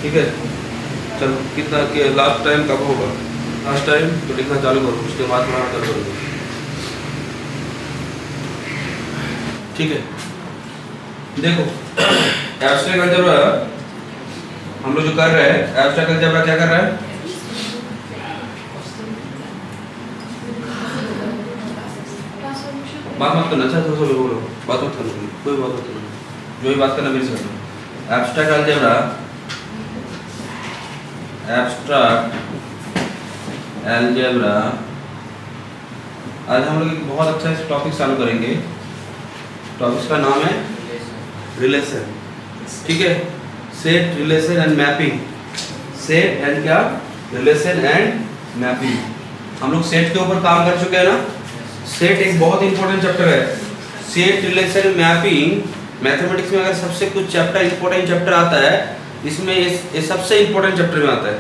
ठीक है, चलो कितना के लास्ट टाइम कब होगा? लास्ट टाइम तो लिखना चालू करो, उसके बाद बनाना चालू करोगे। ठीक है, देखो एब्स्ट्रैक्ट अलजेब्रा हम लोग जो कर रहे हैं, एब्स्ट्रैक्ट अलजेब्रा क्या कर रहा है? बात मत करना, अच्छा थोड़ा बोलो, बात मत करना, कोई बात मत करना, जो भी बात करना मेरे से करना। एब्स्ट्रैक्ट अलजेब्रा, एब्स्ट्रैक्ट अलजेब्रा, आज हम लोग एक बहुत अच्छा इस टॉपिक चालू करेंगे। टॉपिक का नाम है रिलेशन। ठीक है, set, relation and mapping. Set and क्या? Relation and mapping. हम लोग सेट के ऊपर काम कर चुके हैं ना। सेट एक बहुत इंपॉर्टेंट चैप्टर है। सेट, रिलेशन, मैपिंग, मैथमेटिक्स में अगर सबसे कुछ चैप्टर इंपॉर्टेंट चैप्टर आता है, इसमें ये सबसे इंपॉर्टेंट चैप्टर में आता है,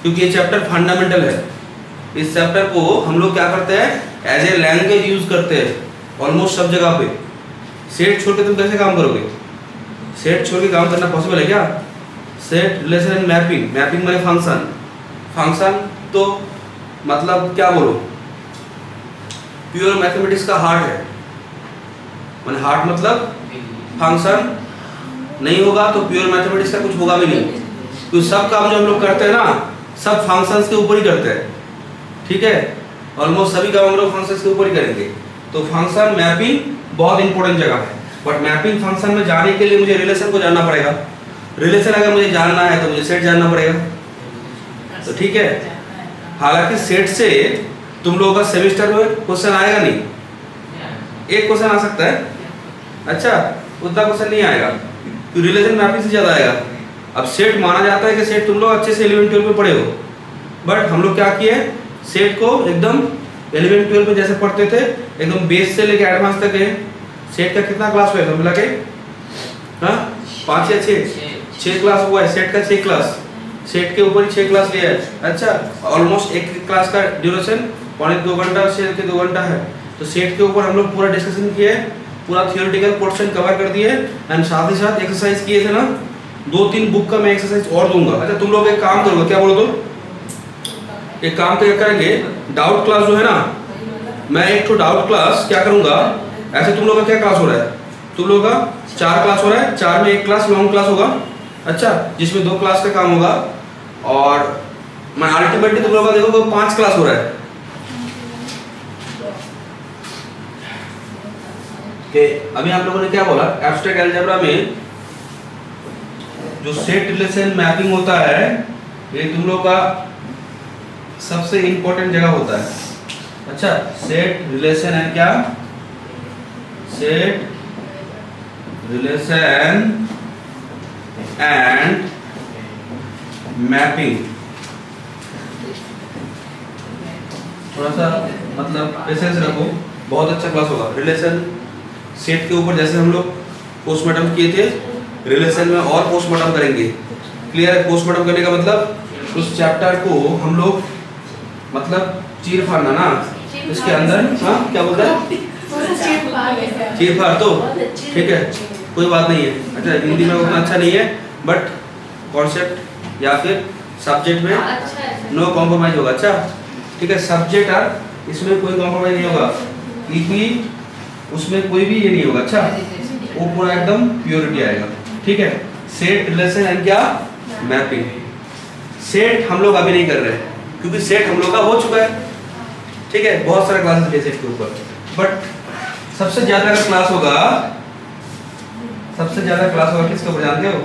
क्योंकि ये चैप्टर फंडामेंटल है। इस चैप्टर को हम लोग क्या करते हैं? एज ए लैंग्वेज यूज करते हैं ऑलमोस्ट सब जगह पे। सेट छोड़ के तुम कैसे काम करोगे? सेट छोड़ के काम करना पॉसिबल है क्या? Set, relation and mapping. Mapping माने फंक्शन। फंक्शन तो मतलब क्या बोलो, प्योर मैथमेटिक्स का हार्ट है। माने हार्ट मतलब फंक्शन नहीं होगा तो प्योर मैथमेटिक्स का कुछ होगा भी नहीं। तो सब काम जो हम लोग करते हैं ना, सब फंक्शंस के ऊपर ही करते हैं। ठीक है, ऑलमोस्ट सभी काम हम लोग फंक्शंस के ऊपर ही करेंगे। तो फंक्शन, मैपिंग बहुत इंपॉर्टेंट जगह है। बट मैपिंग फंक्शन में जाने के लिए मुझे रिलेशन को जानना पड़ेगा। रिलेशन अगर मुझे जानना है तो मुझे सेट जानना पड़ेगा। तो ठीक है, हालांकि सेट से तुम लोगों का सेमेस्टर में क्वेश्चन आएगा नहीं, एक क्वेश्चन आ सकता है, अच्छा उतना क्वेश्चन नहीं आएगा, तो रिलेशन मैपिंग से ज़्यादा आएगा। अब सेट माना जाता है कि सेट तुम लोग अच्छे से 11-12 में पढ़े हो, बट हम लोग क्या किए, सेट को एकदम 11-12 में जैसे पढ़ते थे, एकदम बेस से लेके एडवांस तक है। सेट का कितना क्लास हुआ है मिला के? हाँ, 5 या 6 क्लास हुआ है सेट का। 6 क्लास, सेट के ऊपर ही 6 क्लास लिया है। अच्छा, ऑलमोस्ट एक क्लास का ड्यूरेशन 2.5 घंटा से 2 घंटा है। तो सेट के ऊपर हम लोग पूरा डिस्कशन किए, पूरा थियोरेटिकल पोर्शन कवर कर दिए, एंड साथ ही साथ एक्सरसाइज किए थे ना। 2-3 बुक का मैं एक्सरसाइज और दूंगा। अच्छा, तुम लोग एक काम करोगे, क्या बोलो तुम? एक काम क्या करेंगे, डाउट क्लास जो है ना, मैं एक तो डाउट क्लास क्या करूंगा, ऐसे तुम लोग का क्या क्लास हो रहा है? तुम लोग का 4 क्लास हो रहा है, 4 में एक क्लास लॉन्ग क्लास होगा, अच्छा, जिसमें 2 क्लास का काम होगा। और मैं अल्टीमेटली तुम लोग का देखो 5 क्लास हो रहा है कि अभी आप लोगों ने क्या बोला, एब्स्ट्रैक्ट अलजेब्रा में जो सेट, रिलेशन, मैपिंग होता है, ये तुम लोग का सबसे इंपॉर्टेंट जगह होता है। अच्छा, सेट, रिलेशन एंड क्या? Set, relation and mapping. थोड़ा सा मतलब पेशेंस रखो, बहुत अच्छा क्लास होगा। रिलेशन, सेट के ऊपर जैसे हम लोग पोस्टमार्टम किए थे, रिलेशन में और पोस्टमार्टम करेंगे। क्लियर है? पोस्टमार्टम करने का मतलब उस चैप्टर को हम लोग मतलब चीर फाड़ना ना, इसके अंदर, हाँ क्या बोलता है, चीर फाड़। तो ठीक है, कोई बात नहीं है। अच्छा, हिंदी में उतना अच्छा नहीं है, बट कॉन्सेप्ट या फिर सब्जेक्ट में नो कॉम्प्रोमाइज होगा। अच्छा ठीक है, सब्जेक्ट और इसमें कोई कॉम्प्रोमाइज नहीं होगा, क्योंकि उसमें कोई भी ये नहीं होगा। अच्छा, वो पूरा एकदम प्योरिटी आएगा। ठीक है, सेट, रिलेशन एंड क्या? मैपिंग। सेट हम लोग अभी नहीं कर रहे हैं, क्योंकि सेट हम लोग का हो चुका है। ठीक है, बहुत सारा क्लासेस है सेट के ऊपर, बट सबसे ज्यादा का क्लास होगा, सबसे ज्यादा क्लास होगा किसके ऊपर जानते हो?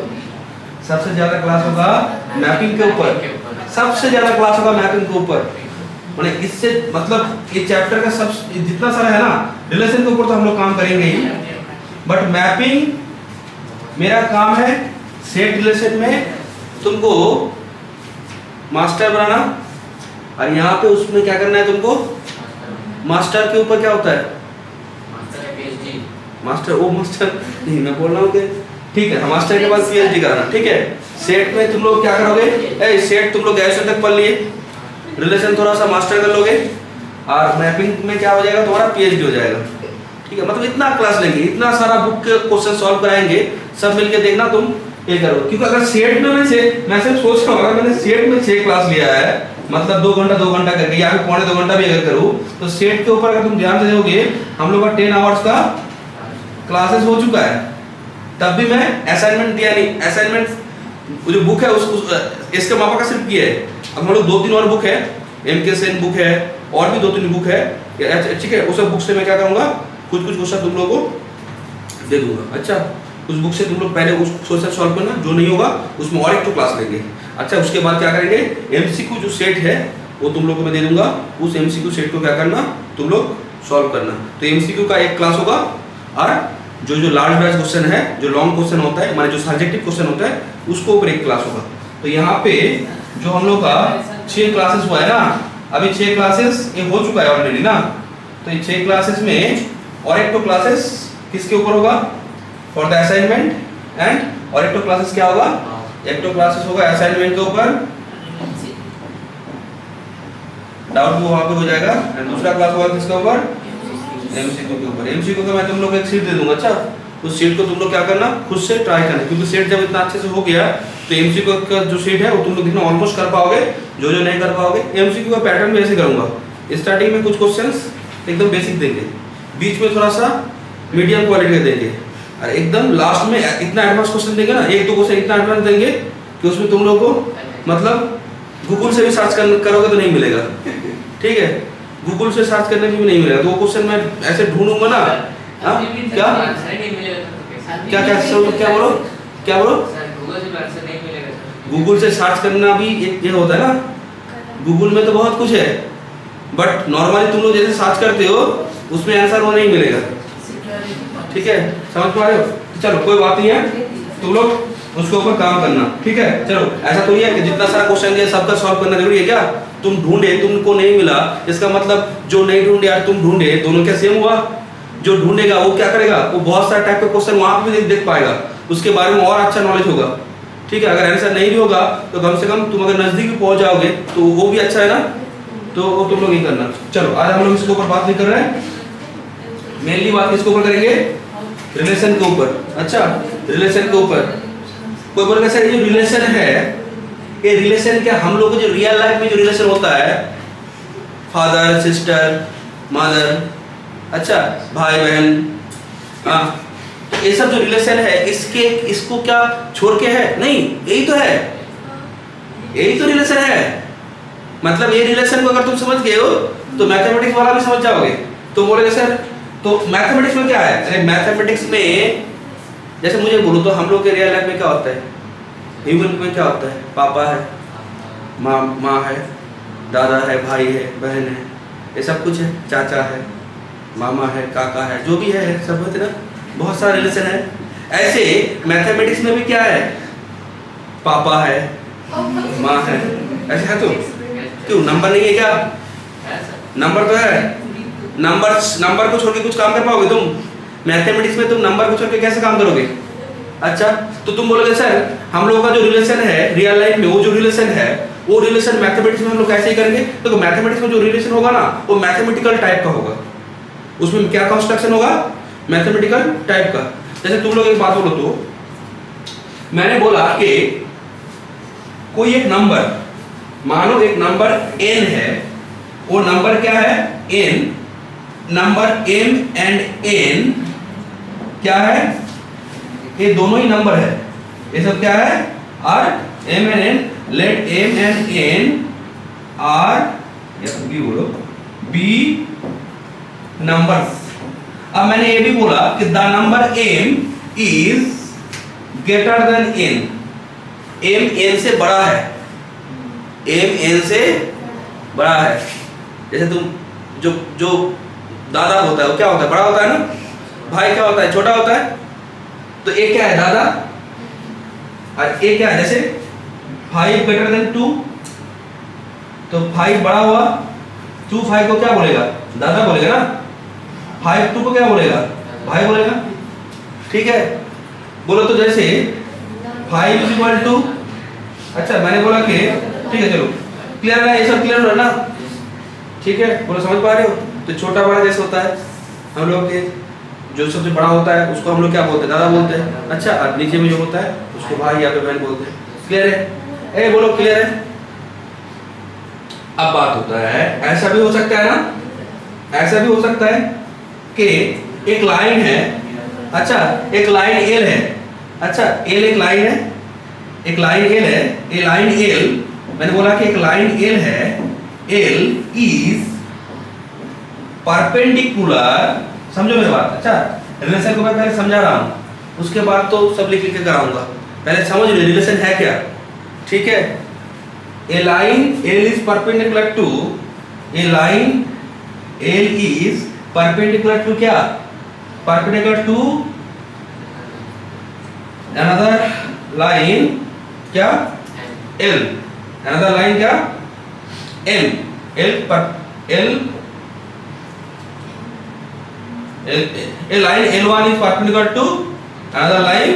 सबसे ज्यादा क्लास होगा मैपिंग के ऊपर। सबसे ज्यादा क्लास होगा मैपिंग के ऊपर। माने इससे मतलब ये चैप्टर का सब जितना सारा है ना, रिलेशन के ऊपर तो हम लोग काम करेंगे ही, बट मैपिंग मेरा काम है। सेट, रिलेशन में तुमको मास्टर बनाना, और यहाँ पे उसमें क्या करना है तुमको? मास्टर के ऊपर क्या होता है? मास्टर, वो मास्टर नहीं, मैं बोल रहा हूँ कि ठीक है, मास्टर के पास पीएचडी कराना। ठीक है, सेट में तुम लोग क्या करोगे, सेट तुम लोग ग्रेजुएशन तक पढ़ लिए, रिलेशन थोड़ा सा मास्टर कर लोगे, और मैपिंग में क्या हो जाएगा तुम्हारा? पीएचडी हो जाएगा। ठीक है, मतलब इतना क्लास लेंगे, इतना सारा बुक के क्वेश्चन सॉल्व कराएंगे, सब मिलके देखना तुम ये करो, क्योंकि अगर सेट में मैं सिर्फ सोच रहा हूँ, अगर मैंने सेट में 6 क्लास लिया है, मतलब 2 घंटा करके या फिर पौने 2 घंटा भी अगर करूँ, तो सेट के ऊपर अगर तुम ध्यान से देखोगे हम लोग का 10 आवर्स का क्लासेस हो चुका है, तब भी मैं असाइनमेंट दिया नहीं। असाइनमेंट जो बुक है इसके मापा का सिर्फ किया है। अब हम लोग 2-3 और बुक है, MK सेन बुक है और भी 2-3 बुक है, ठीक है, उस बुक से मैं क्या करूँगा, कुछ क्वेश्चन तुम लोगों को दे दूंगा। अच्छा, उस बुक से तुम लोग पहले उस क्वेश्चन सॉल्व करना, जो नहीं होगा उसमें और एक तो क्लास लेंगे। अच्छा, उसके बाद क्या करेंगे, MCQ जो सेट है वो तुम लोग को मैं दे दूंगा, उस MCQ सेट को क्या करना, तुम लोग सॉल्व करना। तो MCQ का एक क्लास होगा, और जो लार्ज बैच क्वेश्चन है, जो लॉन्ग क्वेश्चन होता है, माने जो सब्जेक्टिव क्वेश्चन होता है, उसको ऊपर एक क्लास होगा। तो यहाँ पे जो हम लोग का 6 क्लासेस हुआ है ना, अभी 6 क्लासेस ये हो चुका है ऑलरेडी ना, तो ये 6 क्लासेस में और एक तो क्लासेस किसके ऊपर होगा, फॉर द असाइनमेंट, एंड और एक तो क्लासेस क्या होगा, एक तो क्लासेस होगा असाइनमेंट के ऊपर, डाउट वो वहां पे हो जाएगा, एंड दूसरा क्लास होगा किसके ऊपर, MCQ के ऊपर। MCQ का मैं तुम लोग को एक सीट दे दूंगा। अच्छा, उस सीट को तुम लोग क्या करना, खुद से ट्राई करना, क्योंकि सेट जब इतना अच्छे से हो गया तो MCQ का जो सीट है वो तुम लोग देखना ऑलमोस्ट कर पाओगे, जो नहीं कर पाओगे। MCQ का पैटर्न भी ऐसे करूंगा, स्टार्टिंग में कुछ क्वेश्चंस एकदम बेसिक देंगे, बीच में थोड़ा सा मीडियम क्वालिटी के देंगे, और एकदम लास्ट में इतना एडवांस क्वेश्चन देंगे ना, एक दो क्वेश्चन इतना एडवांस देंगे कि उसमें तुम लोग को मतलब गूगल से भी सर्च करोगे तो नहीं मिलेगा, ठीक है, गूगल से सर्च करने में भी नहीं मिलेगा। तो वो क्वेश्चन मैं ऐसे ढूंढूंगा ना, हाँ क्या क्या बोलो गूगल से सर्च करना भी एक ये होता है ना, गूगल में तो बहुत कुछ है, बट नॉर्मली तुम लोग जैसे सर्च करते हो उसमें आंसर वो नहीं मिलेगा, ठीक है, समझ पा रहे हो। चलो कोई बात नहीं है, तुम लोग उसके ऊपर काम करना, ठीक है। चलो ऐसा तो नहीं है कि जितना सारा क्वेश्चन है सबका सॉल्व करना जरूरी है क्या, तुम ढूंढे तुमको नहीं मिला, इसका मतलब जो नहीं ढूंढे यार तुम ढूंढे, दोनों क्या सेम हुआ। जो ढूंढेगा वो क्या करेगा, वो बहुत सारे टाइप के क्वेश्चन वहां पे भी देख पाएगा, उसके बारे में और अच्छा नॉलेज होगा, ठीक है। अगर आंसर नहीं भी होगा तो कम से कम तुम अगर नजदीक भी पहुंच जाओगे तो वो भी अच्छा है ना, तो वो तुम लोग ही करना। चलो आज हम लोग इसके ऊपर बात नहीं कर रहे हैं, मेनली बात किसके ऊपर करेंगे, रिलेशन के ऊपर। अच्छा, रिलेशन के ऊपर कोई बोलेगा सर ये जो रिलेशन है, ये रिलेशन क्या हम लोग को जो रियल लाइफ में जो रिलेशन होता है, फादर सिस्टर मदर, अच्छा भाई बहन, हाँ, ये सब जो रिलेशन है इसको क्या छोड़ के है, नहीं, यही तो है, यही तो रिलेशन है। मतलब ये रिलेशन को अगर तुम समझ गए हो तो मैथमेटिक्स वाला भी समझ जाओगे। तो बोलेगे सर तो मैथमेटिक्स में क्या है, अरे मैथमेटिक्स में जैसे मुझे बोलो तो हम लोग के रियल लाइफ में क्या होता है, ह्यूमन में क्या होता है, पापा है, माँ है, दादा है, भाई है, बहन है, ये सब कुछ है, चाचा है, मामा है, काका है, जो भी है सब होते ना, बहुत सारे रिलेशन है। ऐसे मैथमेटिक्स में भी क्या है, पापा है, माँ है, ऐसे है। तो क्यों नंबर नहीं है क्या, नंबर तो है, नंबर को छोड़ के कुछ काम कर पाओगे तुम, मैथमेटिक्स में तुम नंबर को छोड़ के कैसे काम करोगे। अच्छा, तो तुम बोलोगे सर हम लोगों का जो रिलेशन है रियल लाइफ में, वो जो रिलेशन है वो रिलेशन मैथमेटिक्स में हम लोग कैसे ही करेंगे। तो मैथमेटिक्स में जो रिलेशन होगा ना वो मैथमेटिकल टाइप का होगा, उसमें क्या कंस्ट्रक्शन होगा, मैथमेटिकल टाइप का। जैसे तुम लोग एक बात बोलो, तो मैंने बोला कि कोई एक नंबर, मानो एक नंबर n है, वो नंबर क्या है, n, number m and n क्या है, ये दोनों ही नंबर है, ये सब क्या है, r m and n, let m and n are या b बोलो, b नंबर्स। अब मैंने ये भी बोला कि the number m is greater than n, m n से बड़ा है, m n से बड़ा है। जैसे तुम जो दादा होता है वो क्या होता है, बड़ा होता है ना, भाई क्या होता है, छोटा होता है। तो एक क्या है, दादा, और एक क्या है, जैसे 5 greater than 2, तो 5 बड़ा हुआ, 2 5 को क्या बोलेगा, दादा बोलेगा ना, 5 2 को क्या बोलेगा, भाई बोलेगा, ठीक है। बोलो तो जैसे 5 is equal to, अच्छा मैंने बोला कि ठीक है, चलो क्लियर है, ये सब क्लियर है ना, ठीक है, बोलो समझ पा रहे हो। तो छोटा बड़ा जैसे होता है हम लोग के जो सबसे बड़ा होता है उसको हम लोग क्या बोलते हैं, दादा बोलते हैं। अच्छा, और नीचे में जो होता है उसको भाई या फिर बहन बोलते हैं। क्लियर है? ए बोलो क्लियर है? अब बात होता है, ऐसा भी हो सकता है ना, ऐसा भी हो सकता है कि एक लाइन है, अच्छा एक लाइन एल है, अच्छा एल एक लाइन है, एक लाइन एल है, ए लाइन एल, मैंने बोला कि एक लाइन एल है, एल इज परपेंडिकुलर, समझो मेरी बात। अच्छा रिलेशन को मैं पहले समझा रहा हूं, उसके बाद तो सब लिख लिख के कराऊंगा, पहले समझ लो रिलेशन है क्या। ठीक है, a line L is perpendicular to, a line L is perpendicular to क्या, परपेंडिकुलर टू अनदर लाइन क्या, एल, अनदर लाइन क्या, एल, एल पर L, a line L1 is perpendicular to another line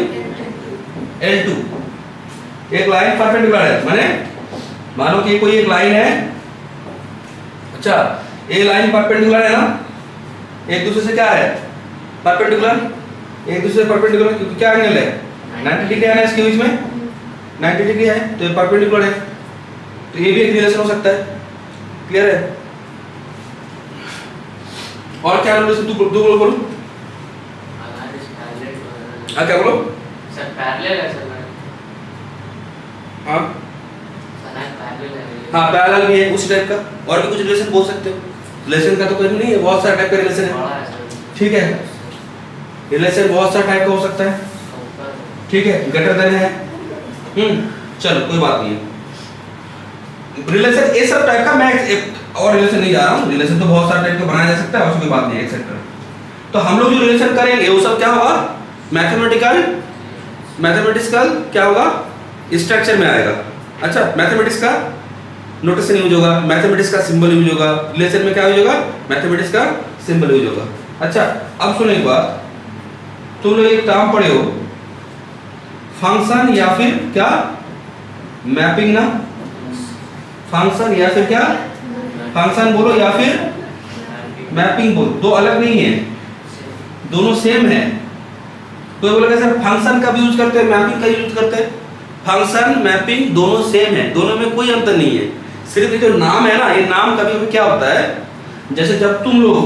L2। एक line perpendicular है, माने मानो कि कोई एक लाइन है, अच्छा ये लाइन परपेंडिकुलर है ना, एक दूसरे से क्या है, परपेंडिकुलर, एक दूसरे से परपेंडिकुलर, क्योंकि क्या एंगल है, 90 डिग्री है ना इसके बीच में, 90 डिग्री है तो ये परपेंडिकुलर है, तो ये भी एक रिलेशन हो सकता है। क्लियर है? और क्या रिलेशन, तू बोलो हाँ क्या बोलो सर, पैरेलल है सर। हाँ पैरेलल है, हाँ पैरेलल भी है उस टाइप का, और भी कुछ रिलेशन बोल सकते हो, रिलेशन का तो कोई नहीं है, बहुत सारे टाइप का रिलेशन है। ठीक है, रिलेशन बहुत सारे टाइप का हो सकता है। ठीक है, ग्रेटर देन है, चलो कोई बात नहीं है। रिलेशन ये सब टाइप का, मैं और रिलेशन नहीं जा रहा हूँ, रिलेशन तो बहुत सारे टाइप का बनाया जा सकता है, उसकी कोई बात नहीं है, एक्सेट्रा। तो हम लोग जो रिलेशन करेंगे वो सब क्या होगा, मैथमेटिकल, मैथमेटिकल क्या होगा, स्ट्रक्चर में आएगा। अच्छा मैथमेटिक्स का नोटेशन यूज होगा, मैथमेटिक्स का सिंबल यूज होगा, रिलेशन में क्या यूज होगा, मैथमेटिक्स का सिंबल यूज होगा। अच्छा अब सुनो एक बात, तुम लोग एक टर्म पढ़े हो फंक्शन या फिर क्या, मैपिंग ना, फंक्शन या फिर क्या, फंक्शन बोलो या फिर मैपिंग बोलो, दो अलग नहीं है, दोनों सेम है। कोई बोलेगा सर फंक्शन का भी यूज करते हैं, मैपिंग का यूज करते हैं, फंक्शन मैपिंग दोनों सेम है, दोनों में कोई अंतर नहीं है, सिर्फ ये जो नाम है ना, ये नाम कभी क्या होता है, जैसे जब तुम लोग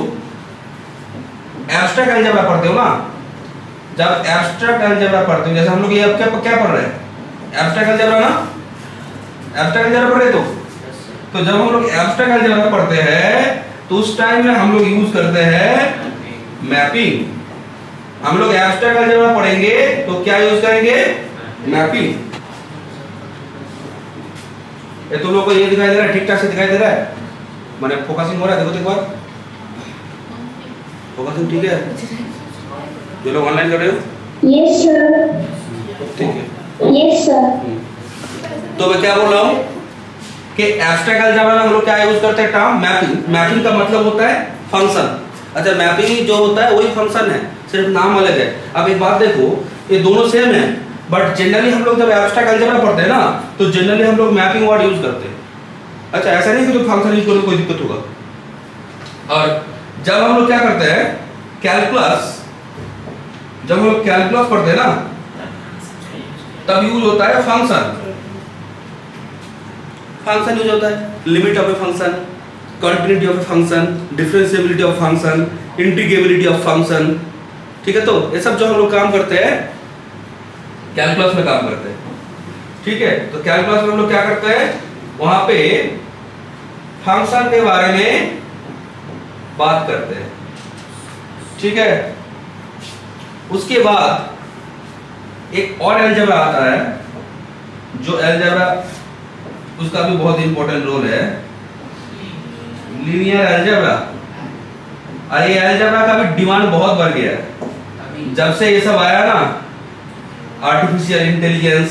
एब्स्ट्रैक्ट अलजेब्रा पढ़ते हो ना, जब एब्स्ट्रैक्ट अलजेब्रा पढ़ते हो, जैसे हम लोग ये अब क्या पढ़ रहे हैं, एब्स्ट्रैक्ट अलजेब्रा ना, एब्स्ट्रैक्ट अलजेब्रा पढ़ रहे तो जब हम लोग एब्स्ट्रैक्ट अलजेब्रा पढ़ते हैं तो उस टाइम में हम लोग यूज करते हैं मैपिंग। हम लोग एब्स्ट्रैक्ट अलजेब्रा पढ़ेंगे तो क्या यूज करेंगे, मैपिंग। ये तुम लोग को ये दिखाई दे रहा है, ठीक ठाक से दिखाई दे रहा है, माने फोकसिंग हो रहा है, देखो एक बार फोकसिंग ठीक है, जो लोग ऑनलाइन कर रहे हो, यस सर, ठीक है, यस सर। तो मैं क्या बोल रहा हूँ कि एब्स्ट्रैक्ट अलजेब्रा में हम लोग क्या यूज करते हैं, टर्म मैपिंग। मैपिंग का मतलब होता है फंक्शन। अच्छा मैपिंग जो होता है वही फंक्शन है, सिर्फ नाम अलग है। अब एक बात देखो, ये दोनों सेम है, बट जनरली हम लोग जब एब्स्ट्रैक्ट अलजेब्रा पढ़ते हैं ना तो जनरली हम लोग मैपिंग वर्ड यूज करते हैं। अच्छा ऐसा नहीं कि तो फंक्शन यूज करो कोई दिक्कत होगा। और जब हम लोग क्या करते हैं कैलकुलस, जब हम लोग कैलकुलस पढ़ते हैं ना तब यूज होता है फंक्शन। फंक्शन यूज होता है, limit of a function, continuity of a function, differentiability of function, integrability of function. ठीक है, तो ये सब जो हम लोग काम करते हैं कैलकुलस में काम करते हैं। ठीक है, तो कैलकुलस में हम लोग क्या करते हैं, वहां पे फंक्शन के बारे में बात करते हैं। ठीक है, उसके बाद एक और अलजेब्रा आता है, जो अलजेब्रा उसका भी बहुत इंपॉर्टेंट रोल है, लीनियर अलजेब्रा। और ये अलजेब्रा का भी डिमांड बहुत बढ़ गया है जब से ये सब आया ना, आर्टिफिशियल इंटेलिजेंस।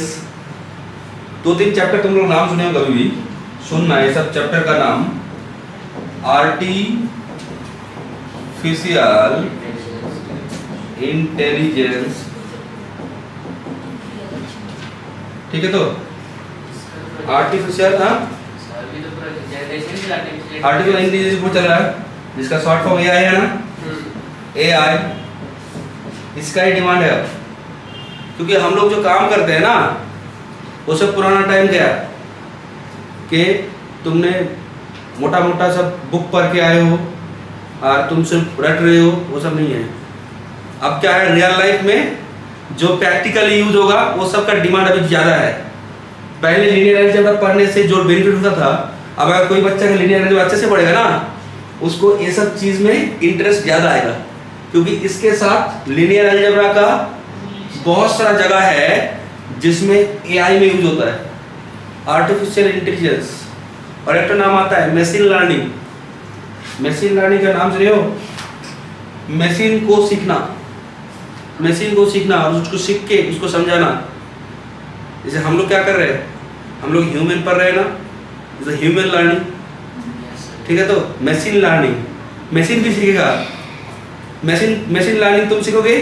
2-3 चैप्टर तुम लोग नाम सुने हो कभी भी, सुनना ये सब चैप्टर का नाम, आर्टिफिशियल इंटेलिजेंस। ठीक है, तो आर्टिफिशियल, हाँ आर्टिफिशियल इंटेलिजेंस चल रहा है, जिसका शॉर्ट फॉर्म एआई है ना, एआई। इसका ही डिमांड है अब, क्योंकि हम लोग जो काम करते हैं ना वो सब पुराना टाइम गया कि तुमने मोटा मोटा सब बुक पढ़ के आए हो और तुम सिर्फ रट रहे हो, वो सब नहीं है। अब क्या है, रियल लाइफ में जो प्रैक्टिकली यूज होगा वो सब का डिमांड अभी ज़्यादा है। पहले लीनियर अलजेब्रा पढ़ने से जो बेनिफिट होता था, अब अगर कोई बच्चा का लीनियर अलजेब्रा अच्छे से पढ़ेगा ना, उसको ये सब चीज़ में इंटरेस्ट ज़्यादा आएगा, क्योंकि इसके साथ लीनियर अलजेब्रा का बहुत सारा जगह है जिसमें एआई में यूज होता है, आर्टिफिशियल इंटेलिजेंस, और एक तो नाम आता है मशीन लर्निंग। मशीन लर्निंग का नाम सुने हो? मशीन को सीखना, मशीन को सीखना और उसको सीख के उसको समझाना। जैसे हम लोग क्या कर रहे हैं, हम लोग ह्यूमन पढ़ रहे हैं ना, जैसे ह्यूमन लर्निंग, ठीक है, तो मशीन लर्निंग, मशीन भी सीखेगा। मशीन लर्निंग तुम सीखोगे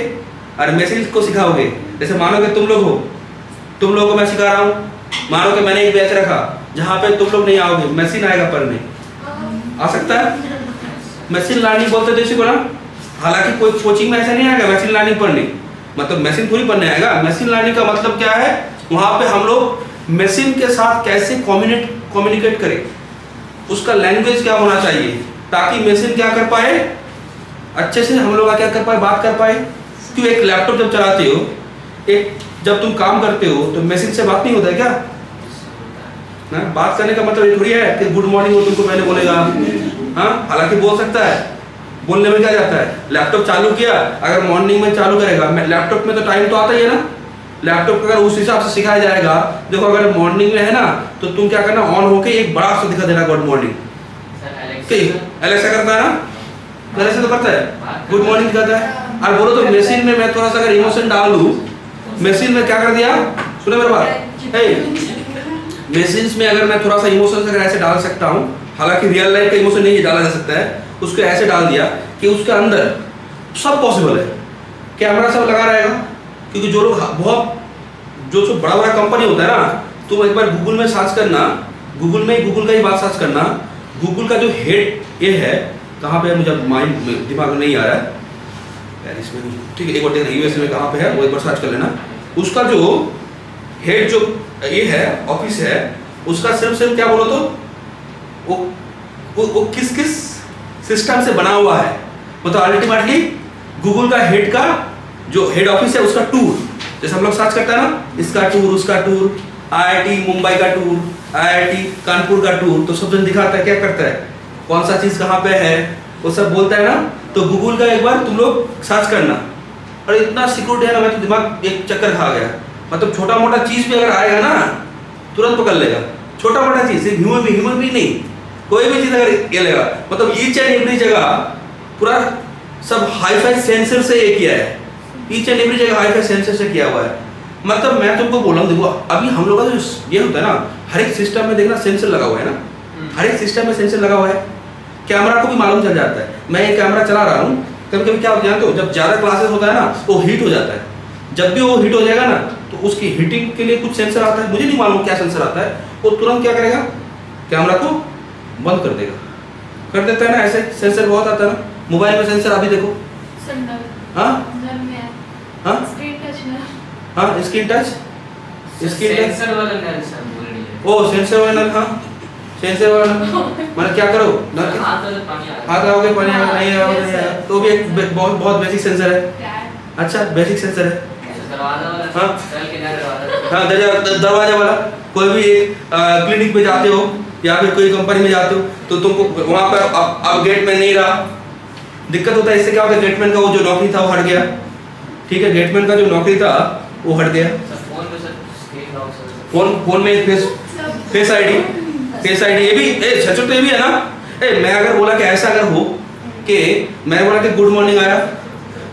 और मशीन को सिखाओगे। जैसे मानो कि तुम लोग हो, तुम लोगों को मैं सिखा रहा हूँ, मानो कि मैंने एक बैच रखा जहाँ पे तुम लोग नहीं आओगे, मशीन आएगा पढ़ने, आ सकता है। मशीन लर्निंग बोलते थे इसी को ना, हालांकि कोई कोचिंग में ऐसा नहीं आएगा मशीन लर्निंग पढ़ने, मतलब मशीन थोड़ी पढ़ने आएगा। मशीन लर्निंग का मतलब क्या है, वहाँ पे हम लोग मशीन के साथ कैसे कम्युनिकेट करें, उसका लैंग्वेज क्या होना चाहिए, ताकि मशीन क्या कर पाए, अच्छे से हम लोग क्या कर पाए, बात कर पाए। क्यों, एक लैपटॉप जब चलाते हो, एक जब तुम काम करते हो तो मशीन से बात नहीं होता है क्या ना? बात करने का मतलब ये थोड़ी है कि गुड मॉर्निंग वो तुमको पहले बोलेगा, हाँ, हालांकि बोल सकता है, बोलने में क्या जाता है। लैपटॉप चालू किया, अगर मॉर्निंग में चालू करेगा, लैपटॉप में तो टाइम तो आता ही है ना, लैपटॉप अगर उस हिसाब से सिखाया जाएगा। देखो अगर मॉर्निंग में है ना, तो तुम क्या करना, ऑन होके एक बड़ा सा दिखा देना गुड मॉर्निंग। एलेक्सा करता है ना, एलेक्सा तो करता है, गुड मॉर्निंग दिखाता है। और बोलो तो मशीन में मैं थोड़ा सा अगर इमोशन डाल दूं, मशीन में क्या कर दिया, सुनो मेरी बात, मशीन्स में अगर मैं थोड़ा सा इमोशन अगर ऐसे डाल सकता हूँ, हालांकि रियल लाइफ का इमोशन नहीं डाला जा सकता है, उसको ऐसे डाल दिया कि उसके अंदर सब पॉसिबल है, कैमरा सब लगा रहेगा। क्योंकि जो लोग बहुत जो बड़ा बड़ा कंपनी होता है ना, तुम एक बार गूगल में सर्च करना, गूगल का ही बात सर्च करना, गूगल का जो हेड ये है, कहाँ पे है मुझे माइंड दिमाग में नहीं आ रहा है, पेरिस में नहीं, ठीक है, एक बार देखना यूएस में कहाँ पे है, वो एक बार सर्च कर लेना। उसका जो हेड जो ये है ऑफिस है, उसका सिर्फ क्या बोलो तो वो किस किस सिस्टम से बना हुआ है, मतलब अल्टीमेटली गूगल का हेड का जो हेड ऑफिस है उसका टूर, जैसे हम लोग सर्च करते हैं ना, इसका टूर, उसका टूर, आईआईटी मुंबई का टूर, आईआईटी कानपुर का टूर, तो सब जन दिखाता है, क्या करता है, कौन सा चीज कहाँ पे है, वो सब बोलता है ना। तो गूगल का एक बार तुम लोग सर्च करना, और इतना सिक्योरिटी है ना, मैं तो दिमाग एक चक्कर खा गया। मतलब छोटा मोटा चीज भी अगर आएगा ना, तुरंत पकड़ लेगा, छोटा मोटा चीज, ह्यूमन भी नहीं, कोई भी चीज अगर ये लेगा, मतलब ईच एंड एवरी जगह पूरा सब हाईफाई सेंसर से ये किया है, ईच एंड एवरी जगह हाईफाई सेंसर से किया हुआ है। मतलब मैं तुमको बोल रहा हूँ, देखो अभी हम लोग का जो ये होता है ना, हर एक सिस्टम में देखना सेंसर लगा हुआ है ना, हर एक सिस्टम में सेंसर लगा हुआ है। कैमरा को भी मालूम चल जाता है, मैं ये कैमरा चला रहा हूँ, कभी कभी क्या जानते हो, जब ज़्यादा क्लासेस होता है ना तो हीट हो जाता है, जब भी वो हीट हो जाएगा ना तो उसकी हीटिंग के लिए कुछ सेंसर आता है, मुझे नहीं मालूम क्या सेंसर आता है, वो तुरंत क्या करेगा, कैमरा को बंद कर देगा, कर देता है ना। ऐसे सेंसर बहुत आता है ना, मोबाइल में सेंसर अभी देखो, हाँ हाँ हाँ, स्क्रीन टच सेंसर वाला नल सर बोल रही है, ओ सेंसर वाला नल, हाँ सेंसर वाला नल, मैंने क्या करो ना, हाथ आओगे पानी नहीं आओगे, तो भी एक बहुत बेसिक सेंसर है। अच्छा बेसिक सेंसर है, दरवाजा वाला, हाँ हाँ, दरवाजा वाला। कोई भी क्लिनिक पे जाते हो या फिर कोई कंपनी में जाते हो तो तुमको वहाँ पर अब गेटमैन नहीं रहा, दिक्कत होता है। इससे क्या होता है, गेटमैन का वो जो नौकरी था वो हट गया, ठीक है, गेटमैन का जो नौकरी था वो हट गया। फोन में फेस आईडी ये भी सच तो ये भी है ना। मैं अगर बोला कि ऐसा अगर हो कि मैं बोला कि गुड मॉर्निंग आया,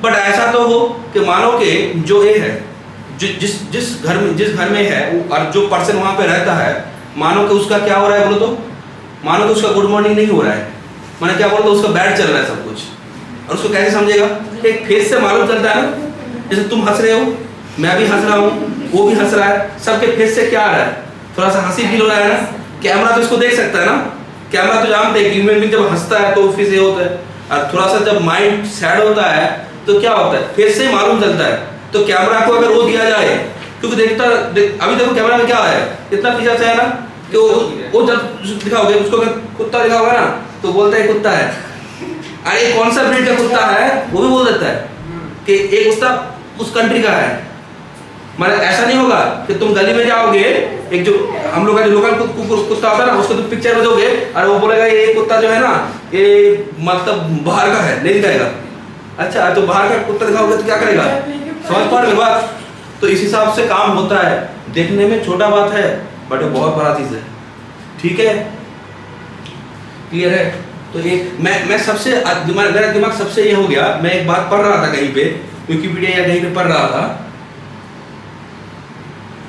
बट ऐसा तो हो कि मानो कि जो ये है जिस घर में है और जो पर्सन वहाँ पे रहता है, मानो कि उसका क्या हो रहा है बोलो तो, मानो कि उसका गुड मॉर्निंग नहीं हो रहा है, मैंने क्या बोलता उसका बैड चल रहा है सब कुछ, और उसको कैसे समझेगा, एक फेस से मालूम चलता है ना। जैसे तुम हंस रहे हो, मैं भी हंस रहा हूँ, वो भी हंस रहा है, सबके फेस से क्या आ रहा है, थोड़ा सा हंसी फील हो रहा है ना। कैमरा तो इसको देख सकता है ना, कैमरा तो जानते हैं कि ह्यूमन बीइंग जब हंसता है तो फेस ये होता है, और थोड़ा सा जब माइंड सैड होता है तो क्या होता है, फेस से मालूम चलता है। तो कैमरा को अगर वो दिया जाए, क्योंकि अभी देखो कैमरा में क्या है, इतना फीचर है ना कि वो जब दिखाओगे उसको, अगर कुत्ता दिखा होगा ना तो बोलता है कुत्ता है, अरे कौन सा ब्रीड का कुत्ता है वो भी बोल देता है कि एक कुत्ता उस कंट्री का है। मतलब ऐसा नहीं होगा कि तुम गली में जाओगे, एक जो हम लोग का जो लोकल कुत्ता होता है ना, उसको तुम पिक्चर में दोगे और वो बोलेगा ये कुत्ता जो है ना ये मतलब बाहर का है, नहीं दिखाएगा। अच्छा तो बाहर का कुत्ता दिखाओगे तो क्या करेगा, समझ पा रहे हो बात? तो इस हिसाब से काम होता है। देखने में छोटा बात है बट वो बहुत बड़ा चीज है। ठीक है, क्लियर है? तो एक मैं सबसे मेरा दिमाग सबसे ये हो गया, मैं एक बात पढ़ रहा था कहीं पे, विकिपीडिया या कहीं पे पढ़ रहा था,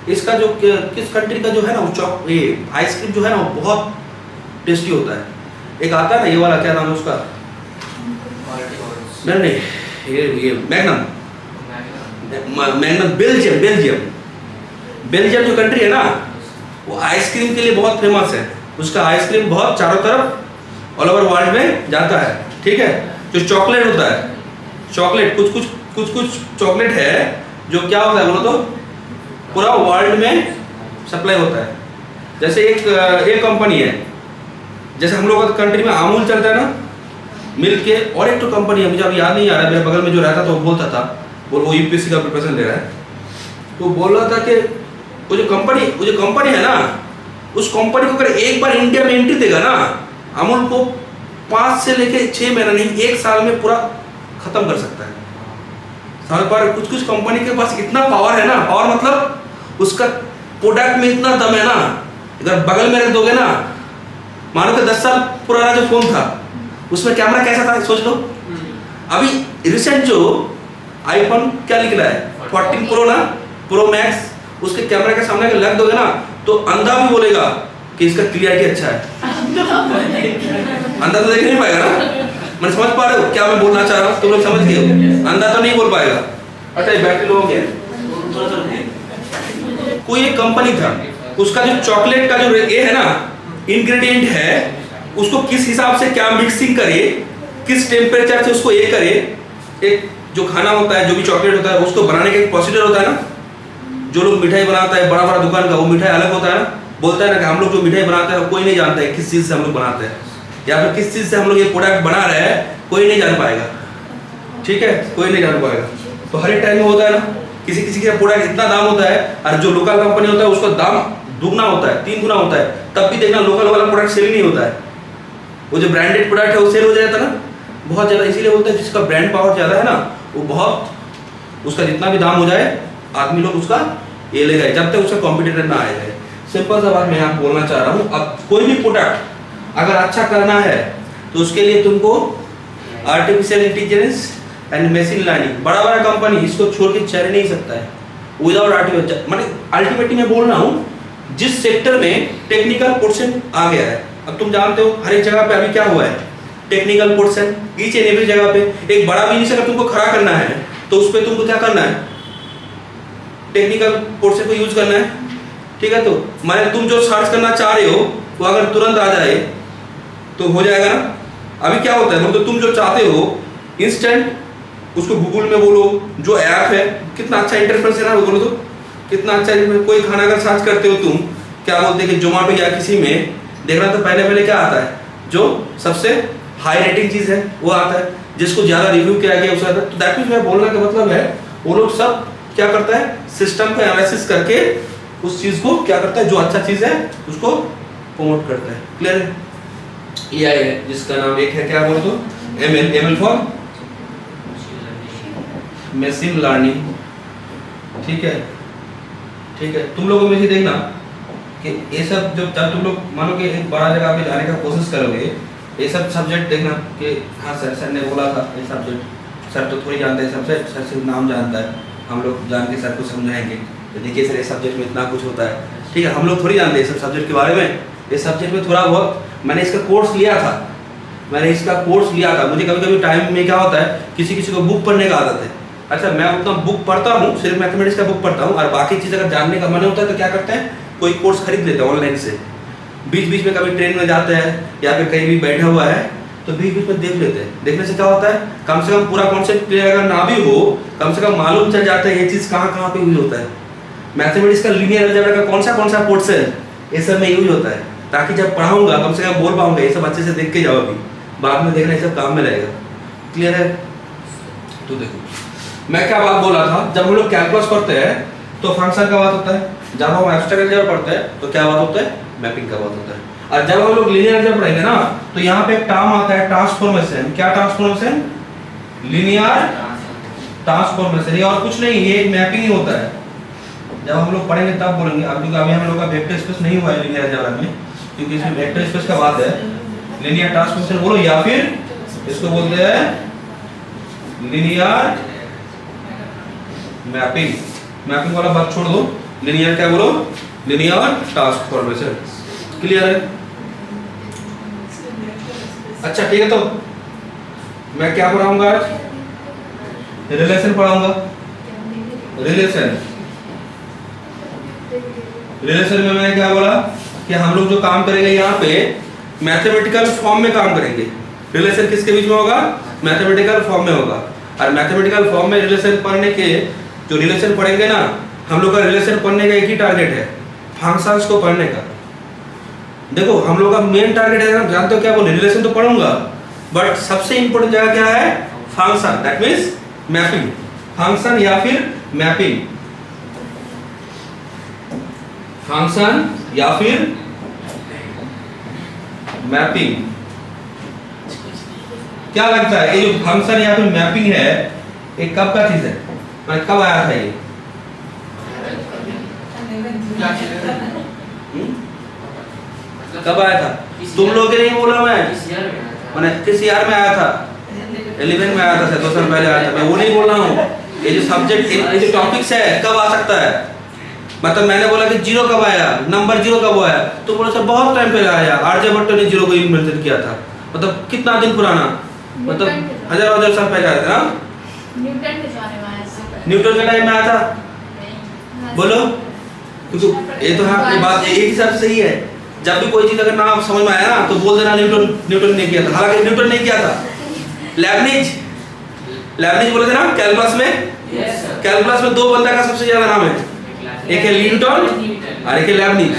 इसका जो किस कंट्री का जो है ना वो ये आइसक्रीम जो है ना वो बहुत टेस्टी होता है। एक आता है ना ये वाला, क्या नाम है उसका, नहीं ये मैग्नम, बेल्जियम जो कंट्री है ना वो आइसक्रीम के लिए बहुत फेमस है। उसका आइसक्रीम बहुत चारों तरफ ऑल ओवर वर्ल्ड में जाता है। ठीक है, जो चॉकलेट होता है, चॉकलेट कुछ चॉकलेट है जो क्या होता है बोलो तो पूरा वर्ल्ड में सप्लाई होता है। जैसे एक कंपनी है, जैसे हम लोग कंट्री में अमूल चलता है ना मिल्क के, और एक तो कंपनी है मुझे अभी याद नहीं आ रहा, मेरे बगल में जो रहता था वो बोलता था, वो यूपीएससी का प्रिपरेशन ले रहा है, तो बोल रहा था कि वो जो कंपनी है ना, उस कंपनी को अगर एक बार इंडिया में एंट्री देगा ना, अमूल को 5 से लेके 6 महीना नहीं 1 साल में पूरा खत्म कर सकता है। साल पर कुछ कंपनी के पास इतना पावर है ना, पावर मतलब उसका प्रोडक्ट में इतना दम है ना, अगर बगल में रख दोगे ना, मानो कि 10 साल पुराना जो फोन था उसमें कैमरा कैसा था सोच लो। अभी रिसेंट जो आईफोन क्या निकला है 14 प्रो ना, प्रो मैक्स, उसके कैमरा के सामने अगर लग दोगे ना तो अंधा भी बोलेगा कि इसका क्लियरिटी अच्छा है। अंधा तो देख नहीं पाएगा ना, मैं समझ पा रहे हो क्या मैं बोलना चाह रहा हूँ, तुम लोग समझ गए हो? अंधा तो नहीं बोल पाएगा। अच्छा ये बैटरी लो हो गया। कोई एक कंपनी था, उसका जो चॉकलेट का जो ये है ना इंग्रेडिएंट है, उसको किस हिसाब से क्या मिक्सिंग करे, किस टेम्परेचर से उसको ये करे, एक जो खाना होता है जो भी चॉकलेट होता है उसको बनाने का एक प्रोसीजर होता है ना। जो लोग मिठाई बनाता है बड़ा बड़ा दुकान का, वो मिठाई अलग होता है ना, बोलता है ना कि हम लोग जो मिठाई बनाते हैं कोई नहीं जानता है किस चीज से हम लोग बनाते हैं, या फिर किस चीज से हम लोग ये प्रोडक्ट बना रहे हैं, कोई नहीं जान पाएगा। ठीक है, कोई नहीं जान पाएगा। तो हर एक टाइम में होता है ना, किसी का प्रोडक्ट इतना दाम होता है और जो लोकल कंपनी होता है उसका दाम दुगना होता है, 3 गुना होता है, तब भी देखना लोकल वाला प्रोडक्ट सेल नहीं होता है। वो जो ब्रांडेड प्रोडक्ट है वो सेल हो जाता है ना बहुत ज़्यादा, इसीलिए बोलते हैं जिसका ब्रांड पावर ज़्यादा है ना वो बहुत, उसका जितना भी दाम हो जाए आदमी लोग उसका ये लेगा जब तक उसका कॉम्पिटिटर ना आ जाए। सिंपल सा बात मैं आपको बोलना चाह रहा हूँ। अब कोई भी प्रोडक्ट अगर अच्छा करना है तो उसके लिए तुमको artificial intelligence and machine learning, बड़ा बड़ा कंपनी इसको छोड़ के चल नहीं सकता है विदाउट आर्टिफिशियल। मतलब अल्टीमेटली मैं बोल रहा हूँ जिस सेक्टर में टेक्निकल पोर्शन आ गया है, अब तुम जानते हो हर एक जगह पे अभी क्या हुआ है, technical portion each and every जगह पे। एक बड़ा बिजनेस अगर तुमको खड़ा करना है तो उस पर तुमको क्या करना है, टेक्निकल पोर्शन को यूज करना है। ठीक है, तो माने तुम जो सर्च करना चाह रहे हो वो अगर तुरंत आ जाए तो हो जाएगा ना। अभी क्या होता है मतलब तुम जो चाहते हो इंस्टेंट उसको गूगल में बोलो, जो ऐप है कितना अच्छा इंटरफेस है ना, बोलो तो कितना अच्छा। कोई खाना अगर सर्च करते हो तुम, क्या बोलते हैं कि जोमेटो या किसी में देखना तो पहले क्या आता है, जो सबसे हाई रेटिंग चीज है वो आता है, जिसको ज्यादा रिव्यू किया गया उसका। तो दैट मींस मैं बोलने का मतलब है वो लोग सब क्या करता है, सिस्टम का एनालिसिस करके उस चीज को क्या करता है, जो अच्छा चीज है उसको प्रमोट करता है। क्लियर है? एआई है जिसका नाम एक है क्या बोल दो, एमएल फॉर मशीन लर्निंग। ठीक है, ठीक है। तुम लोगों में से देखना कि ये सब जब तुम लोग मानो कि एक बड़ा जगह पे जाने का कोशिश करोगे, ये सब सब्जेक्ट देखना कि हाँ सर ने बोला था ये सब्जेक्ट, सर तो थोड़ी जानते हैं सब्जेक्ट, सर सिर्फ नाम जानता है, हम लोग जान के सर को समझाएंगे तो देखिए सर इस सब्जेक्ट में इतना कुछ होता है। ठीक है, हम लोग थोड़ी जानते हैं सब सब्जेक्ट के बारे में। इस सब्जेक्ट में थोड़ा बहुत मैंने इसका कोर्स लिया था, मुझे कभी कभी टाइम में क्या होता है किसी को बुक पढ़ने का आदत है। अच्छा, मैं उतना बुक पढ़ता हूँ, सिर्फ मैथमेटिक्स का बुक पढ़ता हूँ, और बाकी चीज़ अगर जानने का मन होता है तो क्या करते हैं, कोई कोर्स खरीद लेते हैं ऑनलाइन से। बीच बीच में कभी ट्रेन में जाते हैं या फिर कहीं भी बैठा हुआ है तो बीच बीच में देख लेते हैं। देखने से क्या होता है, कम से कम पूरा कॉन्सेप्ट क्लियर अगर ना भी हो, कम से कम मालूम चल जाता है ये चीज़ कहाँ कहाँ पे यूज होता है। मैथमेटिक्स का लीनियर अलजेब्रा का कौन सा पोर्शन ये सब में यूज होता है, ताकि जब पढ़ाऊंगा कम से कम बोल पाऊंगा। ये सब अच्छे से देख के जाओ, अभी बाद में देखना ये सब काम में रहेगा। क्लियर है? तो देखो मैं क्या बात बोल रहा था, जब हम लोग कैलकुलस पढ़ते हैं तो फंक्शन का बात होता है, जब हम एब्स्ट्रैक्ट अलजेब्रा पढ़ते हैं तो क्या बात होता है, मैपिंग का बात होता है। और जब हम लोग लीनियर अलजेब्रा पढ़ेंगे ना तो यहाँ पे एक टर्म आता है ट्रांसफॉर्मेशन। क्या ट्रांसफॉर्मेशन? Linear transformation. ये और कुछ नहीं, ये एक मैपिंग ही होता है। जब हम लोग पढ़ेंगे तब बोलेंगे। अब क्योंकि अभी हम लोग का वेक्टर स्पेस नहीं हुआ है लीनियर अलजेब्रा में, क्योंकि इसमें वेक्टर स्पेस का बात है। लीनियर ट्रांसफॉर्मेशन बोलो, या फिर इसको बोलते हैं लीनियर मैपिंग। मैपिंग वाला बात छोड़ दो, लीनियर क्या बोलो, लीनियर ट्रांसफॉर्मेशन। क्लियर है? अच्छा ठीक है, तो मैं क्या पढ़ाऊंगा आज? रिलेशन पढ़ाऊंगा। रिलेशन में मैंने क्या बोला कि हम लोग जो काम करेंगे यहाँ पे मैथमेटिकल फॉर्म में काम करेंगे। रिलेशन किसके बीच में होगा? मैथमेटिकल फॉर्म में होगा। और मैथमेटिकल फॉर्म में रिलेशन पढ़ने के जो रिलेशन पढ़ेंगे ना, हम लोग का रिलेशन पढ़ने का एक ही टारगेट है, फंक्शंस को पढ़ने का। देखो हम लोग का मेन टारगेट है ना, जानते हो क्या बोले, रिलेशन तो पढ़ूंगा बट सबसे इंपॉर्टेंट जगह क्या है? Function, that means mapping. Function या फिर मैपिंग, फंक्शन या फिर मैपिंग। क्या लगता है ये जो फंक्शन या फिर मैपिंग है ये कब का चीज है? मैं कब आया था ये? कब आया था? तुम लोग नहीं बोला, मैंने किस ईयर में आया था? 11 में आया था, 2 साल पहले आया था। मैं वो नहीं बोल रहा हूँ, ये जो सब्जेक्ट, ये जो टॉपिक्स है कब आ सकता है। मतलब मैंने बोला कि जीरो कब आया, नंबर जीरो कब आया, तो बोला सर बहुत टाइम पहले आया, आर्यभट्ट ने जीरो को इन्वेंट किया था। मतलब कितना दिन पुराना, मतलब हजार साल पहले आया था ना। न्यूटन के टाइम में आया था, बोलो। क्योंकि ये तो हाँ, ये बात एक हिसाब से सही है। जब भी कोई चीज अगर ना समझ में आया ना तो बोल देना न्यूटन ने किया था। हालांकि न्यूटन नहीं किया था, लेबनिज बोले थे ना कैलकुलस में। कैलकुलस में 2 बंदा का सबसे ज्यादा नाम है, एक है न्यूटन और एक है लेबनिज।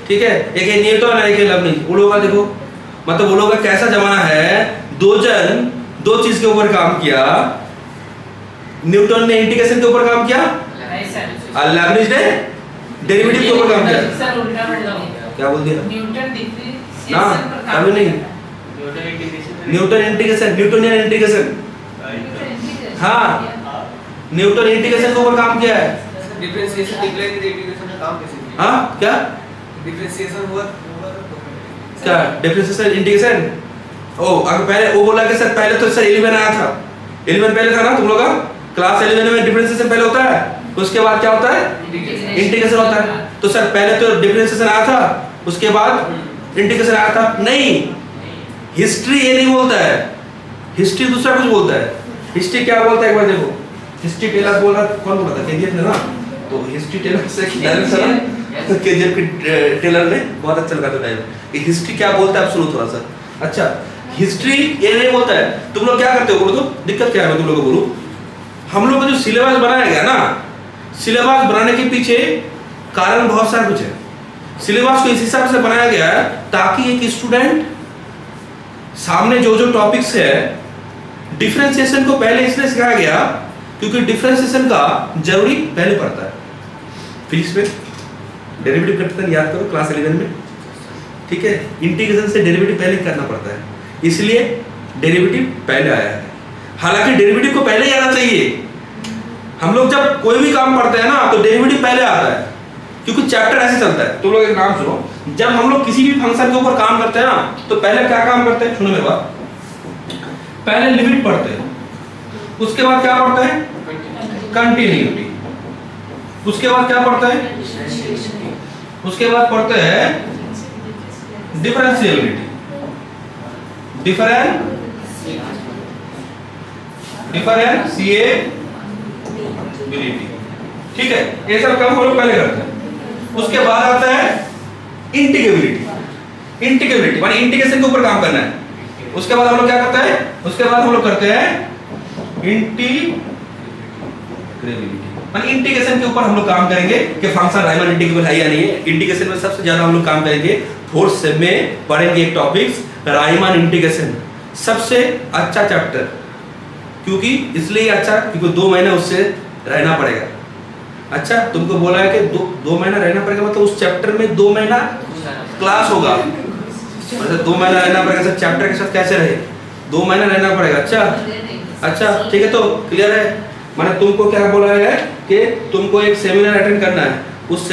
ठीक है, एक है न्यूटन और एक है लेबनिज। वो लोगों का देखो, मतलब वो लोगों का कैसा जमाना है, 2 जन 2 चीज के ऊपर काम किया। न्यूटन ने इंटीग्रेशन के ऊपर काम किया और लेबनिज ने डेरिवेटिव के ऊपर काम किया। क्या बोल दिया? ना अभी नहीं, न्यूटन इंटीग्रेशन। हाँ, न्यूटन इंटीग्रेशन के ऊपर काम किया है। डिफरेंशिएशन डिक्लेयर की इंटीग्रेशन में काम कैसे किया? हाँ क्या डिफरेंशिएशन हुआ क्या? Differentiation integration. ओ अगर पहले वो बोला कि सर पहले तो सर 11 आया था, 11 पहले था ना तुम लोग का क्लास 11 में डिफरेंशिएशन पहले होता है, उसके बाद क्या होता है? इंटीग्रेशन होता है। तो सर पहले तो डिफरेंशिएशन आया था, उसके बाद इंटीग्रेशन आया था? नहीं, हिस्ट्री ये नहीं बोलता है, हिस्ट्री दूसरा कुछ बोलता है। हिस्ट्री क्या बोलता है एक बार देखो, हिस्ट्री टेलर बोल रहा, कौन बोला था? केजीएफ ने ना। तो हिस्ट्री टेलर से डायरेक्ट सर केजीएफ के टेलर ने बहुत अच्छा लगा था डायरेक्ट। ये हिस्ट्री क्या बोलता है आप सुनो थोड़ा सा। अच्छा, हिस्ट्री ये नहीं बोलता है। तुम लोग क्या करते हो बोलो तो, दिक्कत क्या है मैं तुम लोग को बोलूं। हम लोग का जो सिलेबस बनाया गया ना, सिलेबस बनाने के पीछे कारण बहुत सारा कुछ है। सिलेबस को इस हिसाब से बनाया गया है ताकि एक स्टूडेंट सामने जो जो टॉपिक्स है, डिफरेंशिएशन को पहले इसलिए सिखाया गया क्योंकि डिफरेंशिएशन का जरूरी पहले पड़ता है। फिजिक्स में डेरिवेटिव करते हैं, याद करो क्लास 11 में। ठीक है, इंटीग्रेशन से डेरिवेटिव पहले करना पड़ता है, इसलिए डेरिवेटिव पहले आया है। हालांकि डेरिवेटिव को पहले ही आना चाहिए। हम लोग जब कोई भी काम पढ़ते हैं ना तो डेरिवेटिव पहले आता है, क्योंकि चैप्टर ऐसे चलता है। तुम लोग एक नाम सुनो, जब हम लोग किसी भी फंक्शन के ऊपर काम करते हैं ना तो पहले क्या काम करते हैं, सुनो मेरी बात। पहले लिमिट पढ़ते हैं, उसके बाद क्या पढ़ते हैं? कंटिन्यूटी। उसके बाद क्या पढ़ते हैं? उसके बाद पढ़ते हैं डिफरेंशिएबिलिटी। डिफरेंशिएबिलिटी। ठीक है, ये सब काम हम लोग पहले करते हैं। उसके बाद आता है इंटीग्रेबिलिटी। इंटीग्रेबिलिटी माने इंटीग्रेशन के ऊपर काम करना है। उसके बाद हम लोग क्या करते हैं, उसके बाद हम लोग करते हैं इंटीग्रेबिलिटी, माने इंटीग्रेशन के ऊपर हम लोग काम करेंगे कि फंक्शन राइमन इंटीग्रेबल है या नहीं है। इंटीग्रेशन में सबसे ज्यादा हम लोग काम करेंगे, फोर्थ सेम में पढ़ेंगे एक टॉपिक्स राइमन इंटीग्रेशन, सबसे अच्छा चैप्टर। क्योंकि इसलिए अच्छा क्योंकि 2 महीने उससे रहना पड़ेगा। अच्छा तुमको बोला है कि दो महीना रहना पड़ेगा, मतलब उस चैप्टर में 2 महीना क्लास होगा, मतलब 2 महीना रहना पड़ेगा। सब चैप्टर के साथ कैसे रहे, 2 महीना रहना पड़ेगा। अच्छा ठीक है, तो क्लियर है। माने तुमको क्या बोला है कि तुमको एक सेमिनार अटेंड करना है, उस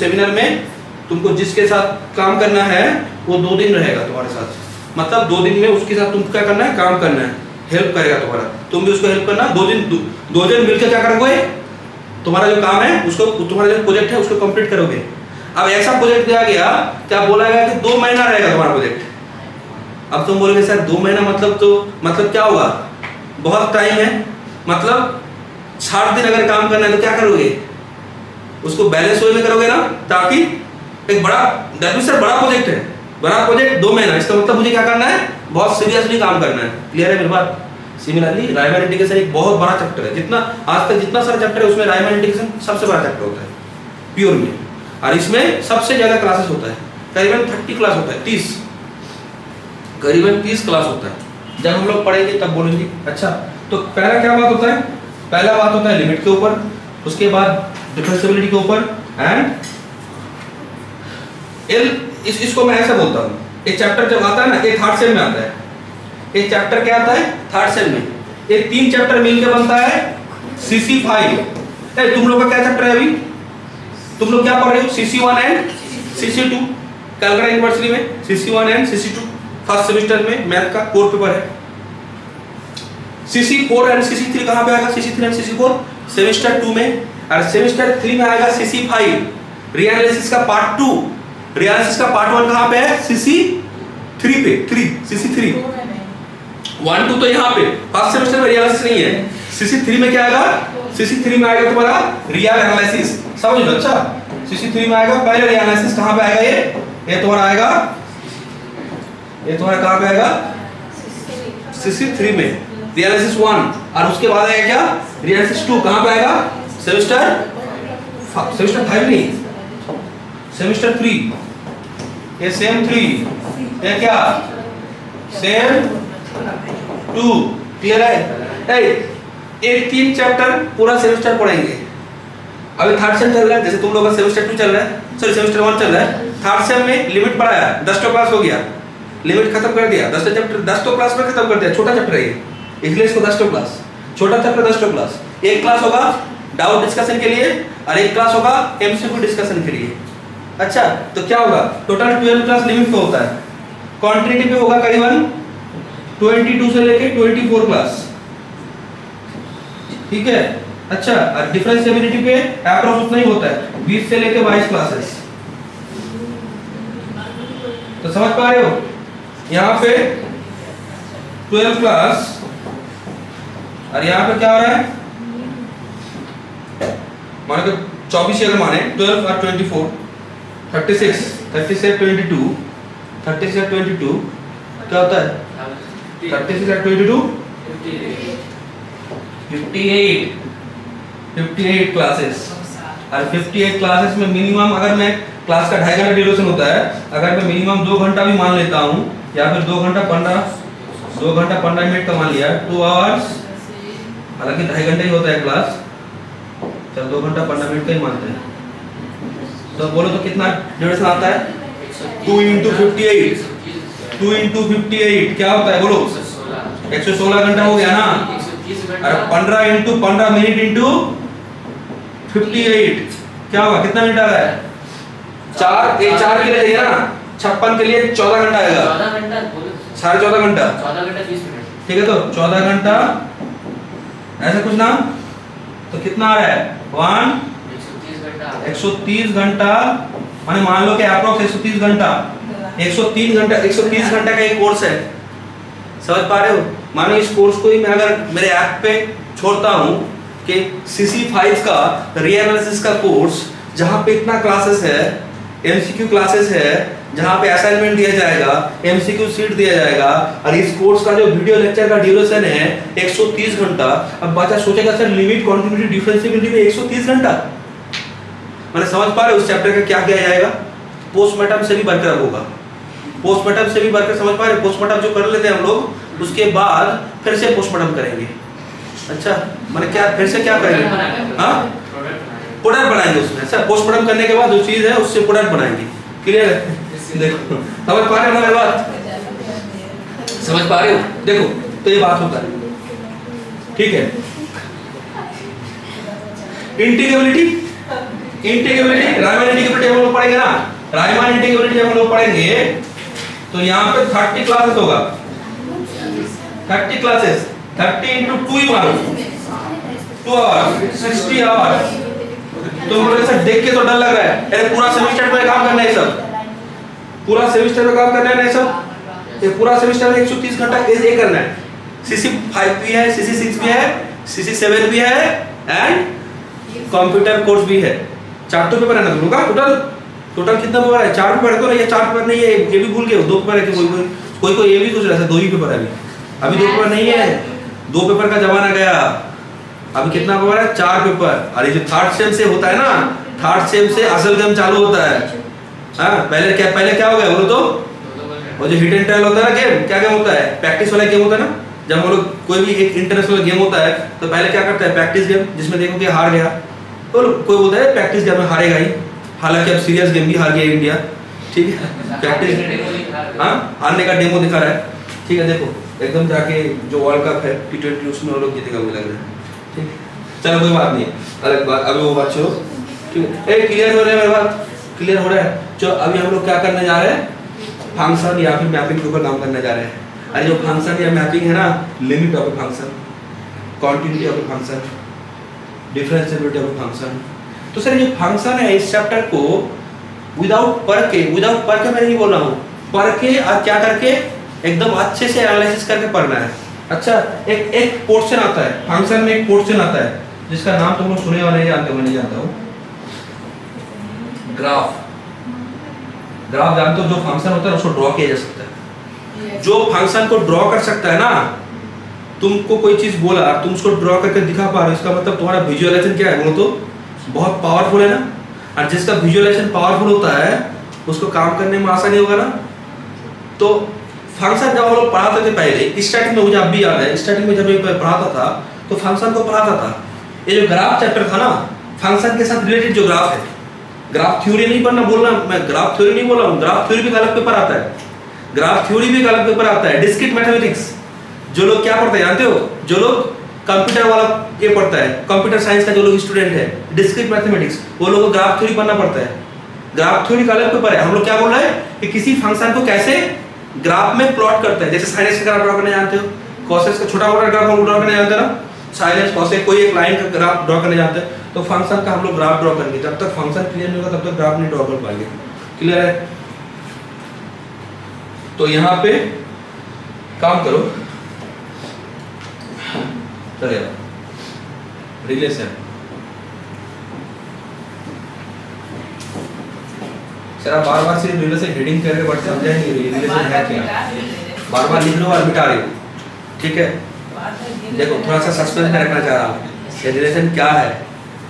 सेमिनार में तुमको जिसके साथ काम करना है वो 2 दिन रहेगा तुम्हारे साथ, मतलब 2 दिन में उसके साथ तुमको क्या करना है, काम करना है, हेल्प करेगा तुम्हारा, तुम भी उसको हेल्प करना। 2 दिन मिलकर क्या करोगे, तुम्हारा जो काम है उसको, तुम्हारा जो प्रोजेक्ट है उसको कंप्लीट करोगे। अब ऐसा प्रोजेक्ट दिया गया, क्या बोला गया कि 2 महीना रहेगा तुम्हारा प्रोजेक्ट। अब तुम बोलोगे सर 2 महीना मतलब क्या होगा, बहुत टाइम है, मतलब 60 दिन अगर काम करना है तो क्या करोगे, उसको बैलेंस वे में करोगे ना, ताकि एक बड़ा बड़ा प्रोजेक्ट है, बड़ा प्रोजेक्ट 2 महीना, इसका मतलब मुझे क्या करना है, बहुत सीरियसली काम करना है। क्लियर है मेरी बात। सिमिलरली राइमन इंटीग्रेशन एक बहुत बड़ा चैप्टर है, जितना आज तक जितना सारा चैप्टर है उसमें राइमन इंटीग्रेशन सबसे बड़ा चैप्टर होता है प्योर में, और इसमें सबसे ज्यादा क्लासेस होता है, करीबन 30 क्लास होता है, 30 करीबन 30 क्लास होता है। जब हम लोग पढ़ेंगे तब बोलेंगे। अच्छा तो पहला क्या बात होता है, पहला बात होता है लिमिट के ऊपर, उसके बाद डिफरेंशिएबिलिटी के ऊपर, एंड इसको मैं ऐसा बोलता हूँ, एक चैप्टर जब आता है ना, एक थर्ड सेम में आता है, एक चैप्टर क्या आता है थर्ड सेम में, ये 3 चैप्टर मिलकर बनता है CC5। तुम लोग का क्या चैप्टर है अभी, तुम लोग क्या पढ़ रहे हो, CC1 and CC2, Calcutta university में CC1 and CC2 first semester में मैथ का कोर पेपर है। CC4 एंड CC3 कहाँ पे आएगा, CC3 एंड CC4 सेमेस्टर 2 में, और सेमेस्टर 3 में आएगा CC5 रिएनालिसिस का पार्ट 2, रिएनालिसिस का पार्ट 1 कहाँ पे है, CC3 पे, CC3 1 2 तो यहाँ पे फर्स्ट सेमेस्टर में रिएनालिसिस नहीं है, CC3 में क्या आएगा, CC3 में आएगा तुम्हारा रियल एनालिसिस, समझ लो। अच्छा CC3 में आएगा पहले रिएनालिसिस, कहाँ पे आएगा ये तुम्हारा आएगा, ये तुम्हारा कहाँ पे आएगा, CC3 में रिएनालिसिस 1, और उसके बाद आएगा क्या, रिएनालिसिस 2, कहाँ पे आएगा, सेमेस्टर 5 नहीं, सेमेस्टर 3, ये सेम 3, ये क्या सेम 2। क्लियर है। एक 3 चैप्टर पूरा सेमेस्टर पढ़ेंगे। अभी थर्ड सेम चल रहा है, जैसे तुम लोग का सेमेस्टर 2 चल रहा है, सॉरी सेमेस्टर 1 चल रहा है, थर्ड सेम में लिमिट पढ़ाया, 10 तो क्लास हो गया, लिमिट खत्म कर दिया, 10 चैप्टर 10 तो क्लास में खत्म कर दिया, छोटा चैप्टर है ये, इसलिए इसको 10 तो क्लास, छोटा चैप्टर 10 तो क्लास। एक क्लास होगा डाउट डिस्कशन के लिए और एक क्लास होगा एमसीक्यू डिस्कशन के लिए। अच्छा तो क्या होगा, टोटल 12 क्लास लिमिट पे होता है, क्वांटिटी पे होगा करीबन 22 से लेके 24 क्लास, ठीक है। अच्छा और डिफरेंशिएबिलिटी पे अप्रोक्स उतना ही होता है, 20 से लेके 22 क्लासेस। तो समझ पा रहे हो, यहाँ पे 12 क्लास और यहाँ पे क्या हो रहा है, माने तो 24 अगर माने 12 और 24 36 22 36 22 क्या होता है, 36 और 22 58 क्लासेस, और 58 क्लासेस में मिनिमम, अगर मैं क्लास का 2.5 घंटा ड्यूरेशन होता है, अगर मैं मिनिमम 2 घंटा भी मान लेता हूँ, या फिर 2 घंटा 15 मिनट का मान लिया, 2 आवर्स, हालांकि 2.5 घंटा ही होता है क्लास, चल 2 घंटा 15 मिनट का ही मानते हैं, तो बोलो तो कितना ड्यूरेशन आता है, 2 into 58 क्या होता है बोलो, 116 घंटा हो गया ना, और 15 into 15 मिनट into 58 क्या होगा, कितना मिनट आ रहा है, 4 के लिए ना 56 के लिए 14 घंटा आएगा, 14.5 घंटा, 14 घंटा 20 मिनट, ठीक है। तो 14 घंटा ऐसा कुछ ना, तो कितना आ रहा है 130 घंटा, माने मान लो कि अप्रोक्स 130 घंटा, 130 घंटा का एक कोर्स है, समझ पा रहे हो। मानो इस कोर्स को ही मैं अगर मेरे ऐप पे छोड़ता हूँ कि CC5 का रिएनालिसिस का कोर्स, जहाँ पे इतना क्लासेस है, MCQ क्लासेस है, जहाँ पे असाइनमेंट दिया जाएगा, एमसीक्यू सीट दिया जाएगा, और इस कोर्स का जो वीडियो लेक्चर का ड्यूरेशन है 130 घंटा। अब बच्चा सोचेगा सर लिमिट, कॉन्टिन्यूटी, डिफरेंशिएबिलिटी में 130 घंटा, मैंने समझ पा रहे उस चैप्टर का क्या किया जाएगा? पोस्टमार्टम से भी बरकरार होगा, पोस्टमार्टम से भी बरकरार, समझ पा रहे? पोस्टमार्टम जो कर लेते हैं हम लोग, उसके बाद फिर से पोस्टमार्टम करेंगे। अच्छा, मैंने क्या फिर से क्या करेंगे? हाँ, प्रोडक्ट बनाएंगे उसमें। अच्छा, पोस्टमार्टम करने के बाद जो चीज है उससे प्रोडक्ट बनाएंगे। क्लियर है? देखो, समझ पा रहे हो मेरी बात? समझ पा रहे हो? देखो, तो ये बात होता है, ठीक है। इंटीग्रेबिलिटी, इंटीग्रेबिलिटी, रायमान इंटीग्रेबिलिटी हम लोग पढ़ेंगे ना, रायमान इंटीग्रेबिलिटी हम लोग पढ़ेंगे तो यहाँ पे 30 क्लासेस होगा, 30 क्लासेस, 30 into 2 ही मारो, 2 आवर, 60 आवर। तो मुझे सर देख के तो डर लग रहा है, अरे पूरा सेमेस्टर में काम करना है सब, पूरा सेमेस्टर में काम करना है ना सब, ये पूरा सेमेस्टर में 130 घंटा ये करना है। CC5 भी है, CC6 भी है, CC7 भी है, एंड कंप्यूटर कोर्स भी है। 4 तो पेपर है ना तुम लोग का टोटल कितना पेपर है? 4 पेपर है, तो ये 4 पेपर नहीं है, ये भी भूल गए, 2 पेपर है कि कोई ये भी सोच रहा था 2 ही पेपर है अभी 2 पेपर नहीं है, 2 पेपर का जमाना गया। अभी कितना पेपर है? 4 पेपर। और ये जो थर्ड सेम से होता है ना, थर्ड सेम से असल गेम चालू होता है। हाँ, पहले क्या हो गया बोलो तो? वो जो हिट एंड ट्रायल होता है ना गेम, क्या गेम होता है? प्रैक्टिस वाला गेम होता है ना। जब हम लोग कोई भी एक इंटरनेशनल गेम होता है तो पहले क्या करता है? प्रैक्टिस गेम, जिसमें देखो कि हार गया तो कोई बोलता है प्रैक्टिस गेम में हारेगा ही, हालांकि अब सीरियस गेम भी हार गया इंडिया, ठीक है। प्रैक्टिस, हाँ, हारने का डेमो दिखा रहा है, ठीक है। देखो एकदम जाके जो वर्ल्ड कप है T20 उसमें वो लोग जीतेगा मुझे लग रहा है, ठीक है। चलो कोई बात नहीं, अलग बात, अभी वो बात छोड़ो, ठीक है। ए क्लियर हो रहा है मेरी बात? क्लियर हो रहा है? चलो अभी हम लोग क्या करने जा रहे हैं? फंक्शन या फिर मैपिंग के ऊपर काम करने जा रहे हैं। अरे जो फंक्शन या मैपिंग है ना, limit of a function, continuity of a function, differentiability of a function. तो सर ये फंक्शन है, इस चैप्टर को विदाउट पढ़ के मैं नहीं बोल रहा हूँ, पढ़ के और क्या करके एकदम अच्छे से एनालिसिस करके पढ़ना है। अच्छा, एक पोर्शन आता है फंक्शन में, एक पोर्शन आता है जिसका नाम तुम लोग सुने या नहीं जानते, मैं नहीं जानता हूँ। ग्राफ, ग्राफ जानते हो? जो फंक्शन होता है उसको ड्रॉ किया जा सकता है। जो फंक्शन को ड्रॉ कर सकता है ना, तुमको कोई चीज बोला, तुम उसको ड्रॉ करके दिखा पा रहे हो, इसका मतलब तुम्हारा विजुअलाइजेशन क्या है बोलो तो? बहुत पावरफुल है ना। और जिसका विजुअलाइजेशन पावरफुल होता है उसको काम करने में आसानी होगा ना। तो फंक्शन जब हम लोग पढ़ाते थे पहले, स्टार्टिंग में, मुझे अब भी याद है, स्टार्टिंग में जब मैं पढ़ाता था तो फंक्शन को पढ़ाता था। ये जो ग्राफ चैप्टर था ना, फंक्शन के साथ रिलेटेड जो ग्राफ है, ग्राफ थ्योरी नहीं पढ़ना बोलना, मैं ग्राफ थ्योरी नहीं बोल रहा हूँ, ग्राफ थ्योरी भी अलग पेपर आता है, ग्राफ थ्योरी भी अलग पेपर आता है। डिस्क्रीट मैथमेटिक्स जो लोग क्या पढ़ते हैं जानते हो? जो लोग कंप्यूटर वाला ये पढ़ता है, कंप्यूटर साइंस का जो लोग स्टूडेंट है, डिस्क्रीट मैथमेटिक्स, वो लोगों को ग्राफ थ्योरी पढ़ना पड़ता है। ग्राफ थ्योरी का अलग पेपर है। हम लोग क्या बोल रहे हैं कि किसी फंक्शन को कैसे ग्राफ में प्लॉट करते हैं। जैसे साइनस का ग्राफ ड्रॉ करने जानते हो, कॉसेस का छोटा मोटा ग्राफ हम लोग ड्रॉ करने जानते हैं ना, साइनस कॉसेस, कोई एक लाइन का ग्राफ ड्रॉ करने जानते हैं, तो फंक्शन का हम लोग ग्राफ ड्रॉ करेंगे। जब तक फंक्शन क्लियर नहीं होगा तब तक ग्राफ नहीं ड्रॉ कर पाएंगे। क्लियर है? तो यहाँ पे काम करो, चलिए रिलेशन। सर आप बार बार सिर्फ रिलेशन हेडिंग करके बढ़ते समझाएंगे रिलेशन है क्या, बार बार लिख लो और मिटा रहे हो, ठीक है। देखो थोड़ा सा सस्पेंस में रखना चाह रहा हूँ, ये रिलेशन क्या है।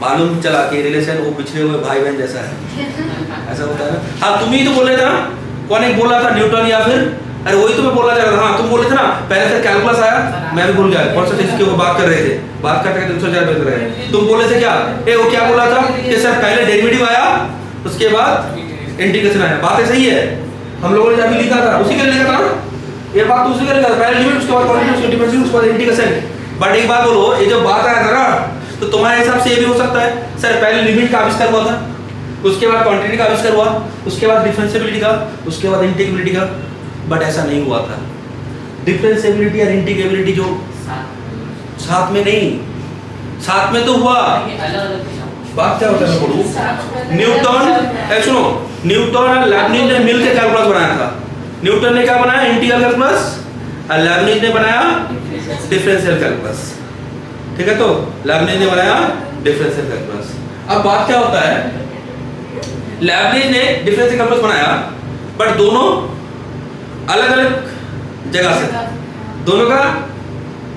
मालूम चला कि रिलेशन वो पिछड़े हुए भाई बहन जैसा है, ऐसा होता है ना। हाँ तुम ही तो बोल रहे थे ना, कौन एक बोल रहा था, न्यूटन या फिर, अरे वही तो मैं बोलना चाह रहा था। हाँ तुम बोल रहे थे ना, पहले से कैलकुलस आया, मैं भी भूल गया कौन सा चीज की वो बात कर रहे थे, बात करते करते 300 बेच रहे। तुम बोले थे क्या, वो क्या बोला था कि सर पहले डेरिवेटिव आया उसके बाद इंटीग्रेशन आया। बात सही है, हम लोगों ने अभी लिखा था उसी के लिए लिखा था, ये बात तो उसी के लिए लिखा था, पहले लिमिट उसके बाद कॉन्टिन्यूटी उसके डिफरेंशियल उसके बाद इंटीग्रेशन। बट एक बात बोलो, ये जो बात आया था ना, तो तुम्हारे हिसाब से ये भी हो सकता है सर पहले लिमिट का आविष्कार हुआ था, उसके बाद क्वांटिटी का आविष्कार हुआ, उसके बाद डिफरेंशिएबिलिटी का, उसके बाद इंटीग्रेबिलिटी का। बट ऐसा नहीं हुआ था। डिफरेंशिएबिलिटी और इंटीग्रेबिलिटी जो साथ में नहीं, साथ में तो हुआ। बात क्या होता है मैं बोलूं, न्यूटन, सुनो, न्यूटन और लेबनिज ने मिलकर कैलकुलस बनाया था। न्यूटन ने क्या बनाया, इंटीग्रल कैलकुलस, और लेबनिज ने बनाया डिफरेंशियल कैलकुलस, ठीक है। तो लेबनिज ने बनाया डिफरेंशियल कैलकुलस। अब बात क्या होता है, लेबनिज ने डिफरेंशियल कैलकुलस बनाया, बट दोनों अलग अलग जगह से, दोनों का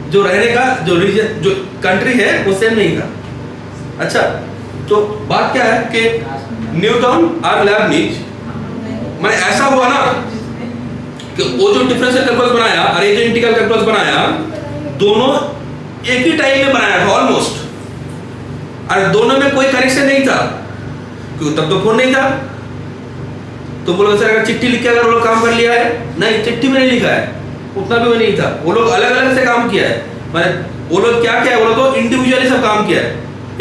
जो रहने का जो रीजन जो कंट्री है वो सेम नहीं था। अच्छा, तो बात क्या है कि न्यूटन और लेबनिज, मैंने ऐसा हुआ ना कि वो जो डिफरेंशियल कैलकुलस बनाया और ये जो इंटीग्रल कैलकुलस बनाया, दोनों एक ही टाइम में बनाया था ऑलमोस्ट, और दोनों में कोई कनेक्शन नहीं था क्योंकि तब तो फोन नहीं था। तो बोलो सर अगर चिट्ठी लिख के अगर वो लोग काम कर लिया है, नहीं चिट्ठी में नहीं लिखा है, उतना भी वो नहीं था, वो लोग अलग अलग से काम किया है। मैंने वो लोग क्या किया, वो लोग तो इंडिविजुअली सब काम किया है,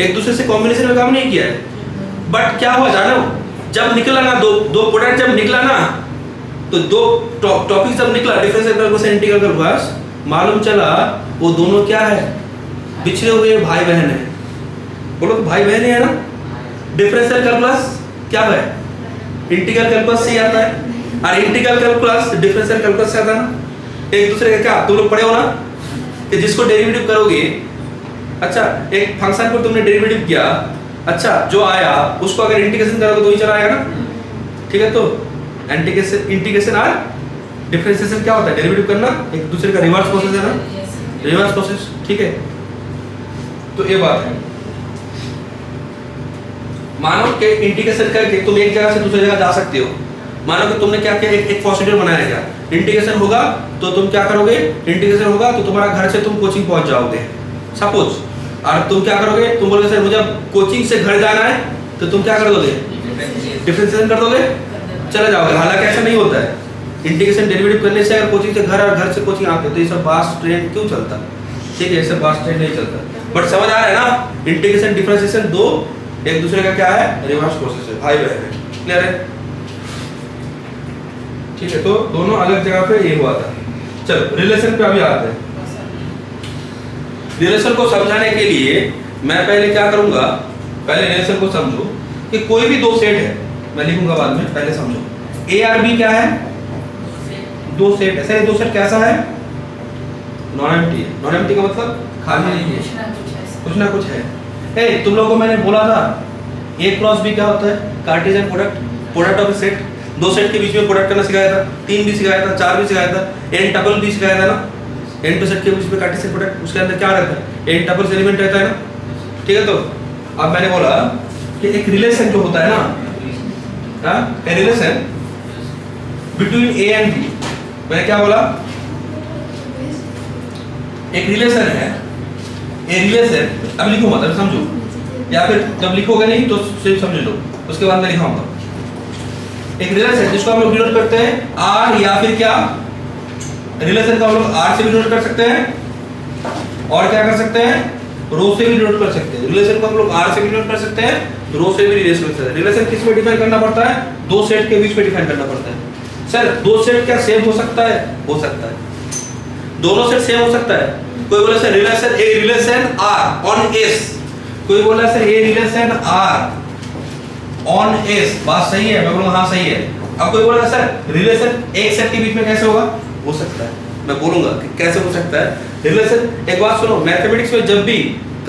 एक दूसरे से कॉम्बिनेशन में काम नहीं किया है। बट क्या हुआ जानो, जब निकला ना दो प्रोडक्ट जब निकला ना, तो दो टॉपिक जब निकला डिफरेंशियल कैलकुलस और इंटीग्रल कैलकुलस, मालूम चला वो दोनों क्या है, बिछड़े हुए भाई बहन है। बोलो तो भाई बहन है ना। डिफरेंशियल कैलकुलस क्या है, इंटीग्रल कैलकुलस से आता है, और इंटीग्रल कैलकुलस डिफरेंशियल कैलकुलस से आता है ना। एक दूसरे का क्या तुम लोग पढ़े हो ना कि जिसको डेरिवेटिव करोगे, अच्छा एक फंक्शन को तुमने डेरिवेटिव किया, अच्छा जो आया उसको अगर इंटीग्रेशन करोगे तो ही चला आएगा ना, ठीक है। तो इंटीग्रेशन और डिफरेंशिएशन क्या होता है, डेरिवेटिव करना, एक दूसरे का रिवर्स प्रोसेस है ना, रिवर्स प्रोसेस, ठीक है। तो ये बात है, मानो कि इंटीग्रेशन करके तुम एक जगह से दूसरी जगह जा सकते हो। मानो कि तुमने क्या किया, एक प्रोसीजर बनाया, क्या इंटीग्रेशन होगा तो तुम क्या करोगे, इंटीग्रेशन होगा तो तुम्हारा घर से तुम कोचिंग पहुंच जाओगे सपोज, और तुम क्या करोगे, तुम बोलोगे सर मुझे कोचिंग से घर जाना है, तो तुम क्या कर दोगे, डिफरेंशिएशन कर दोगे, चले जाओगे। हालांकि ऐसा नहीं होता है, इंटीग्रेशन डेरिवेटिव करने से अगर कोचिंग से घर और घर से कोचिंग आते तो ये सब बस ट्रेन क्यों चलता, ठीक है, ये सब बस ट्रेन नहीं चलता। बट समझ आ रहा है ना, इंटीग्रेशन डिफरेंशिएशन दो एक दूसरे का क्या है, रिवर्स प्रोसेस है, भाई बहन है, क्लियर है, ठीक है। तो दोनों अलग जगह पे ये हुआ था। चलो रिलेशन पे अभी आते हैं। रिलेशन को समझाने के लिए मैं पहले क्या करूंगा, पहले रिलेशन को समझो कि कोई भी दो सेट है, मैं लिखूंगा बाद में, पहले समझो। ए और बी क्या है, दो सेट है। सर दो सेट कैसा है, नॉन एम्प्टी है। नॉन एम्प्टी का मतलब खाली नहीं है, कुछ ना कुछ है। तुम लोगों को मैंने बोला था ए क्रॉस बी क्या होता है, कार्टेशियन प्रोडक्ट ऑफ सेट। दो सेट के बीच में प्रोडक्ट करना सिखाया था, 3 भी सिखाया था, 4 भी सिखाया था, n टपल भी सिखाया था ना। n टू सेट के बीच में कार्टेशियन प्रोडक्ट, उसके अंदर क्या रहता है, n टपल एलिमेंट रहता है ना, ठीक है। तो अब मैंने बोला कि एक रिलेशन जो होता है ना, a relation between A and B, मैंने क्या बोला, एक रिलेशन है, ए रिलेशन, अब लिखो मतलब समझो, या फिर जब लिखोगे नहीं तो सिर्फ समझ लो, उसके बाद मैं लिखाऊंगा। एक रिलेशन जिसको हम लोग डिनोट करते हैं आर, या फिर क्या, रिलेशन को हम लोग आर से भी डिनोट कर सकते हैं, और क्या कर सकते हैं, रो से भी डिनोट कर सकते हैं। रिलेशन को हम लोग आर से भी डिनोट कर सकते हैं, रो से भी रिलेशन कर सकते हैं। रिलेशन किस में डिफाइन करना पड़ता है, दो सेट के बीच में डिफाइन करना पड़ता है। सर दो सेट क्या सेम हो सकता है, हो सकता है, दोनों सेट सेम हो सकता है। कोई बोला sir relation a relation R on S, कोई बोला sir a relation R on S, बात सही है, मैं बोलूंगा हाँ सही है। अब कोई बोला सर रिलेशन एक सेट के बीच में कैसे होगा, हो सकता है, मैं बोलूंगा कि कैसे हो सकता है रिलेशन। एक बात सुनो, मैथमेटिक्स में जब भी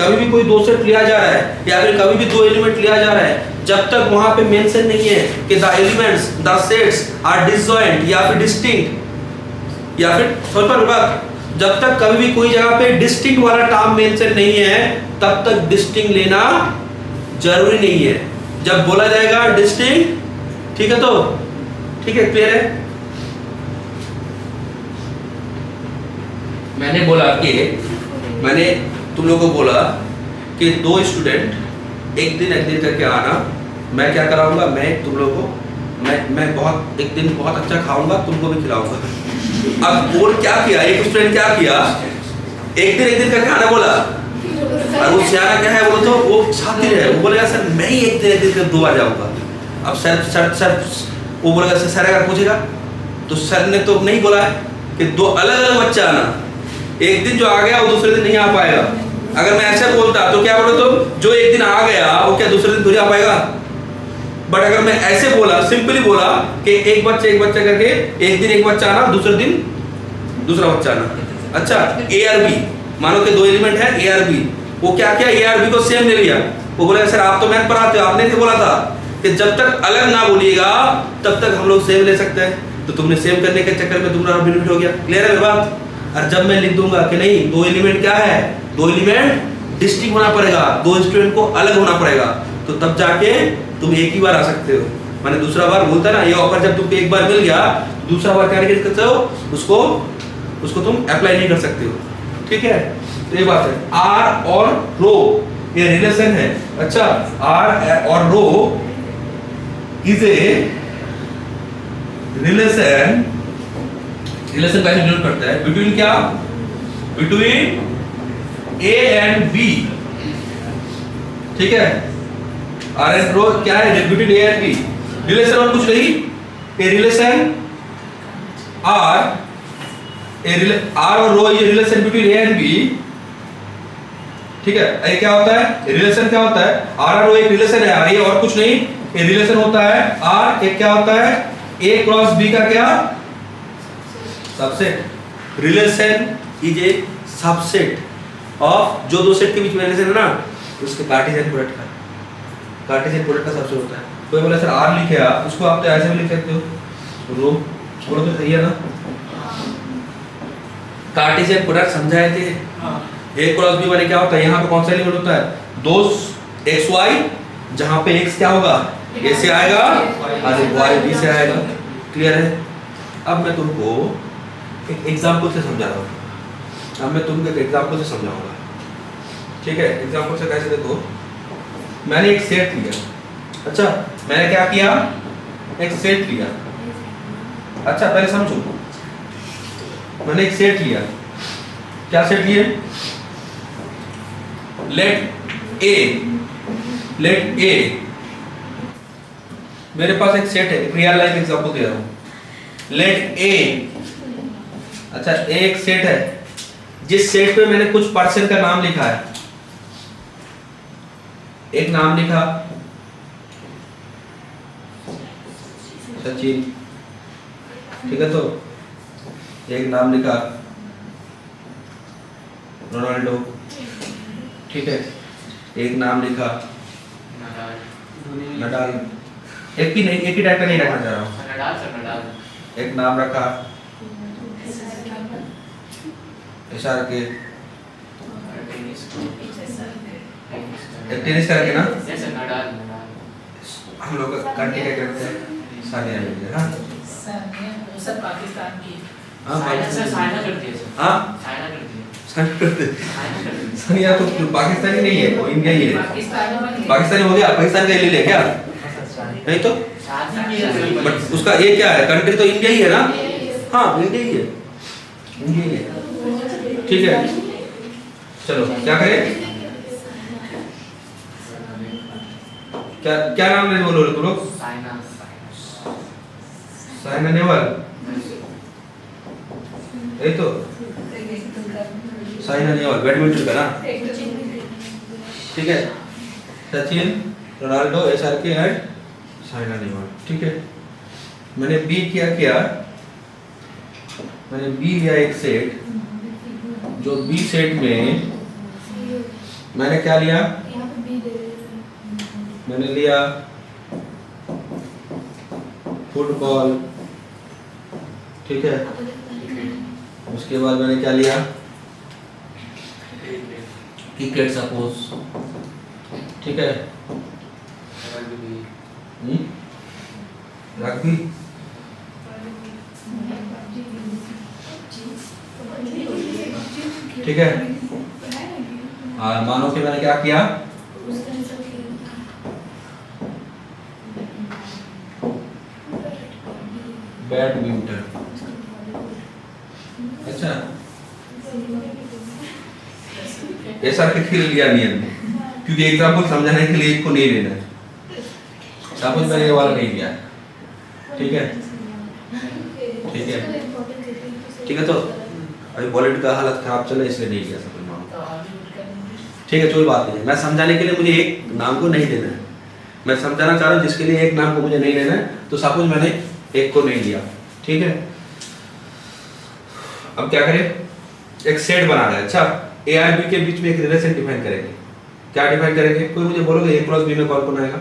कभी भी कोई दो सेट लिया जा रहा है, या फिर कभी भी दो एलिमेंट लिया जा रहा है, जब तक वहां पे मेंशन नहीं है कि the elements the sets are disjoint या फिर डिस्टिंक्ट, या फिर जब तक कभी भी कोई जगह पे डिस्टिंक्ट वाला टर्म मेंशन नहीं है, तब तक डिस्टिंक्ट लेना जरूरी नहीं है। जब बोला जाएगा डिस्टिंक्ट, ठीक है, तो ठीक है, क्लियर है। मैंने तुम लोगों को बोला कि दो स्टूडेंट एक दिन करके आना, मैं क्या कराऊंगा, मैं तुम लोगों को मैं बहुत एक दिन बहुत अच्छा खाऊंगा, तुमको भी खिलाऊंगा। अब बोल क्या किया, एक स्टूडेंट क्या किया, एक दिन करके आना बोला, और वो सियाना क्या है, वो तो वो शातिर है, वो बोलेगा सर मैं ही एक दिन कर 2 बार जाऊंगा। अब सर वो बोलेगा सर अगर पूछेगा तो सर ने तो नहीं बोला है कि 2 अलग बच्चा आना, एक दिन जो आ गया वो दूसरे दिन नहीं आ पाएगा। अगर मैं ऐसे बोलता तो क्या बोले, तो जो एक दिन आ गया वो क्या दूसरे दिन थोड़ी आ पाएगा। बट अगर मैं ऐसे बोला, सिंपली बोला कि एक बच्चा करके एक दिन एक बच्चा आना, दूसरे दिन दूसरा बच्चा आना। अच्छा ए और बी, मानो कि 2 एलिमेंट है ए और बी, वो क्या किया, ए और बी को सेम ले लिया। वो बोला सर आप तो मैथ पढ़ाते हो, आपने तो बोला था कि जब तक अलग ना बोलिएगा तब तक हम लोग सेम ले सकते हैं। तो तुमने सेम करने के चक्कर में तुम्हारा बेनिफिट हो गया। क्लियर है मेरी बात? और जब मैं लिख दूंगा कि नहीं, दो एलिमेंट क्या है, दो एलिमेंट डिस्टिंक्ट होना पड़ेगा, दो स्टूडेंट को अलग होना पड़ेगा, तो तब जाके तुम एक ही बार आ सकते हो। मैंने दूसरा बार बोलता ना, ये ऑफर जब तुमको एक बार मिल गया, दूसरा बार क्या नहीं कर सकते हो, उसको तुम अप्लाई नहीं कर सकते हो। ठीक है, तो ये बात है। आर और रो ये रिलेशन है। अच्छा, आर और रो इज ए रिलेशन कैसे डिनोट करता है? बिटवीन क्या, बिटवीन ए एंड बी। ठीक है, आर एंड रो क्या है, between A and B relation, और कुछ नहीं। ए रिलेशन आर और रो, ये relation between A and B. ठीक है, ये क्या होता है, रिलेशन क्या होता है, आर और रो एक रिलेशन है, ये और कुछ नहीं। ये रिलेशन होता है आर, एक क्या होता है, ए क्रॉस बी का क्या, subset. Relation is a subset of, जो दो सेट के बीच में रिलेशन है ना, उसके कार्टेशियन प्रोडक्ट का सबसेट होता है। कोई बोले सर आर लिखे आप, उसको आप तो ऐसे भी लिख सकते हो, रो छोड़ो तो सही है ना। कार्टेशियन प्रोडक्ट समझाए थे। ए क्रॉस बी माने क्या होता है, यहाँ पे कौन सा एलिमेंट होता है, दो एक्स वाई, जहाँ पे एक्स क्या होगा, ए से आएगा और वाई बी से आएगा। क्लियर है? अब मैं तुमको एक एग्जांपल से समझा रहा हूँ। ठीक है, एग्जांपल से कैसे, देखो मैंने एक सेट लिया। अच्छा, मैंने क्या किया, एक सेट लिया। अच्छा, पहले समझो, मैंने एक सेट लिया। क्या सेट लिए, लेट ए मेरे पास एक सेट है, रियल लाइफ एग्जांपल दे रहा हूं। लेट ए, अच्छा ए एक सेट है, जिस सेट पे मैंने कुछ पर्सन का नाम लिखा है, एक नाम लिखा सचिन, ठीक है, तो एक नाम लिखा रोनाल्डो, ठीक है, एक नाम लिखा नडाल, एक ही टाइप का नहीं रखना चाह रहा हूँ। एक नाम रखा इशार के, एक टेनिस करके ना, हम लोग कंट्री क्या करते हैं, सानिया मिर्जा। हाँ, सर पाकिस्तान की, हाँ साइना करती है सर, हाँ साइना करती है, सानिया करते हैं। सानिया तो पाकिस्तानी नहीं है, वो इंडिया ही है। पाकिस्तानी हो गया, पाकिस्तान का ले लिया क्या, नहीं तो, बट उसका ये क्या है, कंट्री तो इंडिया ही है ना। हाँ, इंडिया ही है। ठीक है, चलो क्या करें, क्या नाम ले बोलो तुम लोग, साइना नेहवाल, यही तो, साइना नेहवाल बैडमिंटन का ना। ठीक है, Sachin, Ronaldo, SRK and Saina Nehwal. ठीक है, मैंने बी किया, मैंने बी लिया एक सेट, जो बी सेट में मैंने क्या लिया, मैंने लिया फुटबॉल, ठीक है, उसके बाद मैंने क्या लिया, क्रिकेट सपोज, ठीक है, रग्बी, ठीक है, और मानो कि मैंने क्या किया, बैडमिंटन। अच्छा, ऐसा के खेल लिया नियम, क्योंकि एग्जाम्पल समझाने के लिए एक को नहीं लेना है, सपोज मैंने ये वाला नहीं लिया, ठीक है, ठीक है, ठीक है, तो अभी वॉलेट का हालत खराब चले इसलिए नहीं लिया सपोज मानो, ठीक है, कोई बात नहीं। मैं समझाने के लिए मुझे एक नाम को नहीं लेना है, मैं समझाना चाह रहा हूँ जिसके लिए एक नाम को मुझे नहीं लेना है, तो सपोज मैंने एक को नहीं लिया, ठीक है। अब क्या करें, एक सेट बना रहे हैं। अच्छा, ए और बी के बीच में एक रिलेशन डिफाइन करेंगे। क्या डिफाइन करेंगे, कोई मुझे बोलोगे ए क्रॉस बी में कौन कौन आएगा,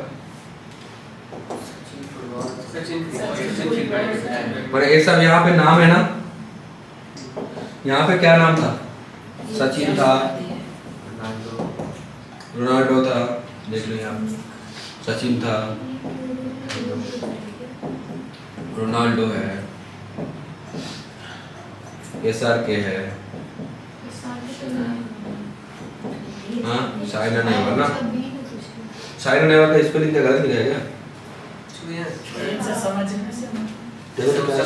पर ये सब यहाँ पे नाम है ना, यहाँ पे क्या नाम था? सचिन था, रोनाल्डो था, देख लो यहाँ सचिन था, रोनाल्डो है, SRK है, हाँ साइना नेहवाल ना, साइना नेहवाल का स्पेलिंग क्या गलत लिखा है क्या? इनसे समझने से देखो तो क्या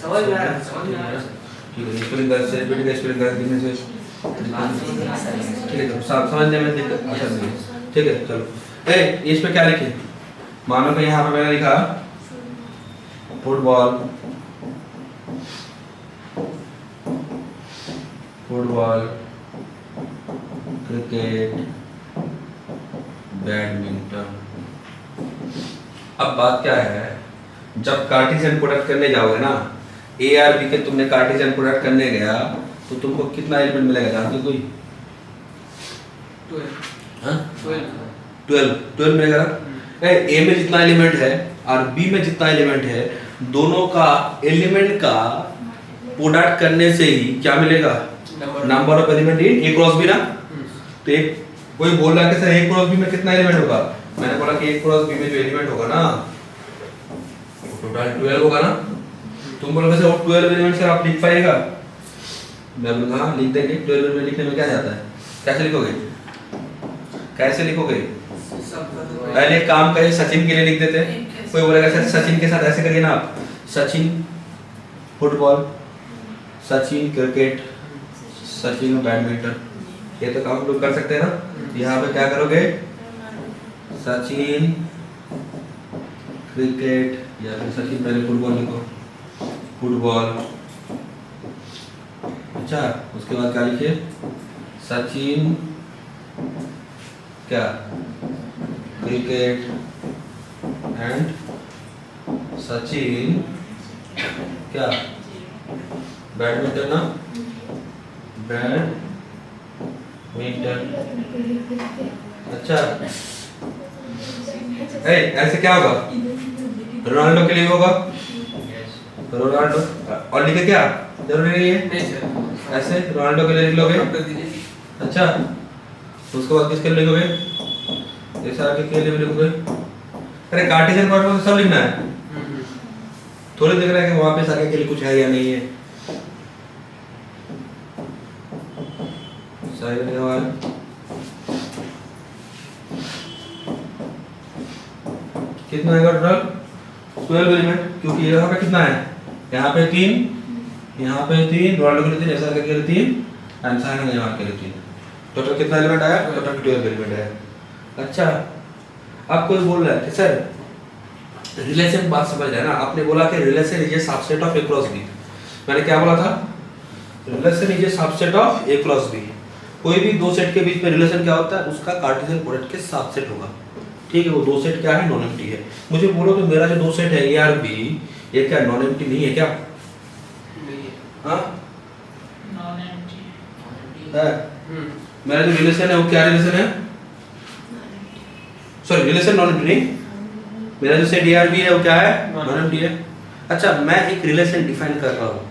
समझ में आ रहा है, ठीक है, स्पेलिंग गलत से स्पेलिंग गलत लिखने से ठीक है, तो समझने में दिक्कत अच्छा नहीं है, ठीक है चलो। इस पे क्या लिखे? मानो कि यहाँ पे मैंने लिखा फुटबॉल, क्रिकेट, बैडमिंटन। अब बात क्या है, जब कार्टेशियन प्रोडक्ट करने जाओगे ना, ए आर बी के तुमने कार्टेशियन प्रोडक्ट करने गया तो तुमको कितना एलिमेंट मिलेगा जानते हो कोई? 12 मिलेगा ना। ए में जितना एलिमेंट है और बी में जितना एलिमेंट है, दोनों का एलिमेंट का प्रोडक्ट करने से ही क्या मिलेगा? Number of element in A cross B ना। तो एक कोई बोल रहा है कि सर ए क्रॉस बी में कितना एलिमेंट होगा? मैंने बोला कि ए क्रॉस बी में जो एलिमेंट होगा ना टोटल 12 होगा ना। तुम बोलोगे सर वो 12 एलिमेंट से आप लिख पाएगा? मैं बोलूँगा हाँ लिख देंगे। 12 एलिमेंट लिखने में क्या जाता है? कैसे लिखोगे? कैसे लिखोगे? पहले काम करें, सचिन के लिए लिख देते हैं। कोई बोलेगा सर सचिन के साथ ऐसे करिए ना आप, Sachin football, Sachin cricket, Sachin badminton, ये तो काम लोग कर सकते हैं ना। यहाँ पे क्या करोगे? सचिन क्रिकेट या फिर सचिन पहले फुटबॉल लिखो, फुटबॉल। अच्छा उसके बाद क्या लिखिए? सचिन क्या क्रिकेट एंड सचिन क्या बैडमिंटन ना, बैडमिंटन। अच्छा ऐसे क्या होगा? रोनाल्डो के लिए होगा रोनाल्डो और लिखे क्या जरूरी नहीं है? ऐसे रोनाल्डो के लिए लिख लोगे। अच्छा उसके बाद किसके लिए लिखोगे? के लिए लिखोगे। अरे कार्टेशियन प्रोडक्ट में सब लिखना है, थोड़ी देख रहा है कि वहां पे सारे के लिए कुछ है या नहीं है। कितना है टोटल? 12 एलिमेंट, क्योंकि यहाँ पे कितना है? यहाँ पे 3, यहाँ पे 3, रोनाल्डो के लिए 3, ऐसा करके 3 एंड साइना नेहवाल के लिए 3। टोटल कितना एलिमेंट आया? टोटल 12 एलिमेंट आया। अच्छा अब कोई बोल रहा है कि सर रिलेशन बात समझ रहे हैं ना। आपने बोला कि relation is a subset of A cross B. मैंने क्या बोला था? Relation is a subset of A cross B. कोई भी दो सेट के बीच में रिलेशन क्या होता है? उसका कार्टेशियन प्रोडक्ट के सबसेट होगा। ठीक है, वो दो सेट क्या है? नॉन एम्प्टी है। मुझे बोलो तो मेरा जो दो सेट है ए आर बी, ये क्या नॉन एम्प्टी नहीं है क्या? नहीं है। हाँ नॉन एम्प्टी है। मेरा जो रिलेशन है वो क्या रिलेशन है? सॉरी रिलेशन नॉन एम्प्टी नहीं। मेरा जो सेट ए आर बी है वो क्या है? नॉन एम्प्टी है। अच्छा मैं एक रिलेशन डिफाइन कर रहा हूँ।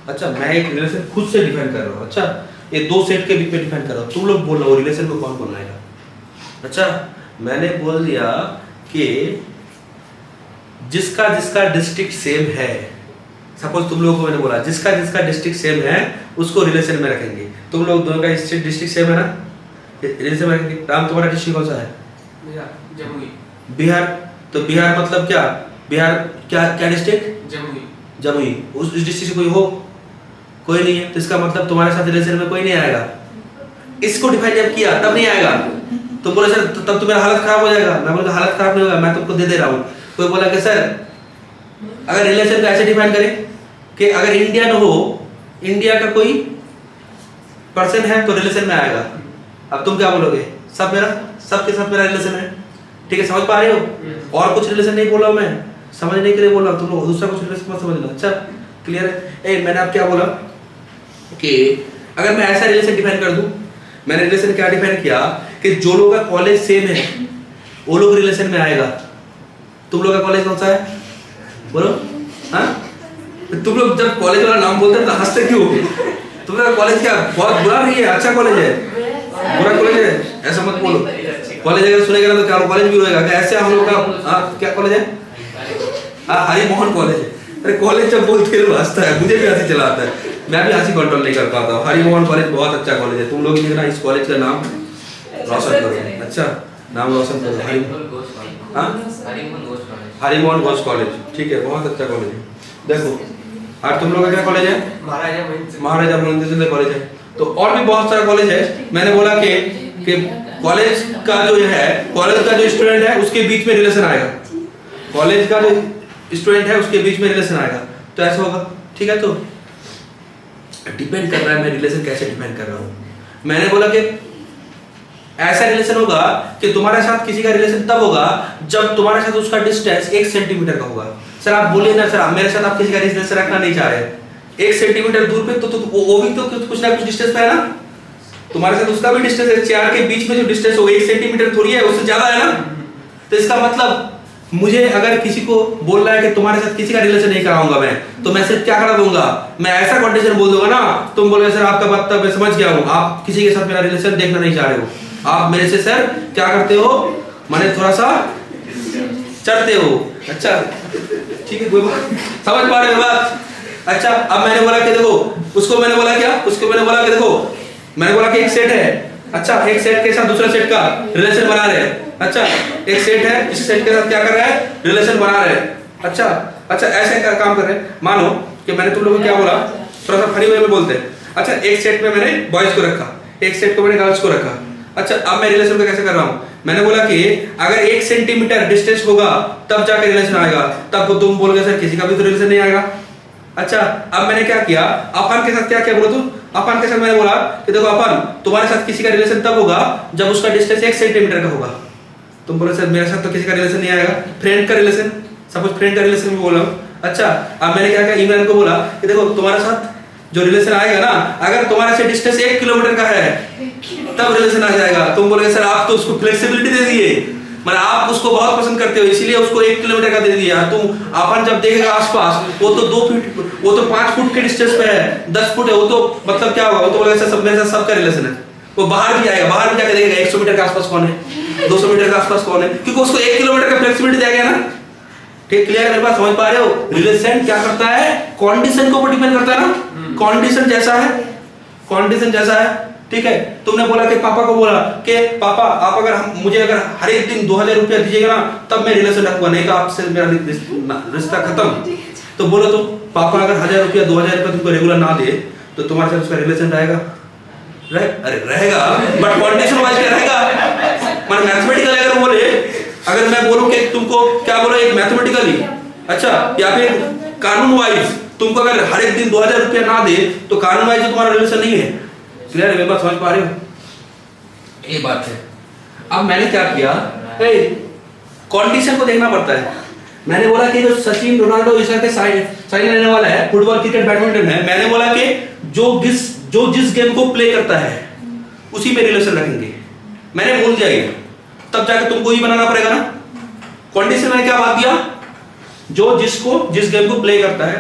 अच्छा मैं एक रिलेशन खुद से डिफाइन कर रहा हूँ। अच्छा ये दो सेट के बीच में डिफाइन कर रहा हूँ। तुम लोग बोल रहे हो रिलेशन को कौन बनाएगा? अच्छा मैंने बोल दिया कि जिसका जिसका डिस्ट्रिक्ट सेम है, सपोज तुम लोगों को मैंने बोला जिसका जिसका डिस्ट्रिक्ट सेम है उसको रिलेशन में रखेंगे। तुम लोग दोनों का डिस्ट्रिक्ट सेम है ना, रिलेशन में रखेंगे। राम तुम्हारा डिस्ट्रिक्ट कौन सा है? जमुई। बिहार। तो बिहार मतलब क्या? बिहार क्या क्या डिस्ट्रिक्ट? जमुई। जमुई। उस डिस्ट्रिक्ट से कोई हो? कोई नहीं है। तो इसका मतलब तुम्हारे साथ रिलेशन में कोई नहीं आएगा। इसको डिफाइन जब किया तब नहीं आएगा। तुम बोले सर तब तो मेरा हालत खराब हो जाएगा। मैं बोला हालत खराब नहीं होगा, मैं तुमको दे रहा हूँ। कोई बोला कि सर अगर रिलेशन को ऐसे डिफाइन करें कि अगर इंडियन हो, इंडिया का कोई पर्सन है तो रिलेशन में आएगा। अब तुम क्या बोलोगे? सब मेरा सबके साथ मेरा रिलेशन है। ठीक है, समझ पा रहे हो? और कुछ रिलेशन नहीं बोला मैं, समझने के लिए बोल रहा हूँ। तुम लोग दूसरा कुछ रिलेशन मत समझना। अच्छा क्लियर है? मैंने अब क्या बोला कि अगर मैं ऐसा रिलेशन डिफाइन कर दूं, मैंने रिलेशन क्या डिफाइन किया कि जो लोगों का कॉलेज सेम है वो लोग रिलेशन में आएगा। तुम लोग का कॉलेज कौन सा है? बोलो हाँ। तुम लोग जब कॉलेज वाला नाम बोलते हैं तो हंसते क्यों? तुम्हारा कॉलेज क्या बहुत बुरा नहीं है, अच्छा कॉलेज है? बुरा कॉलेज है ऐसा मत बोलो। कॉलेज अगर सुनेगा ना तो क्या कॉलेज भी होएगा क्या? ऐसे हम लोग का क्या कॉलेज है? हरि मोहन कॉलेज है। अरे कॉलेज जब बोलते हैं हंसता है, मुझे भी हंसी चला आता है, मैं भी हंसी कंट्रोल नहीं कर पाता हूँ। हरि मोहन कॉलेज बहुत अच्छा कॉलेज है। तुम लोग देखना इस कॉलेज का नाम रोशन करो। अच्छा नाम रोशन करो। हरि मोहन घोष कॉलेज, ठीक है, बहुत अच्छा कॉलेज है। देखो और तुम लोग का क्या कॉलेज है? महाराजा महेंद्र सिंह कॉलेज है। तो और भी बहुत सारा कॉलेज है। मैंने बोला कि कॉलेज का जो है, कॉलेज का जो स्टूडेंट है उसके बीच में रिलेशन आएगा। कॉलेज का जो स्टूडेंट है उसके बीच में रिलेशन आएगा तो ऐसा होगा, ठीक है। तो डिपेंड कर रहा है मैं रिलेशन कैसे डिपेंड कर रहा हूँ। मैंने बोला कि ऐसा रिलेशन होगा कि तुम्हारे साथ किसी का रिलेशन तब होगा जब तुम्हारे साथ उसका डिस्टेंस 1 सेंटीमीटर का होगा। सर आप बोलिए ना सर मेरे साथ आप किसी का रिलेशन रखना नहीं चाह रहे 1 सेंटीमीटर दूर पे, तो वो भी तो कुछ ना कुछ डिस्टेंस पे है ना। तुम्हारे साथ उसका भी डिस्टेंस है, चेयर के बीच में जो डिस्टेंस होगा 1 सेंटीमीटर थोड़ी है, उससे ज्यादा है ना। तो इसका मतलब मुझे अगर किसी को बोल रहा है कि तुम्हारे साथ किसी का रिलेशन नहीं कराऊंगा मैं, तो मैं सिर्फ क्या करा दूंगा, मैं ऐसा कंडीशन बोल दूंगा ना, तुम बोलोगे सर आपका बात तब मैं समझ गया हूँ, आप किसी के साथ मेरा रिलेशन देखना नहीं चाह रहे हो, आप मेरे से सर क्या करते हो, मैंने थोड़ा सा चढ़ते हो। अच्छा ठीक है, कोई समझ पा रहे हो बात? अच्छा अब मैंने बोला कि देखो उसको मैंने बोला क्या, उसको मैंने बोला कि देखो मैंने बोला कि एक सेट है, अच्छा एक सेट के साथ दूसरा सेट का रिलेशन बना रहे हैं। अच्छा एक सेट है, इस सेट के साथ क्या कर रहा है, रिलेशन बना रहे हैं। अच्छा अच्छा ऐसे काम कर रहे हैं। मानो कि मैंने तुम लोगों को क्या बोला, थोड़ा सा फनी वे में बोलते हैं। अच्छा एक सेट में मैंने बॉयज को रखा, एक सेट को मैंने गर्ल्स को रखा। अच्छा अब मैं रिलेशन को कैसे कर रहा हूँ, मैंने बोला कि अगर 1 सेंटीमीटर डिस्टेंस होगा तब जाकर रिलेशन आएगा, तब तो तुम बोलोगे सर किसी का भी तो रिलेशन नहीं आएगा। अच्छा अब मैंने क्या किया, अपन के साथ क्या किया बोलो तो, अपन के साथ मैंने बोला कि देखो अपन तुम्हारे साथ किसी का रिलेशन तब होगा जब उसका डिस्टेंस 1 सेंटीमीटर का होगा। तुम बोलो सर मेरे साथ तो किसी का रिलेशन नहीं आएगा, फ्रेंड का रिलेशन, सपोज फ्रेंड का रिलेशन में बोला। अच्छा अब मैंने क्या किया, इमरान को बोला कि देखो तुम्हारे साथ जो रिलेशन आएगा ना, अगर तुम्हारे से डिस्टेंस 1 किलोमीटर का है तब रिलेशन आ जाएगा। तुम बोलोगे सर आप तो उसको फ्लेक्सिबिलिटी दे दिए, मतलब आप उसको बहुत पसंद करते हो इसीलिए उसको 1 किलोमीटर का दे दिया। तुम अपन जब देखेगा आसपास वो तो 2 फीट, वो तो 5 फुट के डिस्टेंस पे है, 10 फुट है, वो तो मतलब क्या होगा, वो तो बोलेगा सब मेरे साथ सबका रिलेशन है। वो बाहर भी आएगा, बाहर भी जाके देखेगा 100 मीटर के आसपास कौन है, 200 मीटर के आसपास कौन है, क्योंकि उसको 1 किलोमीटर का फ्लेक्सिबिलिटी दिया गया ना। ठीक क्लियर, मेरे पास समझ पा रहे हो? रिलेशन क्या करता है, कंडीशन के ऊपर डिपेंड करता है ना। कंडीशन जैसा है, कंडीशन जैसा है, ठीक है। तुमने बोला कि पापा को बोला कि पापा आप अगर मुझे अगर हर एक दिन 2000 रुपया दीजिएगा ना तब मैं रिलेशन रखूंगा, नहीं तो आपसे मेरा रिश्ता खत्म। तो बोलो तो पापा अगर 1000 रुपया 2000 रुपया तुमको रेगुलर ना दे तो तुम्हारे साथ उसका रिलेशन रहेगा? अरे रहेगा, बट कंडीशन वाइज क्या रहेगा, मतलब मैथमेटिकल अगर बोले, अगर मैं बोलूं कि तुमको क्या बोलो एक मैथमेटिकली, अच्छा या फिर कानून वाइज तुमको अगर हर एक दिन 2000 रुपया ना दे तो कानून वाइज तुम्हारा रिलेशन नहीं है। क्लियर है, मेरी बात समझ पा रहे हो? ये बात है। अब मैंने क्या किया, कंडीशन को देखना पड़ता है। मैंने बोला कि जो सचिन रोनाल्डो इस के साइन रहने वाला है, फुटबॉल क्रिकेट बैडमिंटन है, मैंने बोला कि जो जिस गेम को प्ले करता है उसी में रिलेशन रखेंगे। मैंने बोल दिया ये, तब जाके तुमको ही बनाना पड़ेगा ना। कंडीशन में क्या बात दिया, जो जिस गेम को प्ले करता है,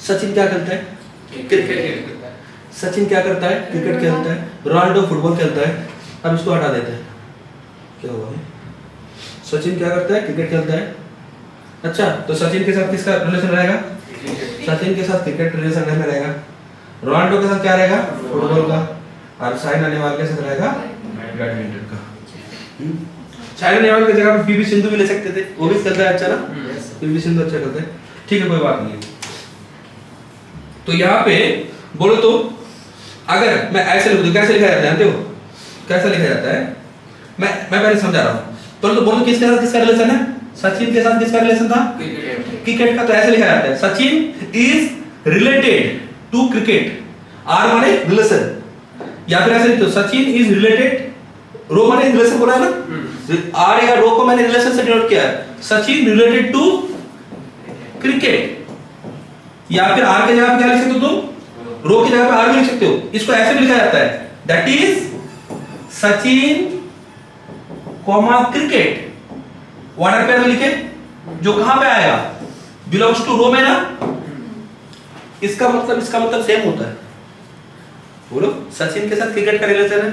सचिन क्या करता है, क्रिकेट, सचिन क्या करता है, क्रिकेट खेलता है, रोनाल्डो फुटबॉल खेलता है। अब इसको हटा देते हैं, क्या हुआ, सचिन क्या करता है, क्रिकेट खेलता है। अच्छा तो सचिन के साथ किसका रिलेशन रहेगा, सचिन के साथ क्रिकेट रिलेशन रहेगा। रोनाल्डो के साथ क्या रहेगा, फुटबॉल का, और साइना नेहवाल के साथ रहेगा बैडमिंटन का। साइना नेहवाल की जगह पे पीवी सिंधु भी ले सकते थे, वो भी खेलता है अच्छा ना, पीवी सिंधु अच्छा खेलता है, ठीक है कोई बात नहीं। तो यहाँ पे बोलो तो अगर मैं ऐसे लिख दूं, कैसे लिखा जाता है जानते हो, कैसे लिखा जाता है, मैं पहले समझा रहा हूँ। तो बोलो किसके साथ किसका रिलेशन है, सचिन के साथ किसका रिलेशन था, क्रिकेट का। तो ऐसे लिखा जाता है, Sachin is related to cricket, R माने रिलेशन, या फिर ऐसे लिखो सचिन इज रिलेटेड, रो माने रिलेशन बोला है ना, आर या रो को मैंने रिलेशन से डिनोट किया है, सचिन रिलेटेड टू क्रिकेट। या फिर आर के जगह पे क्या लिख सकते हो तुम, रो की जगह पे आर भी लिख सकते हो। इसको ऐसे भी लिखा जाता है, that is Sachin comma cricket, water pair में लिखे, जो कहां पे आएगा, बिलोंग्स टू रो में ना, इसका मतलब सेम होता है। बोलो सचिन के साथ क्रिकेट का रिलेशन है,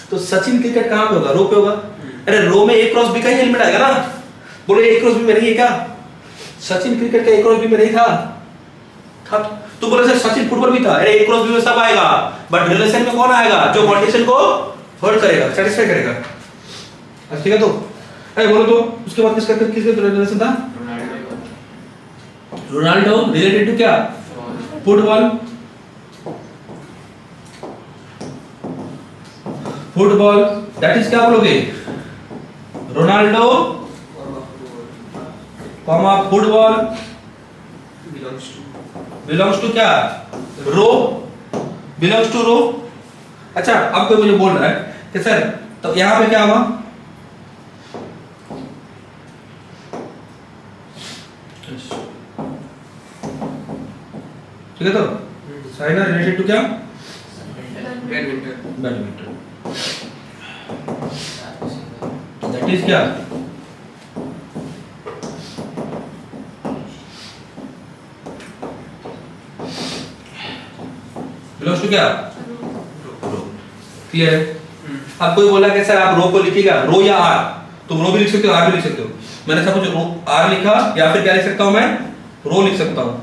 तो सचिन क्रिकेट कहाँ पे होगा? रो पे होगा। अरे रो में ए क्रॉस बी का ही एलिमेंट आएगा ना। बोलो ए क्रॉस बी में नहीं है क्या? सचिन क्रिकेट का ए क्रॉस बी में नहीं था तो बोले सर सचिन फुटबॉल भी था। अरे ए क्रॉस बी में सब आएगा, बट रिलेशन में कौन आएगा? जो कंडीशन को होल्ड करेगा, सेटिस्फाई करेगा। अच्छा ठीक है, तो अरे बोलो तो उसके बाद किसका रिलेशन था? रोनाल्डो रिलेटेड टू क्या? फुटबॉल। फुटबॉल दैट इज क्या बोलोगे? Ronaldo comma football belongs to क्या? रो। Belongs to rho. अच्छा अब कोई मुझे बोल रहा है कि सर तो यहां पे क्या हुआ? ठीक है, तो साइना रिलेटेड टू क्या? बैडमिंटन। दैट इज क्या? बिलोंग्स टू क्या? रो। क्लियर है? अब कोई बोला कि सर आप रो को लिखिएगा, रो या आर, तुम रो भी लिख सकते हो, आर भी लिख सकते हो। मैंने सब कुछ रो आर लिखा, या फिर क्या लिख सकता हूं मैं? रो लिख सकता हूं।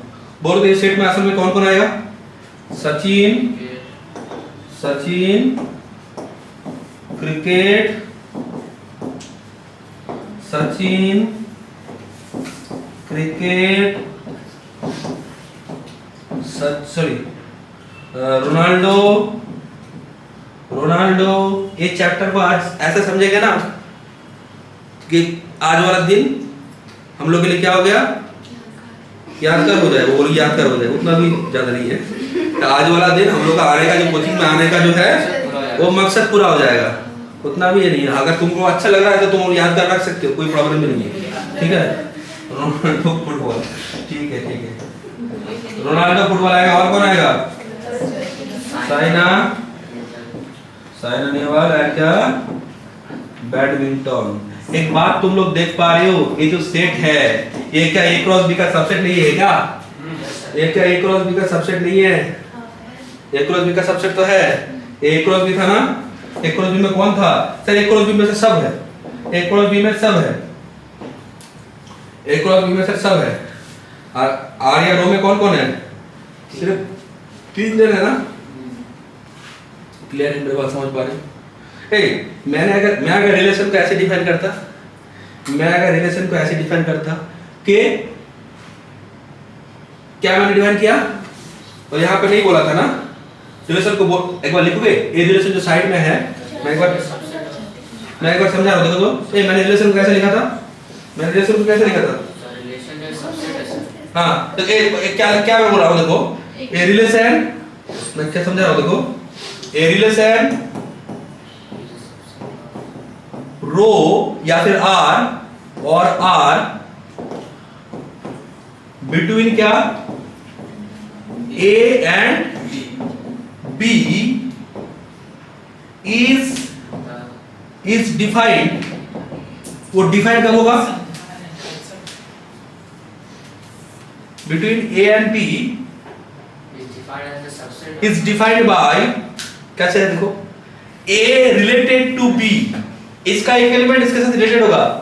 बोलो तो इस सेट में असल में कौन कौन आएगा? Sachin cricket, Sachin cricket, sorry Ronaldo. ये चैप्टर को आज ऐसा समझेंगे ना कि आज वाला दिन हम लोग के लिए क्या हो गया? यादगार हो जाए। वो यादगार हो जाए, उतना भी ज्यादा नहीं है। तो आज वाला दिन हम लोग का आने का, जो कोचिंग में आने का जो है वो मकसद पूरा हो जाएगा। उतना भी नहीं है। अगर तुमको अच्छा लग रहा है तो तुम यादगार रख सकते हो, कोई प्रॉब्लम भी नहीं है। ठीक है, रोनाल्डो फुटबॉल। ठीक है। रोनाल्डो फुटबॉल आएगा। और कौन आएगा? साइना नेहवाल एंड क्या? बैडमिंटन। एक बात तुम लोग देख पा रहे हो, ये जो सेट है ये क्या ए क्रॉस बी का सबसेट नहीं है क्या? ये क्या ए क्रॉस बी का सबसेट नहीं है? ए क्रॉस बी का सबसेट तो है। ए क्रॉस बी था ना? ए क्रॉस बी में कौन था? सर ए क्रॉस बी में से सब है। ए क्रॉस बी में सब है। ए क्रॉस बी में से सब है। आर या रो में कौन कौन है? सिर्फ 3 जन है ना? क्लियर है? मेरे बात समझ पा रहे हो? मैं अगर रिलेशन को ऐसे डिफाइन करता, कि क्या मैंने डिफाइन किया? और यहाँ पे नहीं बोला था ना रिलेशन को। एक बार लिखोगे ये रिलेशन जो साइड में है, मैं एक बार समझा रहा हूँ। देखो तो मैंने रिलेशन को कैसे लिखा था? हाँ, तो क्या मैं बोल रहा हूँ? देखो ए रिलेशन, मैं क्या समझा रहा हूँ? देखो ए रिलेशन रो या फिर आर और आर बिटवीन क्या? A and B is defined. वो डिफाइंड कब होगा? Between A and B is defined by, कैसे है देखो, ए रिलेटेड टू बी। इसका एक एलिमेंट इसके साथ रिलेटेड होगा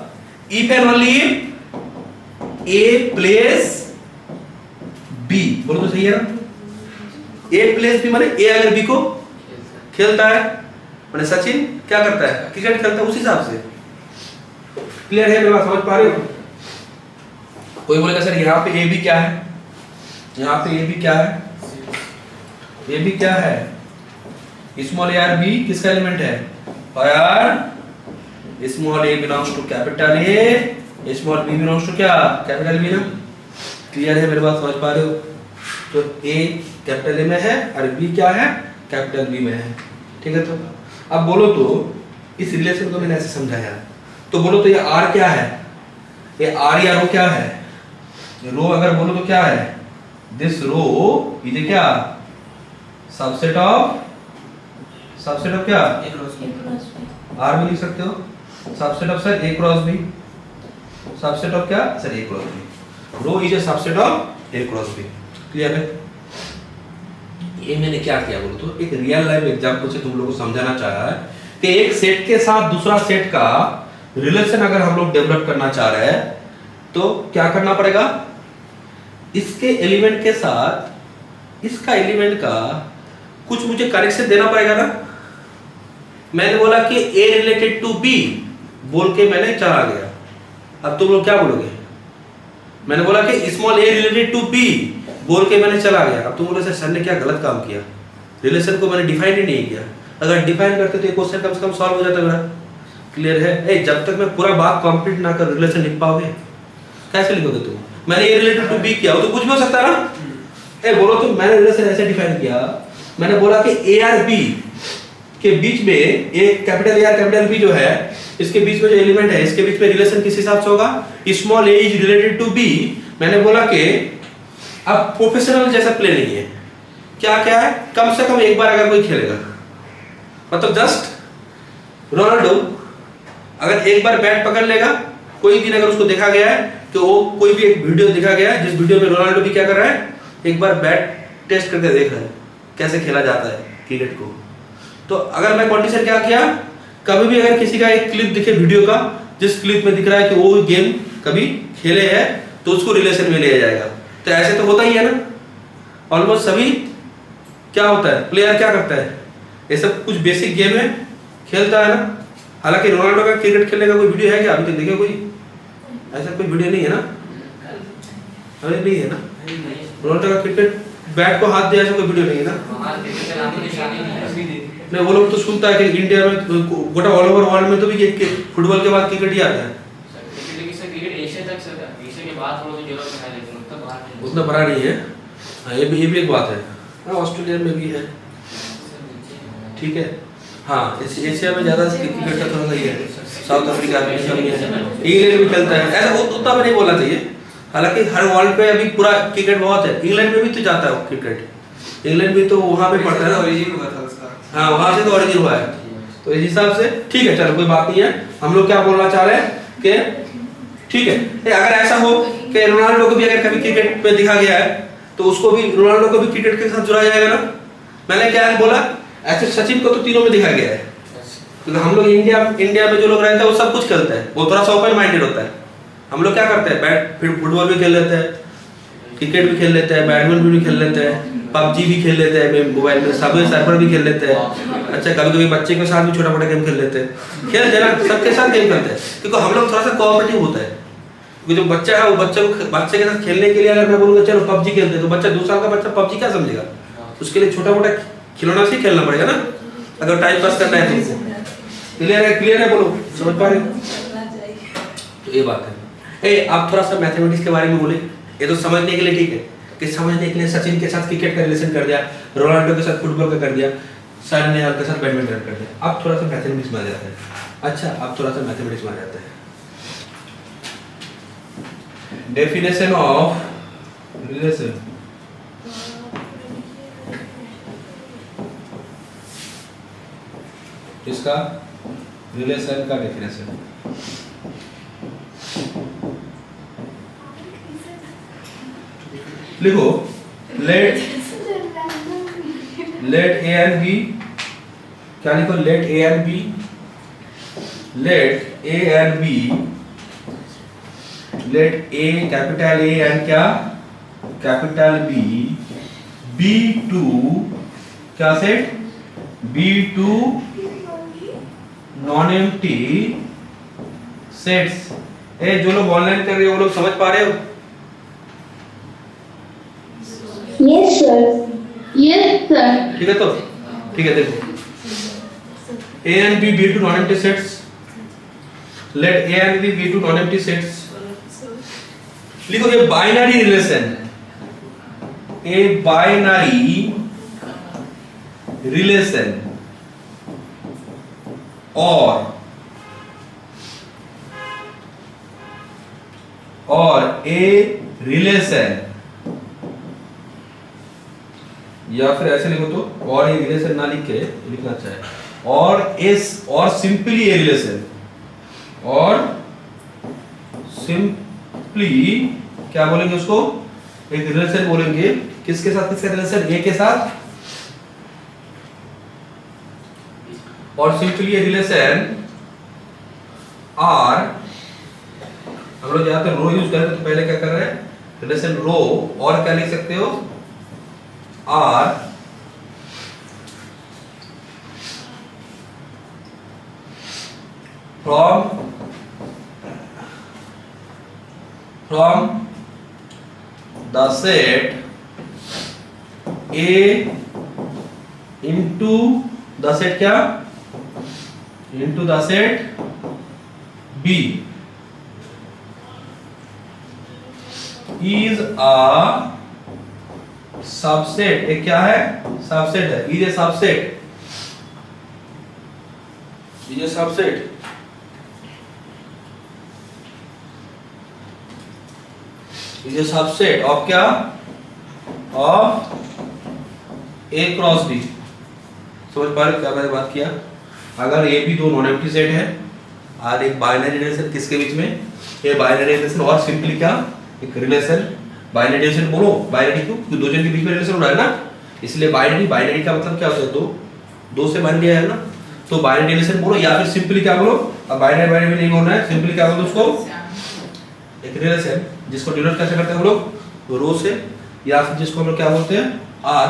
if and only if A place B. बोलो तो सही है ना? ए प्लेस बी माने ए अगर बी को खेलता है, माने सचिन क्या करता है? क्रिकेट खेलता है, उस हिसाब से। क्लियर है? मेरी बात समझ पा रहे हो? कोई बोलेगा सर यहाँ पे ए बी क्या है? यहाँ पे ए बी क्या है? ए बी क्या है? स्मॉल ए आर बी किसका एलिमेंट है? और small a belongs to capital A, small b belongs to क्या? कैपिटल बी ना? क्लियर है? मेरी बात समझ पा रहे हो? तो ए कैपिटल ए में है और बी क्या है? कैपिटल बी में है। ठीक है, तो अब बोलो तो इस रिलेशन को मैंने ऐसे समझाया, तो बोलो तो ये आर क्या है? ये आर या रो क्या है? रो अगर बोलो तो क्या है? दिस रो इज क्या? सबसेट ऑफ क्या? आर भी लिख सकते हो। Subset of sir A cross B. Subset of क्या? Sir A cross B. R is a subset of A cross B. Clear है? ये मैंने क्या किया बोलो तो एक रियल लाइफ एग्जांपल से तुम लोगों को समझाना चाहा है कि एक सेट के साथ दूसरा सेट का रिलेशन अगर हम लोग डेवलप करना चाह रहे हैं तो क्या करना पड़ेगा, इसके एलिमेंट के साथ इसका एलिमेंट का कुछ मुझे कनेक्शन देना पड़ेगा ना। मैंने बोला कि ए रिलेटेड टू बी बोल के मैंने चला गया, अब तुम लोग क्या बोलोगे? मैंने बोला कि small a related to b बोल के मैंने चला गया, अब तुम बोलोगे सर ने क्या गलत काम किया, रिलेशन को मैंने डिफाइन ही नहीं किया। अगर डिफाइन करते तो ये क्वेश्चन कम से कम सॉल्व हो जाता मेरा। क्लियर है? ए जब तक मैं पूरा बात कंप्लीट ना कर रिलेशन लिख पाओगे, कैसे लिखोगे तुम? मैंने ए रिलेटेड टू बी किया, वो तो कुछ भी हो सकता है ना। ए बोलो तो मैंने रिलेशन ऐसे डिफाइन किया, मैंने बोला कि ए और बी के बीच में ए कैपिटल ए और कैपिटल बी जो है इसके बीच में जो एलिमेंट है इसके बीच में रिलेशन किस हिसाब से होगा, small a is related to b. मैंने बोला कि अब प्रोफेशनल जैसा प्ले नहीं है, क्या क्या है, कम से कम एक बार अगर कोई खेलेगा, मतलब जस्ट रोनाल्डो अगर एक बार बैट पकड़ लेगा, कोई दिन अगर उसको देखा गया है कि वो कोई भी एक वीडियो दिखा गया है जिस वीडियो में रोनाल्डो भी क्या कर रहा है, एक बार बैट टेस्ट करके देख रहा है कैसे खेला जाता है क्रिकेट को। तो अगर मैं कंडीशन क्या किया, कभी भी अगर किसी का एक क्लिप दिखे वीडियो का जिस क्लिप में दिख रहा है कि वो गेम कभी खेले हैं तो उसको रिलेशन में लिया जाएगा। तो ऐसे तो होता ही है ना, ऑलमोस्ट सभी क्या होता है, प्लेयर क्या करता है, ये सब कुछ बेसिक गेम है खेलता है ना। हालांकि रोनाल्डो का क्रिकेट खेलने का कोई वीडियो है क्या अभी तक देखे कोई? ऐसा कोई वीडियो नहीं है ना, अरे नहीं है ना। रोनाल्डो का क्रिकेट बैट को हाथ दिया ऐसा कोई वीडियो नहीं है ना। नहीं वो लोग तो सुनता है कि इंडिया में गोटा ऑल ओवर वर्ल्ड में तो भी फुटबॉल के बाद क्रिकेट ही आता है। उतना बड़ा नहीं है, हाँ ये भी एक बात है। हाँ ऑस्ट्रेलिया में भी है, ठीक है। हाँ एशिया में ज्यादा क्रिकेट का थोड़ा सही है, साउथ अफ्रीका में इंग्लैंड भी खेलता है, ऐसा उतना भी नहीं बोलना चाहिए। हालांकि हर वर्ल्ड पे अभी पूरा क्रिकेट बहुत है, इंग्लैंड में भी तो जाता है क्रिकेट, इंग्लैंड भी तो वहाँ पे पड़ता है ना, ओरिजिन हुआ था उसका। हाँ वहाँ से तो ओरिजिन हुआ है, तो इस हिसाब से ठीक है, चलो कोई बात नहीं है। हम लोग क्या बोलना चाह रहे हैं कि ठीक है अगर ऐसा हो कि रोनाल्डो को भी अगर कभी क्रिकेट में दिखा गया है तो उसको भी रोनाल्डो को भी क्रिकेट के साथ जुड़ा जाएगा ना। मैंने क्या बोला, ऐसे सचिन को तो तीनों में दिखाया गया है, तो हम लोग इंडिया में जो लोग रहते हैं वो सब कुछ खेलते हैं, वो थोड़ा सा ओपन माइंडेड होता है। हम लोग क्या करते हैं, बैट फिर फुटबॉल भी खेल लेते हैं, क्रिकेट भी खेल लेते हैं, बैडमिंटन भी खेल लेते हैं, पबजी भी खेल लेते हैं मोबाइल में, सबवे सर्फर भी खेल लेते हैं। अच्छा कभी कभी बच्चे के साथ भी छोटा मोटा गेम खेल लेते हैं, खेलते हैं ना, सबके साथ गेम खेलते हैं, क्योंकि हम लोग थोड़ा सा कोऑपरेटिव होता है। क्योंकि जो बच्चा है वो बच्चे के साथ खेलने के लिए अगर मैं बोलूँगा चलो पबजी खेलते हैं, तो बच्चा 2 साल का बच्चा पबजी क्या समझेगा, उसके लिए छोटा मोटा खिलौना से खेलना पड़ेगा ना, अगर टाइम पास करना है तो। क्लियर है बोलो, समझ पा रहे? तो ये बात है। आप थोड़ा सा मैथमेटिक्स के बारे में बोले, ये तो समझने के लिए ठीक है कि समझने के लिए सचिन के साथ क्रिकेट का रिलेशन कर दिया, रोनाल्डो के साथ फुटबॉल का कर दिया, साइना नेहवाल के साथ बैडमिंटन कर दिया। अब थोड़ा सा मैथमेटिक्स में आ जाता है। अच्छा अब थोड़ा सा मैथमेटिक्स में आ जाता है। डेफिनेशन ऑफ रिलेशन, इसका रिलेशन का डेफिनेशन लिखो। लेट ए एंड बी, क्या लिखो, let A and B, let A and B, let A capital A and क्या कैपिटल बी, बी टू क्या set, be two non empty sets. जो लोग online कर रहे हो वो लोग समझ पा रहे हो? Yes, sir. Yes, sir. ठीक है, तो ठीक है, देखो A and B be two non-empty sets. Let A and B be two non-empty sets. लिखो ये binary relation, a binary relation और ए रिलेशन, या फिर ऐसे लिखो तो और ए रिलेशन ना लिख के लिखना चाहिए, और सिंपली ए रिलेशन, और सिंपली क्या बोलेंगे उसको, एक रिलेशन बोलेंगे। किसके साथ किसका रिलेशन, ए के साथ, और सिंपली ये रिलेशन आर, हम लोग ज्यादातर रो यूज करते तो पहले क्या कर रहे हैं, रिलेशन रो, और क्या लिख सकते हो, are from the set A into the set क्या, into the set B is a subset, एक क्या है, सबसेट है, is a subset, is a subset is a subset of क्या, of A क्रॉस B। समझ पा रहे क्या मैंने बात किया, अगर A B दो नॉन एम्प्टी सेट है और एक बाइनरी रिलेशन किसके बीच में, ये बाइनरी रिलेशन, और सिंपली क्या, एक रिलेशन, बाइनरी रिलेशन बोलो, बाइनरी क्यों, क्योंकि दो जन के बीच में रिलेशन हो रहा है ना, इसलिए बाइनरी, बाइनरी का मतलब क्या होता है, दो से बाइनरी है ना, तो बाइनरी रिलेशन बोलो, या फिर सिंपली क्या बोलो, अब बाइनरी बाइनरी नहीं होना है, सिंपली क्या बोलो उसको, एक रिलेशन जिसको डिनोट कैसे करते हैं हम लोग, रो से, या फिर जिसको हम लोग क्या बोलते हैं, आर।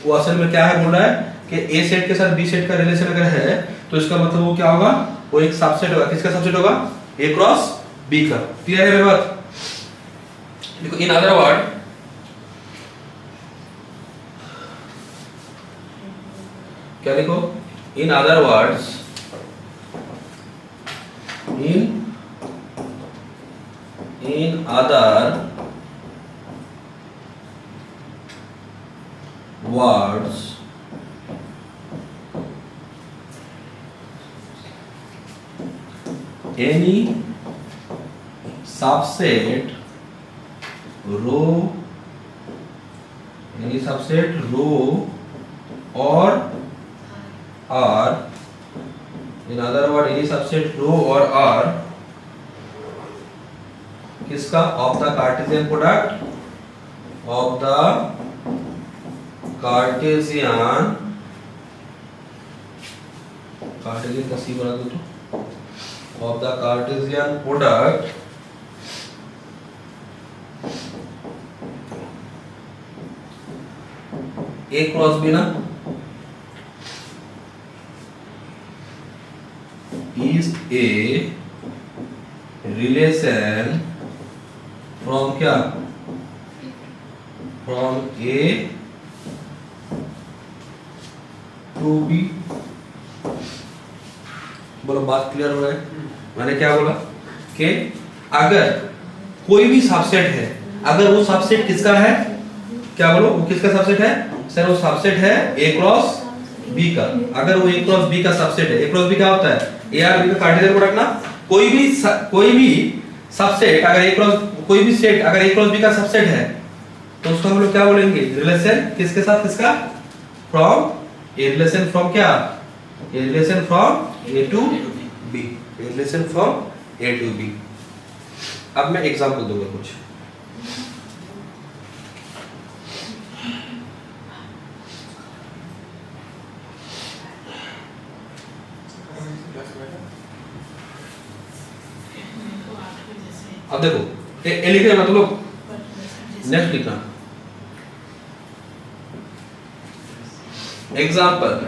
वो असल में क्या है, बोल रहा है कि ए सेट के साथ बी सेट का रिलेशन अगर है तो इसका मतलब वो क्या होगा, वो एक सबसेट होगा, किसका सबसेट होगा, ए क्रॉस बी का। क्लियर है मेरी बात, देखो इन अदर वर्ड, क्या लिखो, in other words, in other words, any subset row, any subset row or R, in other word any subset row or R किसका, of the Cartesian product, of the Cartesian, Cartesian का C बना दो तो, of the Cartesian product A cross B ना, is a relation from क्या, from A to B. बोलो बात clear हो रहा है, मैंने क्या बोला कि अगर कोई भी सबसेट है, अगर वो सबसेट किसका है, क्या बोलो, वो किसका सबसेट है, सर वो सबसेट है ए क्रॉस बी का। अगर वो ए क्रॉस बी का सबसेट है, ए क्रॉस बी क्या होता है, ए आर बी का कार्टेशियन प्रोडक्ट ना, कोई भी सबसेट अगर ए क्रॉस, कोई भी सेट अगर ए क्रॉस बी का सबसेट है तो उसको हम लोग क्या बोलेंगे, रिलेशन किसके साथ, किसका, फ्रॉम ए, रिलेशन फ्रॉम क्या, a relation from A to B, a relation from A to B. अब मैं एग्जांपल दूंगा कुछ, अब देखो ए लिख रहे मतलब नेक्स्ट लिखना, एग्जाम्पल,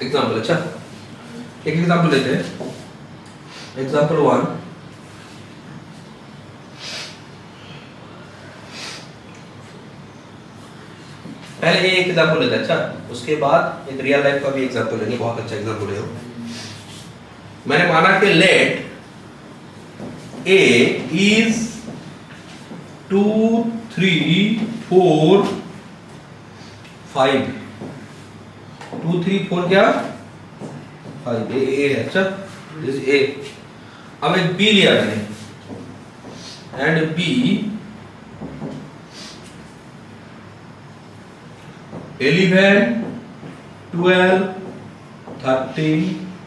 एग्जाम्पल, अच्छा एक एग्जाम्पल लेते हैं, एग्जाम्पल 1, पहले एक एग्जांपल लेते हैं, अच्छा उसके बाद एक रियल लाइफ का भी एग्जांपल लेंगे, बहुत अच्छा एग्जांपल है वो। मैंने माना कि लेट ए इज 2 3 4 5, 2 3 4 क्या 5, ए है, अच्छा दिस ए। अब एक बी लिया मैंने, एंड बी 11, 12, 13,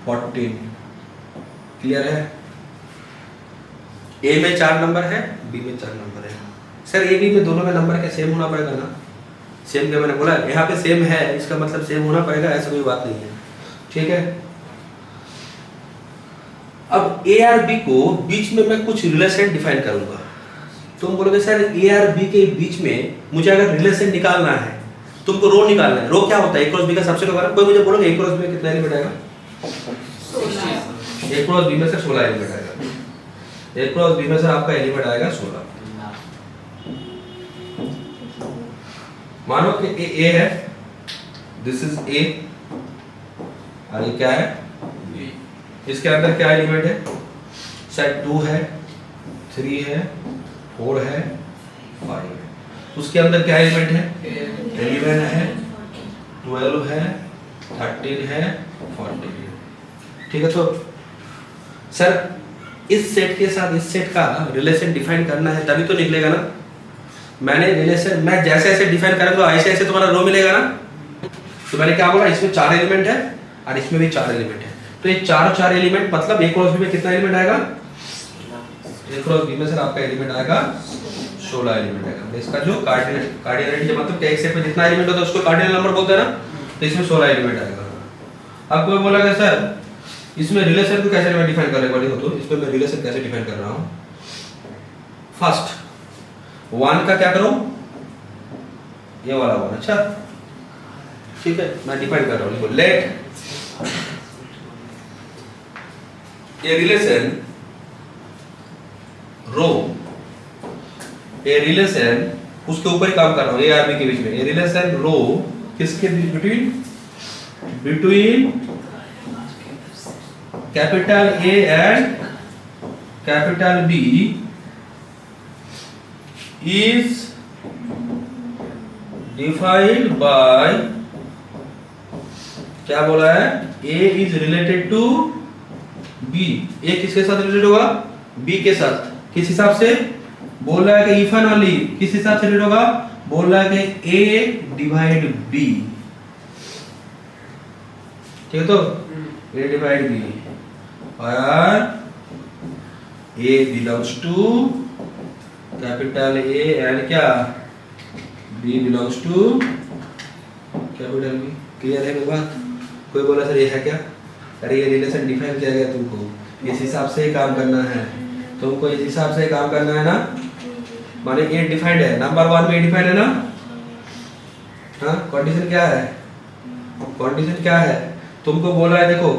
14। क्लियर है? ए में 4 नंबर है, बी में 4 नंबर है। सर ए बी में दोनों में नंबर के सेम होना पड़ेगा ना? सेम क्या मैंने बोला, यहाँ पे सेम है, इसका मतलब सेम होना पड़ेगा, ऐसा कोई बात नहीं है। ठीक है, अब ए और बी को बीच में मैं कुछ रिलेशन डिफाइन करूंगा। तुम बोलोगे सर ए और बी के बीच में मुझे अगर रिलेशन निकालना है, तुमको रो निकालना है। रो क्या होता है? ए क्रॉस बी का सबसे होगा। कोई मुझे बोलोगे ए क्रॉस बी में कितना एलिमेंट आएगा? ए क्रॉस बी में से 16 एलिमेंट आएगा। ए क्रॉस बी में से आपका एलिमेंट आएगा 16। मानो कि ए है, दिस इज ए, और ये क्या है? इसके अंदर क्या एलिमेंट है? सेट 2 है, 3 है, 4 है, 5 है। उसके अंदर क्या एलिमेंट है? 11 है, 12 है, 13 है, 14 है। ठीक है, तो सर इस सेट के साथ इस सेट का रिलेशन डिफाइन करना है, तभी तो निकलेगा ना। मैंने रिलेशन मैं जैसे ऐसे डिफाइन करूंगा, ऐसे ऐसे तुम्हारा रो मिलेगा ना। तो मैंने क्या बोला, इसमें 4 एलिमेंट है और इसमें भी 4 एलिमेंट है। तो ये 4 एलिमेंट मतलब ए क्रॉस बी में कितना एलिमेंट आएगा? ए क्रॉस बी में सर आपका एलिमेंट आएगा 16 एलिमेंट आएगा। इसका जो कार्डिनलिटी मतलब एक सेट में जितना एलिमेंट होता है उसको कार्डिनल नंबर बोलते हैं ना, तो इसमें 16 एलिमेंट आएगा। अब कोई बोलेगा सर इसमें रिलेशन को कैसे मैं डिफाइन करने वाली हूं, तो इसमें मैं रिलेशन कैसे डिफाइन कर रहा हूं। फर्स्ट 1 का क्या करूं? ये वाला 1। अच्छा ठीक है, मैं डिफाइन कर रहा हूं। Late A relation row, a relation उसके ऊपर ही काम कर रहा हूं, ए और बी के बीच में। ए रिलेशन रो किसके between capital A and capital B is defined by, क्या बोला है? A is related to B। A किसके साथ रिलेटेड होगा? B के साथ। किस हिसाब से? बोल रहा है कि इफ एंड ओनली किस हिसाब से रिलेटेड होगा? बोल रहा है कि A डिवाइड B। ठीक है, तो A डिवाइड B और A belongs to capital A and क्या B belongs to capital B. Clear है मेरी बात? कोई बोला सर ये है क्या? अरे ये रिलेशन डिफाइन किया गया, तुमको इस हिसाब से काम करना है, तुमको इस हिसाब से काम करना है ना। माने ये डिफाइंड है, नंबर 1 में डिफाइंड है ना। हाँ, कंडीशन क्या है? कंडीशन क्या है? तुमको बोला है देखो,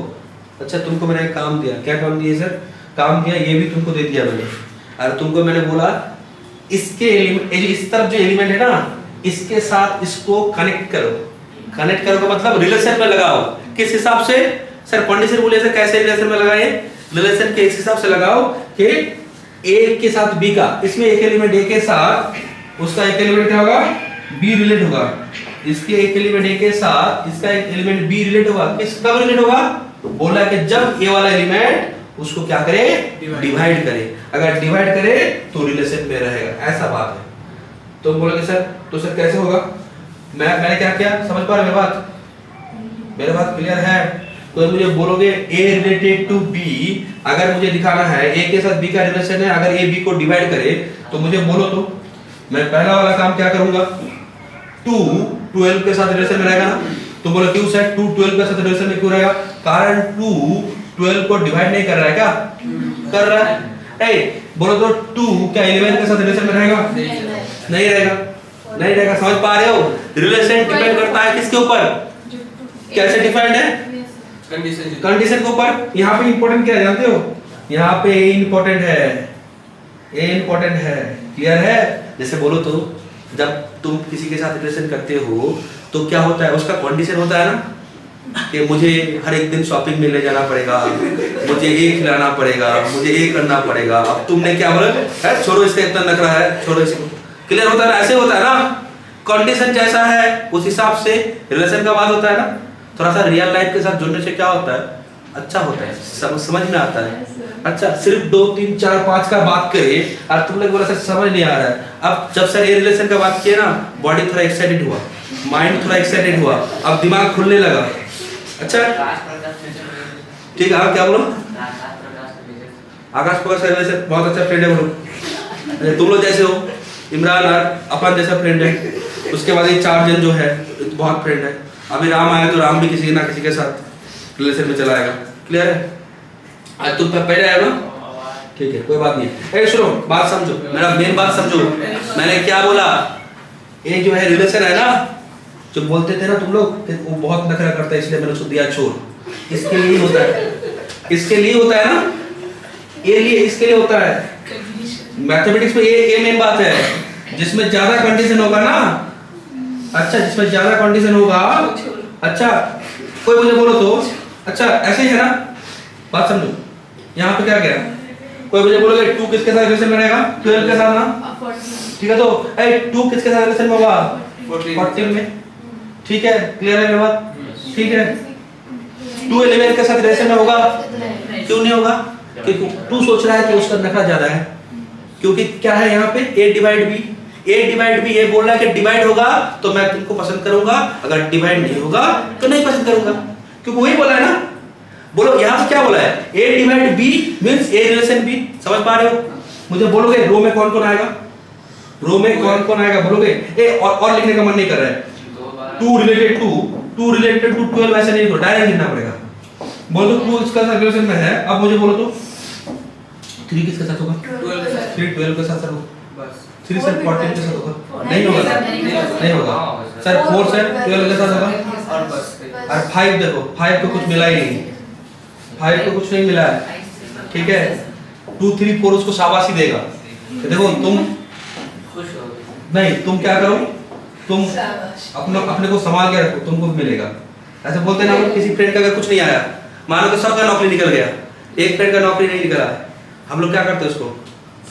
अच्छा तुमको मैंने एक काम दिया। क्या काम दिया सर? काम दिया, ये भी तुमको दे दिया मैंने, और तुमको मैंने बोला इसके इस तरफ जो एलिमेंट है ना, इसके साथ इसको कनेक्ट करो। कनेक्ट करो का मतलब रिलेशन में लगाओ। किस हिसाब से? सर कंडीशन बोले सर कैसे रिलेशन में लगाए? रिलेशन के इस हिसाब से लगाओ कि ए के साथ बी का, इसमें एक एलिमेंट ए के साथ उसका एक एलिमेंट क्या होगा? बी रिलेट होगा। इसके एक एलिमेंट ए के साथ इसका एक एलिमेंट बी रिलेट होगा। किस कब रिलेट होगा? बोला कि जब ए वाला एलिमेंट उसको क्या करे? डिवाइड करे। अगर डिवाइड करे तो रिलेशन में रहेगा, ऐसा बात है। तो बोलोगे सर तो सर कैसे होगा? मैंने क्या किया, समझ पा रहे मेरी बात? मेरी बात क्लियर है? तो मुझे बोलोगे A रिलेटेड टू B, अगर मुझे दिखाना है A के साथ B का रिलेशन है, अगर A B को डिवाइड करे तो मुझे बोलो। तो मैं पहला वाला काम क्या करूंगा? 2 12 के साथ रिलेशन में रहेगा ना। तो बोलो क्यों सर 2 12 के साथ रिलेशन में क्यों रहेगा? कारण 2 12 को डिवाइड नहीं कर रहा है क्या? कर रहा है। बोलो तो 2 क्या 11 के साथ रिलेशन में रहेगा? नहीं रहेगा, नहीं रहेगा। समझ पा रहे हो? रिलेशन डिपेंड करता है किसके ऊपर? कैसे डिफाइंड है? कंडीशन के ऊपर। यहाँ पे इंपॉर्टेंट क्या है जानते हो? यहाँ पे ए इंपॉर्टेंट है, ए इंपॉर्टेंट है। क्लियर है? जैसे बोलो तो जब तुम किसी के साथ रिलेशन करते हो तो क्या होता है? उसका कंडीशन होता है ना कि मुझे हर एक दिन शॉपिंग में ले जाना पड़ेगा, मुझे ये खिलाना पड़ेगा, मुझे ये करना पड़ेगा। अब तुमने क्या बोला है? छोड़ो इसका इतना नखरा है, छोड़ो इसको। क्लियर होता है ना? ऐसे होता है ना। कंडीशन जैसा है उस हिसाब से रिलेशन का बात होता है ना। थोड़ा सा रियल लाइफ के साथ जुड़ने से क्या होता है? अच्छा होता है, समझ में आता है। अच्छा सिर्फ 2 3 4 5 का बात करें और तुम लोग बोला सर समझ नहीं आ रहा है। अब जब सर ये रिलेशन का बात किया ना, बॉडी थोड़ा एक्साइटेड हुआ। माइंड थोड़ा एक्साइटेड हुआ, अब दिमाग खुलने लगा। अच्छा ठीक है, आप क्या बोलो? आकाश प्रकाश से बहुत अच्छा फ्रेंड है वो लोग, तुम लोग जैसे हो, इमरान और अपन जैसा फ्रेंड है। उसके बाद ये 4 जन जो है बहुत फ्रेंड है। अभी राम आया तो राम भी किसी ना किसी के साथ रिलेशन में चला आएगा। क्लियर है? आज तुम पहले आए ना, ठीक है, कोई बात नहीं। सुनो, बात समझो, मेरा मेन बात समझो। मैंने क्या बोला? ये जो है रिलेशन है ना, जो बोलते थे ना तुम लोग वो बहुत नखरा करता है, इसलिए मैंने उसको दिया छोड़। इसके लिए होता है, इसके लिए होता है ना, ये लिए इसके लिए होता है। मैथमेटिक्स में ये मेन बात है, जिसमें ज्यादा कंडीशन होगा ना, अच्छा जिसमें ज्यादा कंडीशन होगा, अच्छा कोई मुझे बोलो तो, अच्छा ऐसे ही है ना, बात समझो। यहाँ पे क्या गया, कोई मुझे बोलोगे 2 किसके साथ रिलेशन में रहेगा? 12 के साथ ना, ठीक है। तो 2 किसके साथ रिलेशन में होगा? 14 में, ठीक है। क्लियर है मेरी बात? ठीक है। 2 11 के साथ रिलेशन में होगा? क्यों नहीं होगा? क्योंकि 2 सोच रहा है कि उसका नखरा ज्यादा है, क्योंकि क्या है यहाँ पे A divide B, A divide B, ये बोल रहा है कि डिवाइड होगा तो मैं तुमको पसंद करूंगा, अगर डिवाइड नहीं होगा तो नहीं पसंद करूंगा, क्योंकि वही बोला है ना। बोलो यहाँ पे क्या बोला है? A divide B means A relation B, समझ पा रहे हो? मुझे बोलोगे रो में कौन कौन आएगा? रो में कौन कौन आएगा बोलोगे? और लिखने का मन नहीं कर रहा है। 2 रिलेटेड टू 12 ऐसे नहीं, डायरेक्ट लिखना पड़ेगा। बोलो 2 इसका साथ रिलेशन में है, अब मुझे बोलो तो 3 किसके साथ होगा? 3 12 के साथ होगा, 3 सर 14 के साथ होगा, नहीं होगा, नहीं होगा सर। 4 सर 12 के साथ होगा, और 5 देखो 5 को कुछ मिला ही नहीं, 5 को कुछ नहीं मिला है, ठीक है। 2 3 4 उसको शाबाशी देगा। तो देखो तुम खुश हो नहीं, तुम क्या करो, तुम अपने को संभाल के रखो, तुमको मिलेगा। ऐसे बोलते ना, किसी फ्रेंड का अगर कुछ नहीं आया, मानो कि सबका नौकरी निकल गया, एक फ्रेंड का नौकरी नहीं निकला है, हम लोग क्या करते हैं? उसको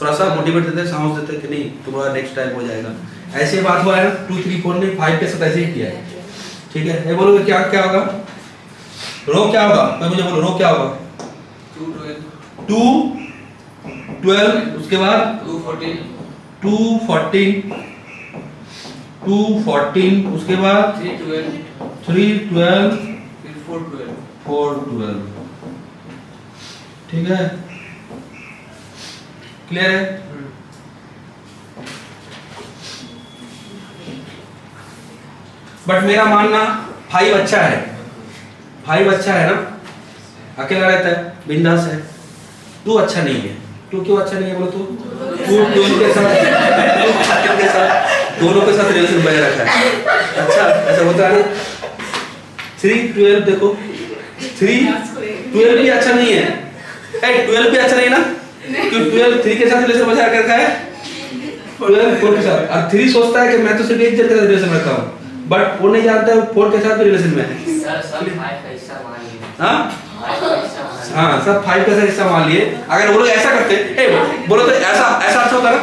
थोड़ा सा मोटिवेट देते हैं, साहस देते हैं कि नहीं तुम्हारा नेक्स्ट टाइम हो जाएगा। ऐसे बात हुआ है ना, 2 3 4 ने 5 के साथ ऐसे ही किया है, ठीक है। ये बोलोगे क्या क्या होगा? रो क्या होगा? मैं मुझे बोलो रो क्या होगा? 2 12 उसके बाद 2 14 2 14 उसके बाद 3 12 4 12, ठीक है। क्लियर है? बट मेरा मानना 5 अच्छा है, 5 अच्छा है ना, अकेला रहता है, बिंदास है। 2 अच्छा नहीं है। 2 क्यों अच्छा नहीं है बोलो तो? 2 12 के साथ, 2 13 के साथ, दोनों के साथ रिलेशन बना रखा है। अच्छा ऐसा होता है ना। 3 12 देखो, 3 12 भी अच्छा नहीं है, 12 भी अच्छा नहीं ना, क्यों? 12 3 के साथ रिलेशन बचा कर रखा है, 12 4 के साथ, और 3 सोचता है कि मैं तो सिर्फ एक जन के साथ रिलेशन रखता हूँ, बट वो नहीं जानता है 4 के साथ भी रिलेशन में है। सर सब 5 का हिस्सा मान लिए। हाँ 5 का हिस्सा मान लिए। हाँ सब 5 का हिस्सा मान लिए। अगर वो लोग ऐसा करते, बोलो तो ऐसा ऐसा अच्छा होता ना।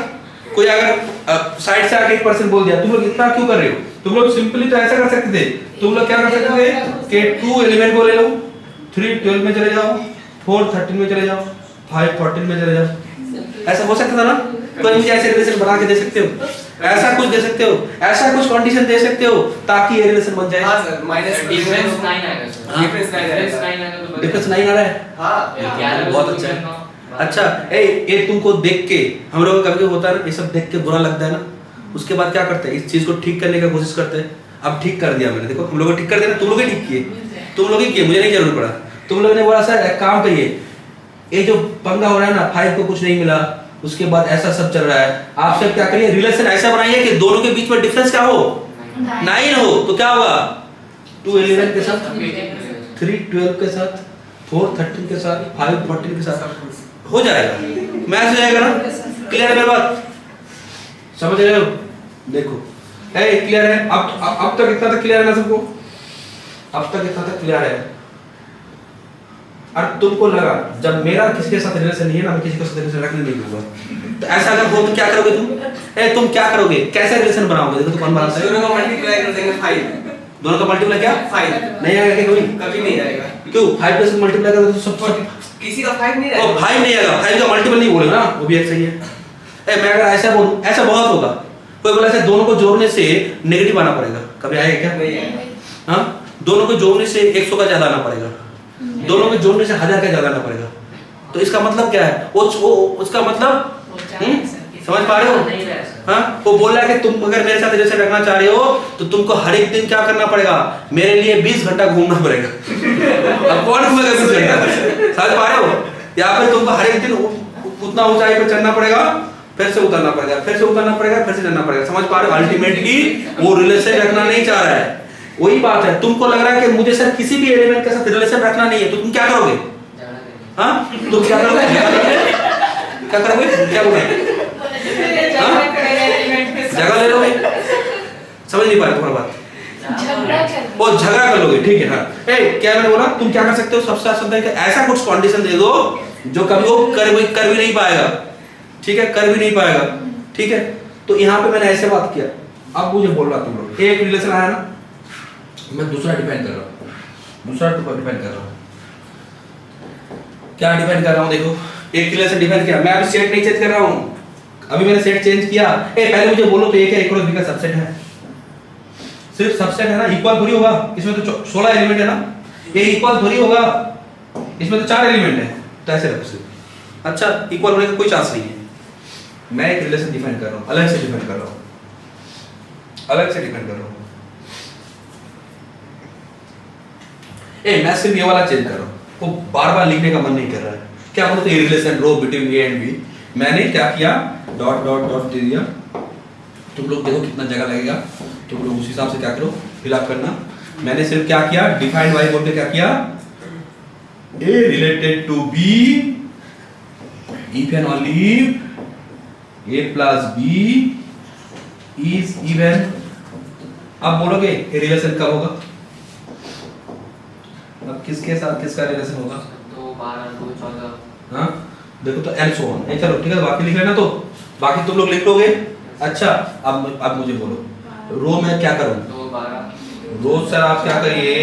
कोई अगर साइड से आके 1% बोल दिया, तुम लोग इतना क्यों कर रहे हो? तुम लोग सिंपली तो ऐसा कर सकते थे। तुम लोग क्या कर सकते थे कि 2 11 को ले लो, 3 12 में चले जाओ, 4 13 में चले जाओ, 5 14 में चले जाओ। ऐसा हो सकता था ना। कोई मुझे ऐसे रिलेशन बना के दे सकते हो, ऐसा कुछ दे सकते हो, ऐसा कुछ कंडीशन दे सकते हो ताकि ये रिलेशन बन जाए। हां सर, माइनस डिफरेंस 9 आएगा सर। डिफरेंस 9 आएगा तो डिफरेंस 9 आ रहा है। हां बहुत अच्छा है। अच्छा ये तुमको देख के हम लोग कभी कभी होता है ना, ये सब देख के बुरा लगता है ना, उसके बाद क्या करते हैं? इस चीज को ठीक करने का कोशिश करते हैं। अब ठीक कर दिया मैंने, देखो हम लोग ठीक कर दिया, तुम लोग ही ठीक किए, तुम लोग ही किए, मुझे नहीं जरूरत पड़ा। तुम लोगों ने बोला सर एक काम करिए, ये जो पंगा हो रहा है ना, 5 को कुछ नहीं मिला, उसके बाद ऐसा सब चल रहा है, आप सब क्या करिए, रिलेशन ऐसा बनाइए कि दोनों के बीच में डिफरेंस क्या हो, 9 हो। तो क्या होगा? 2 11 के साथ, 3 12 के साथ, 4 13 के साथ, 5 14 के साथ हो जाएगा, मैच हो जाएगा ना। क्लियर है मेरी बात? समझ रहे हो? देखो क्लियर है? अब तक इतना तक क्लियर है ना सबको? अब तक इतना तक क्लियर है। और तुमको लगा जब मेरा किसी के साथ रिलेशन नहीं है ना, मैं किसी के साथ रिलेशन रखने नहीं दूंगा, तो ऐसा अगर हो तो क्या करोगे तुम? तुम क्या करोगे? कैसे रिलेशन बनाओगे? देखो तो कौन बनाता है? दोनों का मल्टीप्लाई कर देंगे 5। दोनों का मल्टीप्लाई क्या? 5 नहीं आएगा क्या? कभी नहीं आएगा। क्यों? 5 के साथ मल्टीप्लाई करोगे तो सब किसी का 5 नहीं आएगा। 5 नहीं आएगा, 5 का मल्टीपल नहीं बोलेगा ना, वो भी एक सही है। मैं अगर ऐसा बोलूं, ऐसा बहुत होगा, कोई बोला ऐसे दोनों को जोड़ने से नेगेटिव आना पड़ेगा, कभी आएगा क्या? हाँ, दोनों को जोड़ने से 100 का ज्यादा आना पड़ेगा, दोनों को जोड़ने से 1000 का ज्यादा आना पड़ेगा। तो इसका मतलब क्या है? उसका मतलब समझ पा रहे हो? हाँ, वो बोल रहा है कि तुम अगर मेरे साथ रिलेशन रखना चाह रहे हो तो तुमको हर एक दिन क्या करना पड़ेगा? मेरे लिए 20 घंटा घूमना पड़ेगा। अब कौन घूमेगा 20 घंटा? समझ पा रहे हो? या फिर तुमको हर एक दिन उतना ऊंचाई पे चढ़ना पड़ेगा, फिर से उतरना पड़ेगा, फिर से उतरना पड़ेगा, फिर से चढ़ना पड़ेगा। समझ पा रहे हो? अल्टीमेटली वो रिलेशन रखना नहीं चाह रहा है। वही बात है, तुमको लग रहा है कि मुझे सर किसी भी एलिमेंट के साथ रिलेशन रखना नहीं है, तो तुम क्या करोगे? हाँ, तुम क्या करोगे? क्या करोगे? क्या बोल रहे हैं? जगह ले लोगे? समझ नहीं पा रहे तुम्हारी बात। वो झगड़ा कर लोगे, ठीक है। हाँ, क्या मैंने बोला? तुम क्या कर सकते हो? सबसे आसान है ऐसा कुछ कंडीशन दे दो जो कभी वो कर भी नहीं पाएगा, ठीक है, कर भी नहीं पाएगा, ठीक है। तो यहाँ पे मैंने ऐसे बात किया, अब मुझे बोल रहा तुम लोग एक रिलेशन आया ना, मैं दूसरा डिपेंड कर रहा हूँ, दूसरा डिपेंड कर रहा हूँ। क्या डिपेंड कर रहा हूँ? देखो, एक रिलेशन डिफाइन किया, मैं अभी सेट नहीं चेंज कर रहा हूँ, अभी मैंने सेट चेंज किया। पहले मुझे बोलो तो ये क्या A क्रॉस B का सबसेट है? सिर्फ सबसेट है ना, इक्वल थोड़ी होगा, इसमें तो 16 एलिमेंट है ना, ये इक्वल थोड़ी होगा, इसमें तो 4 एलिमेंट है, तो ऐसे रखो सिर्फ। अच्छा, इक्वल होने का कोई चांस नहीं है। मैं एक रिलेशन डिफाइन कर रहा हूँ, अलग से डिफाइन कर रहा हूँ, अलग से डिफाइन कर रहा हूँ। मैं सिर्फ ये वाला चेंज कर रहा हूँ, वो बार-बार लिखने का मन नहीं कर रहा है। क्या बोलते हैं? Relation rho between A and B। मैंने क्या किया? डॉट डॉट डॉट दे दिया। तुम लोग देखो कितना जगह लगेगा, तुम लोग उस हिसाब से क्या करो, फिलअप करना। मैंने सिर्फ क्या किया? डिफाइंड वाई बोल के क्या किया? A related to B if and only A plus B is even। अब बोलोगे ये रिलेशन कब होगा? अब किसके साथ किसका रिलेशन होगा? 2 12 2 14। हाँ, देखो तो एंड सो ऑन। चलो ठीक है, बाकी लिख लेना, तो बाकी तुम लोग लिख लोगे। अच्छा, अब मुझे बोलो, रो में क्या करूं? 2 12। रो सर आप क्या करिए?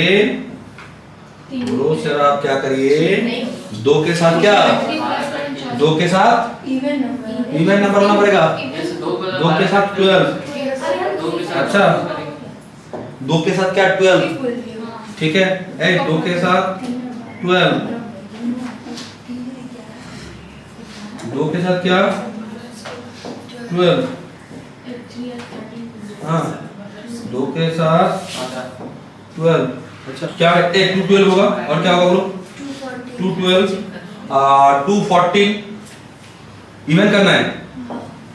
रो सर आप क्या करिए? 2 के साथ क्या? 2 के साथ इवन नंबर होना पड़ेगा। 2 के साथ 12। अच्छा, 2 के साथ क्या? 12, ठीक है। 2 के साथ 12, 2 के साथ क्या? 12। हाँ, 2 के साथ 12। अच्छा, क्या 1 2 12 होगा, और क्या होगा बोलो? 2 12 2 14 इवन करना है।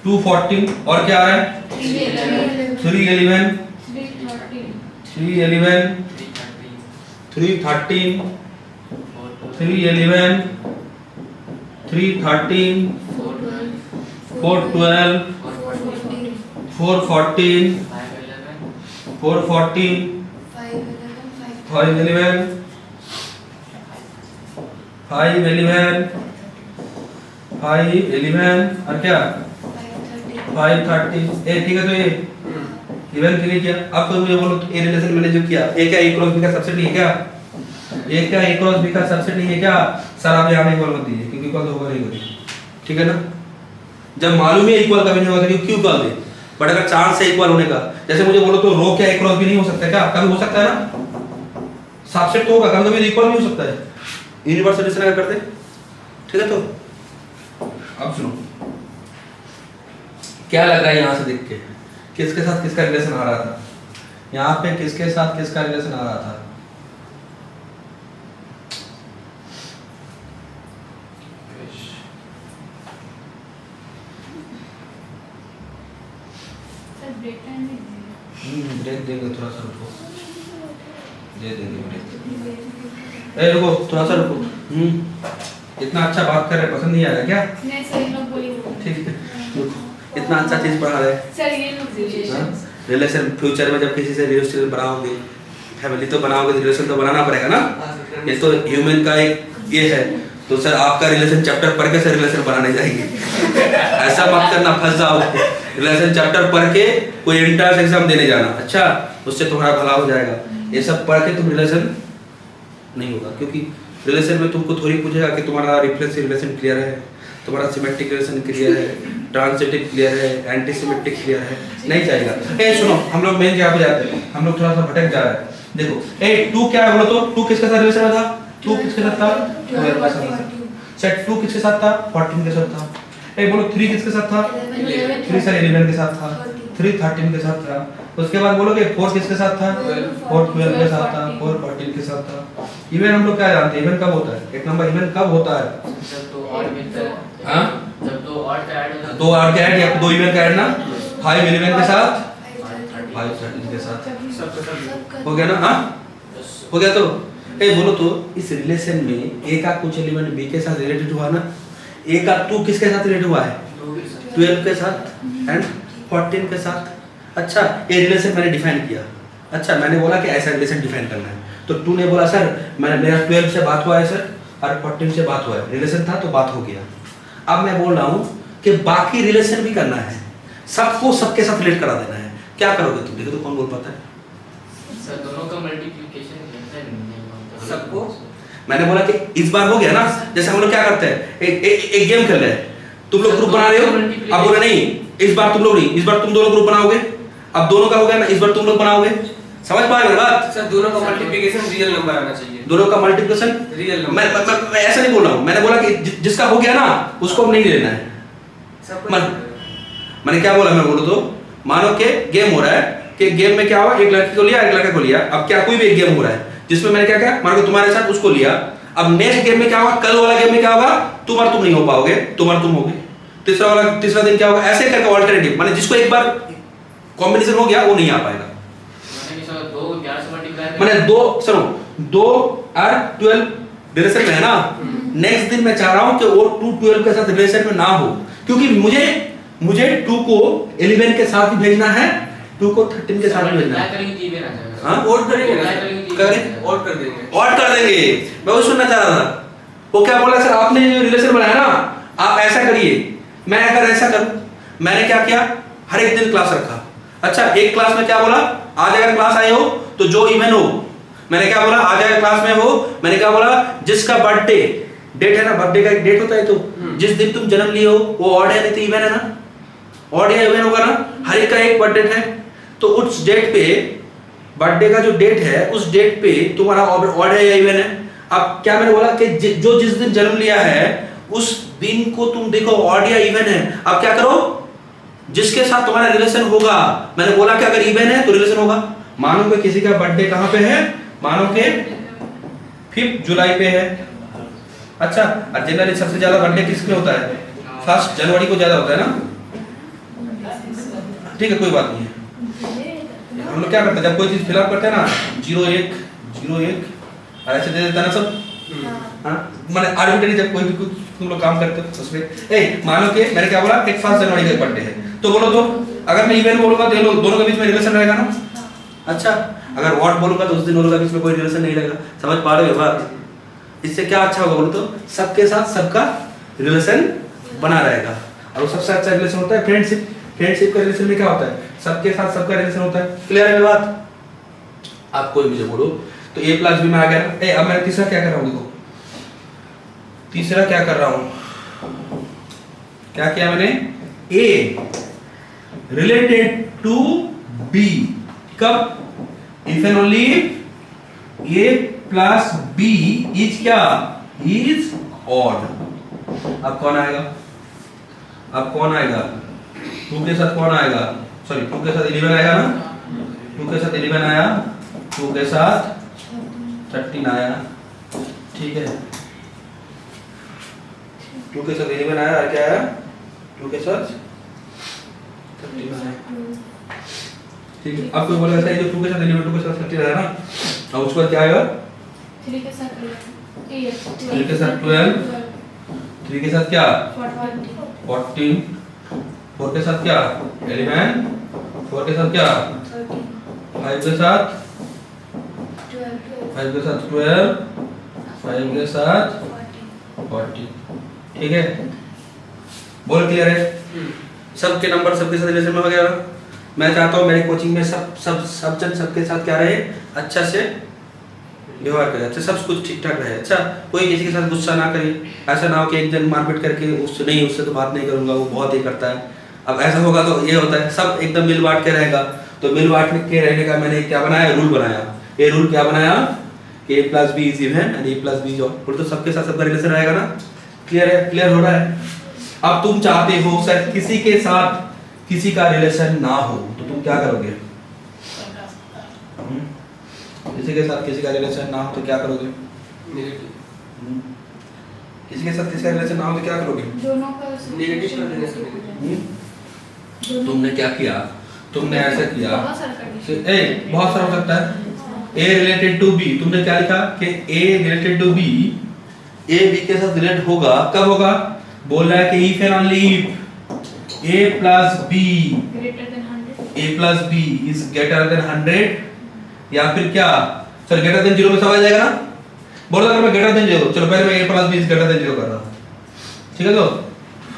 2 14 और क्या आ रहा है? 3 11 3 11 3 13 3 11 3 13 4 12 4 14 4 14 5 11 5 11 5 11 और क्या? 5 13। ठीक है, तो ये इवन क्लियर किया। अब तो मुझे बोलो, तो ए रिलेशन मैंने जो किया, ए क्या A क्रॉस B का सबसेट नहीं है क्या? ये क्या A क्रॉस B का सबसेट नहीं है क्या? सर आप यहाँ इक्वल मत दीजिए, क्योंकि इक्वल तो होगा नहीं कभी, ठीक है ना। जब मालूम है इक्वल कभी नहीं होगा तो क्यों इक्वल दे? बट अगर चांस है इक्वल होने का, जैसे मुझे बोलो तो रो क्या A क्रॉस B नहीं हो सकता क्या? कभी हो सकता है ना, सबसेट तो होगा, कभी इक्वल नहीं हो सकता है यूनिवर्सल रिलेशन अगर करते, ठीक है। तो अब सुनो, क्या लग रहा है यहाँ से देख के, किसके साथ किसका रिलेशन आ रहा था? यहाँ पे किसके साथ किसका रिलेशन आ रहा था? ब्रेक देंगे, थोड़ा सा रुको, दे देंगे ब्रेक। रुको थोड़ा सा रुको। इतना अच्छा बात कर रहे, पसंद नहीं आ रहा क्या? नहीं सर, ये लोग बोली ठीक है, रुको, इतना अच्छा चीज पढ़ा रहे सर, ये लोग रिलेशन। फ्यूचर में जब किसी से रिलेशन बनाओगे, फैमिली तो बनाओगे, तो रिलेशन तो बनाना पड़ेगा ना, ये तो ह्यूमन का एक ये है। तो सर आपका रिलेशन चैप्टर पढ़ के सर रिलेशन बनाने जाएंगे, ऐसा मत करना, फंस जाओ। रिलेशन चैप्टर पढ़ के कोई एंट्रेंस एग्जाम देने जाना, अच्छा, उससे तुम्हारा भला हो जाएगा। ये सब पढ़ के तुम रिलेशन नहीं होगा, क्योंकि रिलेशन में तुमको थोड़ी पूछेगा कि तुम्हारा रेफरेंस रिलेशन क्लियर है, तुम्हारा सिमेट्रिक रिलेशन क्लियर है, ट्रांजिटिव क्लियर है, एंटी सिमेट्रिक क्लियर है, नहीं जाएगा। ए सुनो, हम लोग मेन जगह पे जाते हैं, हम लोग थोड़ा सा भटक जा रहे हैं। देखो ए 2 क्या है बोलो तो, 2 किसके साथ रिलेशन में था? 2 किसके साथ था? 12 के साथ था। सेट 2 किसके साथ था? 14 के साथ था। ए बोलो 3 किसके साथ था? 3 सर 11 के साथ था। 3 13 के साथ था। उसके बाद बोलोगे 4 किसके साथ था? 4 12 के साथ था। 4 14 के साथ था। इवन हम लोग क्या जानते हैं, इवन कब होता है? एक नंबर इवन कब होता है? जब दो ऑड मिलता है। हां, जब दो ऑड का ऐड होता है। 2 ऑड का ऐड या 2 इवन का ऐड ना, 5 11 के साथ, 5 13 के साथ हो गया ना? हां, हो गया। तो ए बोलो तो इस रिलेशन में ए का कुछ एलिमेंट बी के साथ रिलेटेड हुआ ना, ए का 2 किसके साथ रिलेटेड हुआ है? 12 के साथ एंड 14 के साथ। अच्छा, ये रिलेशन मैंने डिफाइन किया। अच्छा, मैंने बोला कि ऐसा रिलेशन डिफाइन करना है, तो 2 ने बोला सर मेरा 12 से बात हुआ है सर, और 14 से बात हुआ है, रिलेशन था तो बात हो गया। अब मैं बोल रहा हूँ कि बाकी रिलेशन भी करना है, सबको सबके साथ रिलेट करा देना है। क्या करोगे तुम? देखो तो कौन बोल पाता है? सर दोनों का मल्टीप्लिकेशन करता है सबको। मैंने बोला कि इस बार हो गया ना, जैसे हम लोग क्या करते हैं, एक गेम खेल रहे हैं, तुम लोग ग्रुप बना रहे हो, अब बोले नहीं इस बार तुम लोग नहीं, इस बार तुम दोनों ग्रुप बनाओगे। अब दोनों का हो गया ना, इस बार तुम लोग बनाओगे। समझ पा रहे हो बात? सर दोनों का मल्टीप्लिकेशन रियल नंबर आना चाहिए। दोनों का मल्टीप्लिकेशन रियल नंबर। मैं ऐसा नहीं बोल रहा हूँ, मैंने बोला कि जिसका हो गया ना उसको अब नहीं लेना है। मैंने क्या बोला, मैं बोलूँ तो मानो कि गेम हो रहा है, कि गेम में क्या हुआ, एक लड़की को लिया एक लड़के को लिया। अब क्या कोई भी एक गेम हो रहा है जिसमें मैंने क्या किया, मानो कि तुम्हारे साथ उसको लिया। अब नेक्स्ट गेम में क्या होगा, कल वाला गेम में क्या होगा, तुम और तुम नहीं हो पाओगे, तुम और तुम होगे। तीसरा दिन क्या होगा, ऐसे करके ऑल्टरनेटिव, माने जिसको एक बार कॉम्बिनेशन हो गया वो नहीं आ पाएगा। माने 2 सुनो 2 और 12 रिलेशन में है ना, नेक्स्ट दिन मैं चाह रहा हूं कि वो 2 12 के साथ रिलेशन में ना हो, क्योंकि मुझे 2 को 11 के साथ भी भेजना है, 2 को 13 के साथ भी भेजना है। हां, ओड करेंगे ना, करें ओड कर देंगे। और कर देंगे। मैं वो सुनना चाह रहा था, वो क्या बोला सर आपने जो रिलेशन बनाया ना, आप ऐसा करिए। मैं अगर ऐसा करूं, मैंने क्या किया, हर एक दिन क्लास रखा। अच्छा, एक क्लास में क्या बोला, आज अगर क्लास आए हो तो जो इवन हो, मैंने क्या बोला, आज अगर क्लास में हो, मैंने क्या बोला, जिसका बर्थडे डेट है ना, बर्थडे का एक डेट होता है, तो जिस दिन तुम जन्म लिए हो वो ऑड है नहीं तो इवन है ना, ऑड या इवन होगा ना, हर एक का एक बर्थडे है। तो उस डेट पे, बर्थडे का जो डेट है उस डेट पे तुम्हारा ऑड है या इवन है। अब क्या मैंने बोला कि जो जिस दिन जन्म लिया है उस दिन को तुम देखो ऑड या इवन है। अब क्या करो, जिसके साथ तुम्हारा रिलेशन होगा, मैंने बोला कि अगर इवन है तो रिलेशन होगा। मानो कि किसी का बर्थडे कहां पे है, मानो कि 5 जुलाई पे है। अच्छा, और जनरली सबसे ज्यादा बर्थडे किसमें होता है, 1 जनवरी को ज्यादा होता है ना। ठीक है, कोई बात नहीं है। हम लोग क्या करते हैं, जब कोई चीज फिल अप करते हैं ना, 01 01 ऐसे दे देता है ना सब। हाँ, मैंने आर्बिट्ररी जब कोई भी कुछ तुम लोग काम करते हो उसमें, ए मानो कि मैंने क्या बोला, 1 जनवरी का बर्थडे है, तो बोलो तो अगर मैं इवन बोलूंगा तो दोनों के बीच में रिलेशन रहेगा ना। अच्छा, अगर व्हाट बोलूंगा तो उस दिन दोनों के बीच में कोई रिलेशन नहीं रहेगा। समझ पा रहे हो बात? इससे क्या अच्छा होगा बोलो तो, सबके साथ सबका रिलेशन बना रहेगा। और वो सबसे अच्छा रिलेशन होता है फ्रेंडशिप। फ्रेंडशिप का रिलेशन में क्या होता है, सबके साथ सबका रिलेशन होता है। क्लियर है बात? आप कोई मुझे बोलो तो a प्लस b में आ गया ना। ए अब मैं तीसरा क्या कर रहा हूँ, देखो तीसरा क्या कर रहा हूँ, क्या किया मैंने, a रिलेटेड टू b, कब, if and only a plus b is क्या, इज ऑड। अब कौन आएगा, अब कौन आएगा, 2 के साथ कौन आएगा, सॉरी 2 के साथ 11 आएगा ना, 2 के साथ 11 आया, 2 के साथ 13 आया। ठीक है, 2 के साथ 11 आया, क्या आया, 2 के साथ 13 आया। ठीक है, अब कोई बोला ऐसा है जो 2 के साथ 11 2 के साथ 13 आया ना, अब उसके बाद क्या आएगा, 3 के साथ 3 के साथ 12, 3 के साथ क्या 14, 4 के साथ क्या 11, 4 के साथ क्या 5 के साथ 5 के साथ 12, 5 के साथ 14। ठीक है, बोल क्लियर है? सबके नंबर सबके साथ रिलेशन में हो गया। मैं चाहता हूँ मेरी कोचिंग में सब जन सबके साथ क्या रहे, अच्छा से व्यवहार करे, अच्छा सब कुछ ठीक ठाक रहे, अच्छा कोई किसी के साथ गुस्सा ना करे, ऐसा ना हो कि एक जन मारपीट करके उससे तो बात नहीं करूंगा, वो बहुत ही करता है। अब ऐसा होगा तो ये होता है, सब एकदम मिल बांट के रहेगा। तो मिल बांट के रहने का मैंने क्या बनाया, रूल बनाया। ये रूल क्या बनाया कि a + b is even and a + b is odd, तो सबके साथ सबका रिलेशन रहेगा ना। क्लियर है, क्लियर हो रहा है। अब तुम चाहते हो सर किसी के साथ किसी का रिलेशन ना हो, तो तुम क्या करोगे? किसी के साथ किसी का रिलेशन ना हो तो क्या करोगे? किसी के साथ किसी का रिलेशन ना हो तो क्या करोगे? दोनों का नेगेटिव कर देना सर। तुमने क्या किया, तुमने ऐसा किया, बहुत सारा कंडीशन ए बहुत सारा हो सकता है। A रिलेटेड टू B, तुमने क्या लिखा कि A related to B, A B के साथ रिलेट होगा, कब होगा? बोल रहा है कि if and only if A + B greater than 100 A + B is greater than 100, या फिर क्या सर ग्रेटर देन 0 में सब आ जाएगा ना। बोलो अगर मैं ग्रेटर देन 0, चलो पहले मैं A + B is greater than 0 कर रहा हूं, ठीक है।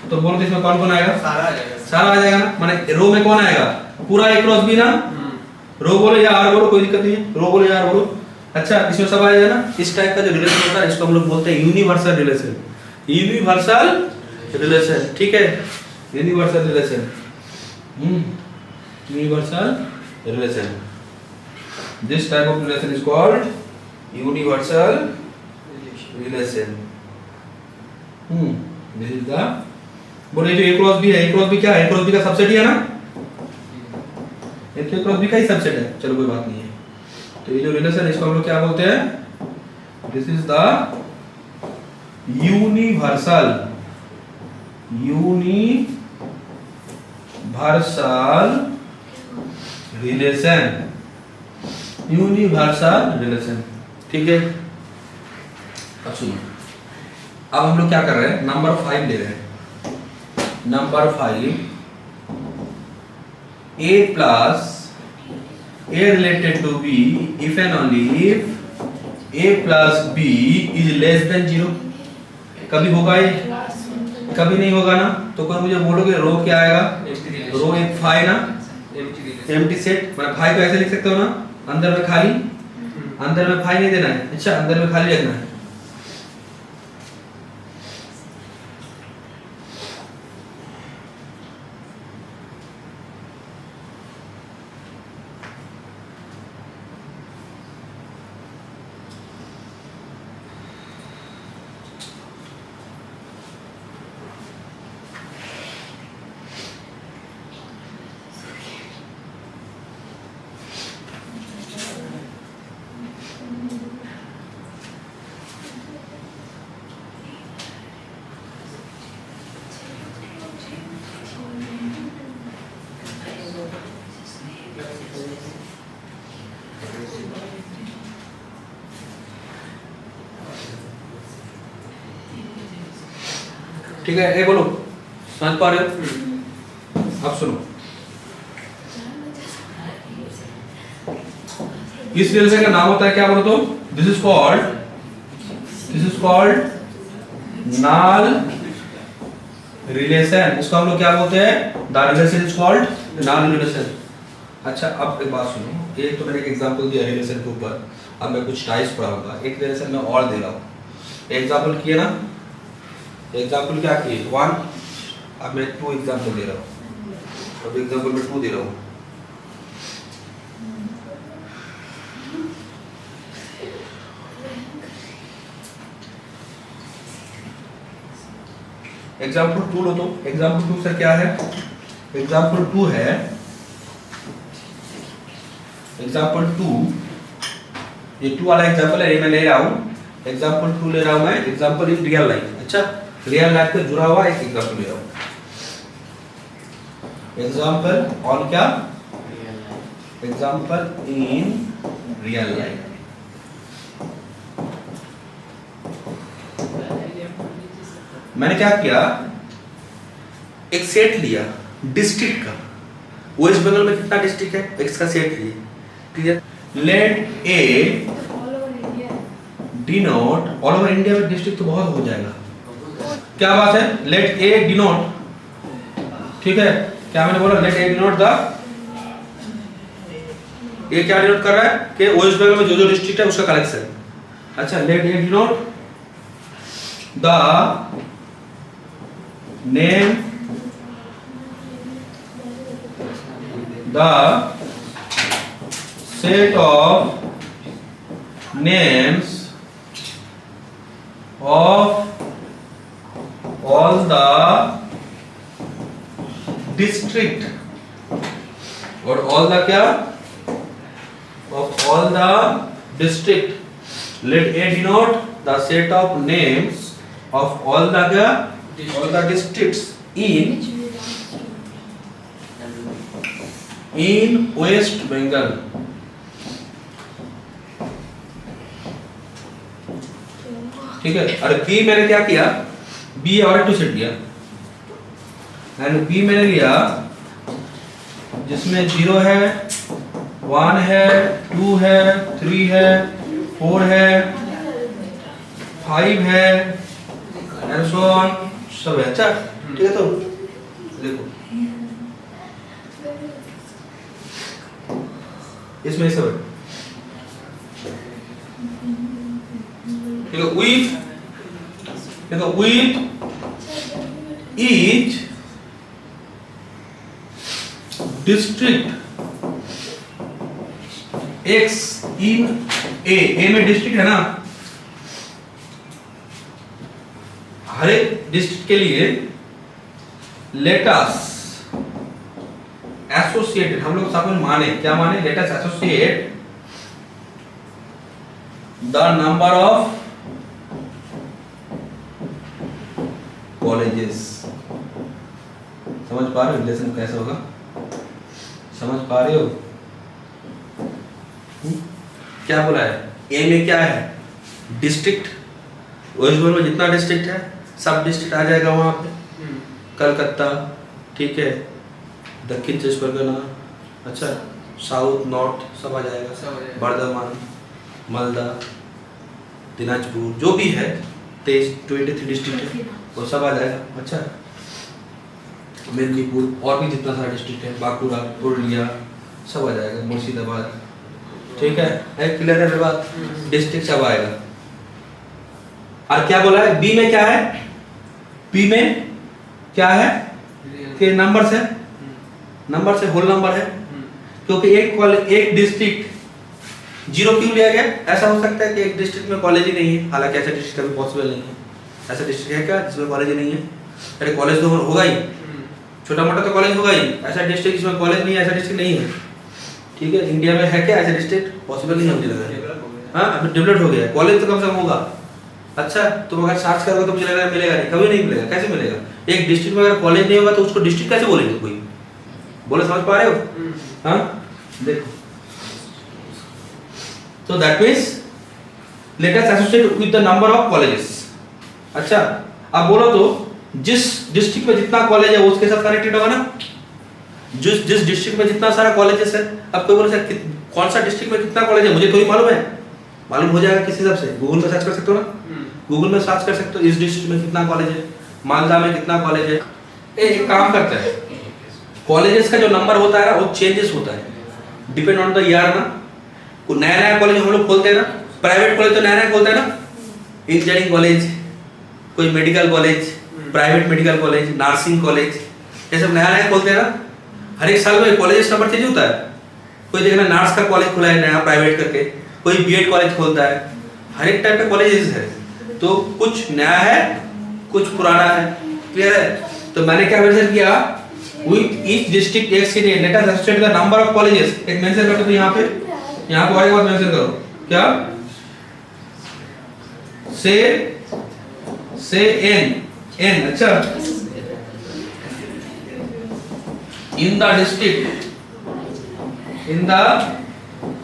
तो बोलो इसमें कौन कौन आएगा? सारा आ जाएगा। सारा आ जाएगा ना, माने रो में कौन आएगा? पूरा A + B ना, रो बोलो या आर बोलो, कोई दिक्कत नहीं है, रो बोलो या आर बोलो। अच्छा इसमें सब आ जाएगा ना। इस टाइप का जो रिलेशन होता है इसको हम लोग बोलते हैं यूनिवर्सल रिलेशन। यूनिवर्सल रिलेशन, ठीक है, universal relation, universal relation. This type of relation is called universal relation. This is the, बोले जो A + B है, A + B क्या है? A + B का सबसेट ही है ना, A + B का ही सबसेट है, चलो कोई बात नहीं है। तो ये जो रिलेशन है इसको हम लोग क्या बोलते हैं? This is the universal relation, universal relation, ठीक है। अब सुनो, अब हम लोग क्या कर रहे हैं, नंबर 5 ले रहे हैं। Number 5, A related to B if and only if A + B is less than 0। कभी होगा ये, कभी नहीं होगा ना। तो कोई मुझे बोलोगे रो क्या आएगा? रो एक फाई ना, एम्प्टी सेट, मतलब फाई को ऐसे लिख सकते हो ना, अंदर में खाली, अंदर में फाई नहीं देना है, अच्छा अंदर में खाली रखना है। ठीक है, ये बोलो, समझ पा रहे हो? अब सुनो, इस रिलेशन का नाम होता है क्या बोलो तो? This is called null relation. इसको हम लोग क्या बोलते हैं? The relation is called null relation. अच्छा अब एक बात सुनो, एक तो मैंने एक एग्जांपल दिया रिलेशन के ऊपर, अब मैं कुछ टाइप्स पढ़ाऊंगा, एक रिलेशन में और दे रहा हूं। एग्जांपल किए ना, एग्जांपल क्या किए? 1, अब मैं 2 एग्जांपल दे रहा हूं, अब एग्जांपल में 2 दे रहा हूं। एग्जांपल 2 लो तो, एग्जांपल 2 सर क्या है? एग्जांपल 2 है, एग्जांपल 2, ये 2 वाला एग्जांपल है, ये मैं ले रहा हूं। एग्जांपल 2 ले रहा हूं मैं, एग्जांपल इन रियल लाइफ। अच्छा रियल लाइफ पे जुड़ा हुआ एक एग्जांपल ले रहा हूं। एग्जांपल ऑन क्या? Example in real life. मैंने क्या किया, एक सेट लिया डिस्ट्रिक्ट का। वेस्ट बंगाल में कितना डिस्ट्रिक्ट है, एक का सेट लिए, ठीक है। लेट ए डिनोट, ऑल ओवर इंडिया में डिस्ट्रिक्ट तो बहुत हो जाएगा, क्या बात है। लेट ए डिनोट, ठीक है, क्या मैंने बोला? लेट ए डिनोट द, ये क्या डिनोट कर रहा है कि वेस्ट बंगाल में जो जो डिस्ट्रिक्ट है उसका कलेक्शन। अच्छा, let A denote the name, the set of names of all the district, और all the क्या, of all the district. Let A denote the set of names of all the क्या, all the districts in West Bengal. ठीक है। और B मैंने क्या किया, B और टू सेट दिया, एंड बी मैंने लिया जिसमें 0 है, 1 है, 2 है, 3 है, 4 है, 5 है, एंड सो ऑन, सब है। अच्छा ठीक है, तो देखो इसमें सब है। ठीक है, with each district X in A में डिस्ट्रिक्ट है ना, हर एक डिस्ट्रिक्ट के लिए let us associate, हम लोग साथ में माने, क्या माने, let us associate the number of colleges। समझ पा रहे हो रिलेशन कैसे होगा, समझ पा रहे हो? क्या बोला है, ए में क्या है, डिस्ट्रिक्ट, वेस्ट बंगाल में जितना डिस्ट्रिक्ट है सब डिस्ट्रिक्ट आ जाएगा वहां पे, कलकत्ता, ठीक है, दक्षिण चौबीस परगना, अच्छा साउथ नॉर्थ सब आ जाएगा, बर्धमान, मालदा, दिनाजपुर, जो भी है 23 डिस्ट्रिक्ट है वो सब आ जाएगा। अच्छा मेदिनीपुर और भी जितना सारा डिस्ट्रिक्ट है, बांकुड़ा, पुरुलिया सब आ जाएगा, मुर्शिदाबाद, ठीक है, क्लियर है बात, डिस्ट्रिक्ट सब आएगा। और क्या बोला है, बी में क्या है, बी में क्या है कि नंबर से, नंबर से होल नंबर है, क्योंकि एक डिस्ट्रिक्ट 0 क्यों लिया गया, ऐसा हो सकता है कि एक डिस्ट्रिक्ट में कॉलेज ही नहीं है, हालांकि ऐसा डिस्ट्रिक्ट कभी पॉसिबल नहीं है। ऐसा डिस्ट्रिक्ट है क्या जिसमें कॉलेज ही नहीं है, अरे कॉलेज तो होगा ही, छोटा मोटा तो कॉलेज होगा ही, ऐसा डिस्ट्रिक्ट जिसमें कॉलेज नहीं है, ऐसा डिस्ट्रिक्ट नहीं है, ठीक है। इंडिया में है क्या ऐसा डिस्ट्रिक्ट, पॉसिबल नहीं है मुझे लग रहा है, हाँ अभी डेवलप हो गया है, कॉलेज तो कम से कम होगा। अच्छा तुम अगर सर्च करोगे तो मुझे लग रहा है मिलेगा नहीं, कभी नहीं मिलेगा, कैसे मिलेगा, एक डिस्ट्रिक्ट में अगर कॉलेज नहीं होगा तो उसको डिस्ट्रिक्ट कैसे बोलेंगे कोई, बोले समझ पा रहे हो? हाँ देखो, so that means let us associate with the number of colleges। अच्छा अब बोलो तो जिस डिस्ट्रिक्ट में जितना कॉलेज है वो उसके साथ कनेक्टेड होगा ना, जिस डिस्ट्रिक्ट में जितना सारा कॉलेजेस है। अब कोई बोले सर कौन सा डिस्ट्रिक्ट में कितना कॉलेज है, मुझे थोड़ी मालूम है, मालूम हो जाएगा किसी हिसाब से, गूगल में सर्च कर सकते हो ना, गूगल में सर्च कर सकते हो इस डिस्ट्रिक्ट में कितना कॉलेज है, मालदा में कितना कॉलेज है। एक काम करता है, कॉलेजेस का जो नंबर होता है ना वो चेंजेस होता है, डिपेंड ऑन द ईयर ना, कोई नया नया कॉलेज हम लोग खोलते हैं ना, प्राइवेट कॉलेज तो नया नया खोलते हैं ना, इंजीनियरिंग कॉलेज, कोई medical college, private medical college, nursing college, ये सब नया नया खोलते हैं ना, हर एक साल में कॉलेज नंबर चेंज होता है। कोई देखना नर्स का कॉलेज खुला है नया प्राइवेट करके, कोई बीएड कॉलेज खोलता है, हर एक टाइप के कॉलेजेस है, तो कुछ नया है कुछ पुराना है, क्लियर है। तो मैंने क्या मेंशन किया, with each district x in let us estimate the number of colleges, एक मेंशन करते तो यहाँ पे और एक बात मेंशन करो, क्या से एन, अच्छा in the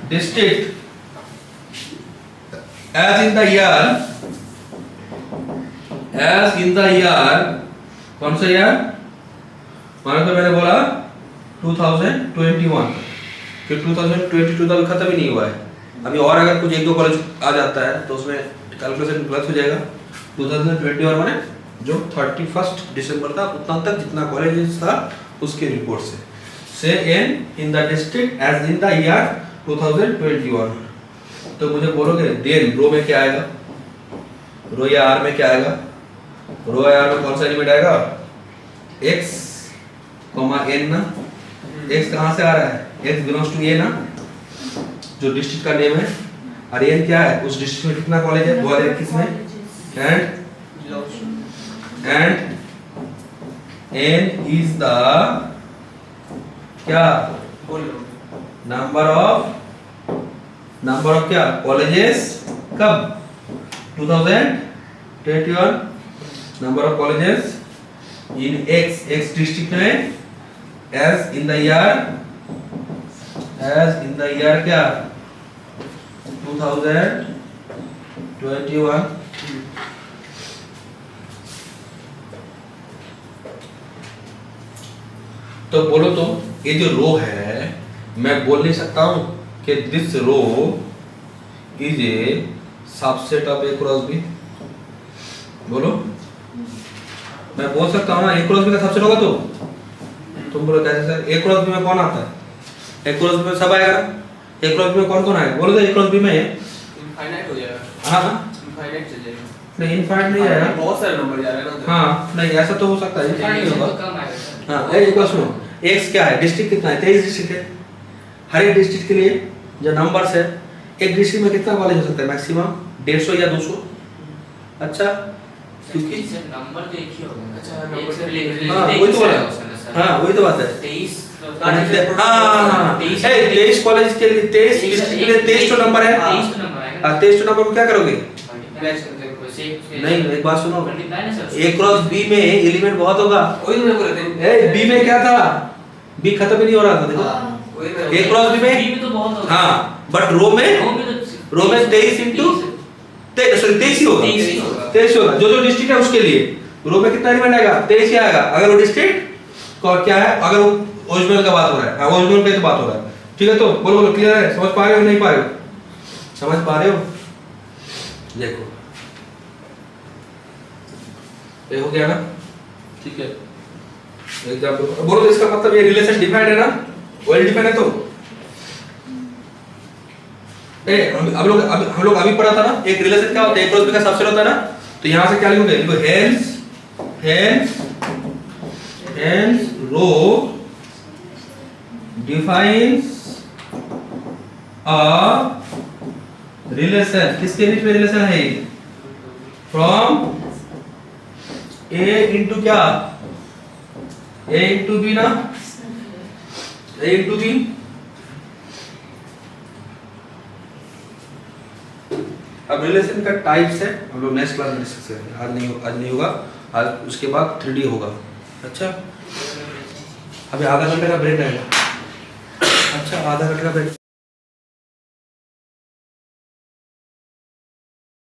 district as in the year कौन सा ईयर, मानो तो मैंने बोला 2021 कि 2022 तो अभी खत्म ही नहीं हुआ है, अभी और अगर कुछ एक दो कॉलेज आ जाता है तो उसमें कैलकुलेशन गलत हो जाएगा। 2021 माने जो 31 दिसंबर था उतना तक जितना कॉलेज था उसके रिपोर्ट से and in the district as in the year 2021। तो मुझे बोलोगे देन रो में क्या आएगा, रो या आर में क्या आएगा, रो या आर में कौन सा एलिमेंट आएगा, x n ना, x कहाँ से आ रहा है, x बिलोंग्स टू a ना, जो डिस्ट्रिक्ट का नेम है, और n क्या है, उस डिस्ट्रिक्ट में कितना कॉलेज है, 2021 में, एंड n is the क्या नंबर ऑफ क्या कॉलेजेस, कब 2021 number of colleges in x district में एज इन द ईयर क्या 2021। तो बोलो तो ये जो रो है मैं बोल नहीं सकता हूं कि this row is a subset of A cross B, बोलो मैं बोल सकता हूं ना ए क्रॉस बी का सबसेट होगा, तो तुम बोलो कैसे सर, ए क्रॉस बी में कौन आता है, ए क्रॉस बी में सब आएगा, ए क्रॉस बी में कौन कौन आएगा, बोलो तो ए क्रॉस बी में इनफाइनाइट हो जाएगा। हाँ इनफाइनाइट चल जाएगा। नहीं इनफाइनाइट नहीं आएगा, बहुत सारे नंबर जा रहे हैं ना। हाँ नहीं ऐसा तो हो सकता है, इनफाइनाइट नहीं होगा। कम आएगा सर। हाँ एक बात सुनो, x क्या है, डिस्ट्रिक्ट कितना है, 23 डिस्ट्रिक्ट है, हर एक डिस्ट्रिक्ट के लिए जो नंबर्स है, एक डिस्ट्रिक्ट में कितना कॉलेज हो सकता है, मैक्सिमम 150 या 200। अच्छा क्योंकि सर नंबर तो एक ही होगा। अच्छा, नंबर एक से तो- रिलेटेड हाँ वही तो बोला, हाँ वही तो बात है, 23 हाँ 23 कॉलेज के लिए 23 डिस्ट्रिक्ट के लिए 23 तो नंबर है, 23 तो नंबर आएगा। 23 तो नंबर को क्या करोगे, मैच करते हैं कोई। नहीं एक बात सुनो, मल्टीप्लाई ना सर। a क्रॉस b में एलिमेंट बहुत होगा, वही तो मैं बोल रहा था। b में क्या था, b खत्म ही नहीं हो रहा था, देखो वही मैं a क्रॉस b में, बी में तो बहुत होगा। हाँ बट रो में 23 इंटू 23 ही होगा, 23 ही होगा। 23 होगा, जो जो डिस्ट्रिक्ट है उसके लिए रो में कितना एलिमेंट आएगा, 23 ही आएगा, अगर वो डिस्ट्रिक्ट को क्या है, अगर वो ओरिजिनल का बात हो रहा है, हाँ ओरिजिनल पे तो बात हो रहा है, ठीक है। तो बोलो बोलो क्लियर है, समझ पा रहे हो नहीं पा रहे हो, समझ पा रहे हो, देखो ये हो गया ना, ठीक है। एग्जांपल बोलो तो इसका मतलब ये रिलेशन डिफाइंड है ना, वेल डिफाइंड है, तो हम लोग अभी पढ़ा था ना, एक रिलेशन क्या होता है, ए क्रॉस बी का सबसेट होता है ना, तो यहां से क्या लिखोगे, लिखो hence rho defines a relation, किसके बीच में रिलेशन है, फ्रॉम a इंटू क्या, a इंटू बी ना, a इंटू बी, अब रिलेशन का टाइप्स है, हम लोग नेक्स्ट क्लास में डिस्कस करेंगे, आज नहीं होगा, आज उसके बाद 3D होगा। अच्छा अभी आधा घंटे का ब्रेक रहेगा, अच्छा आधा घंटे का ब्रेक।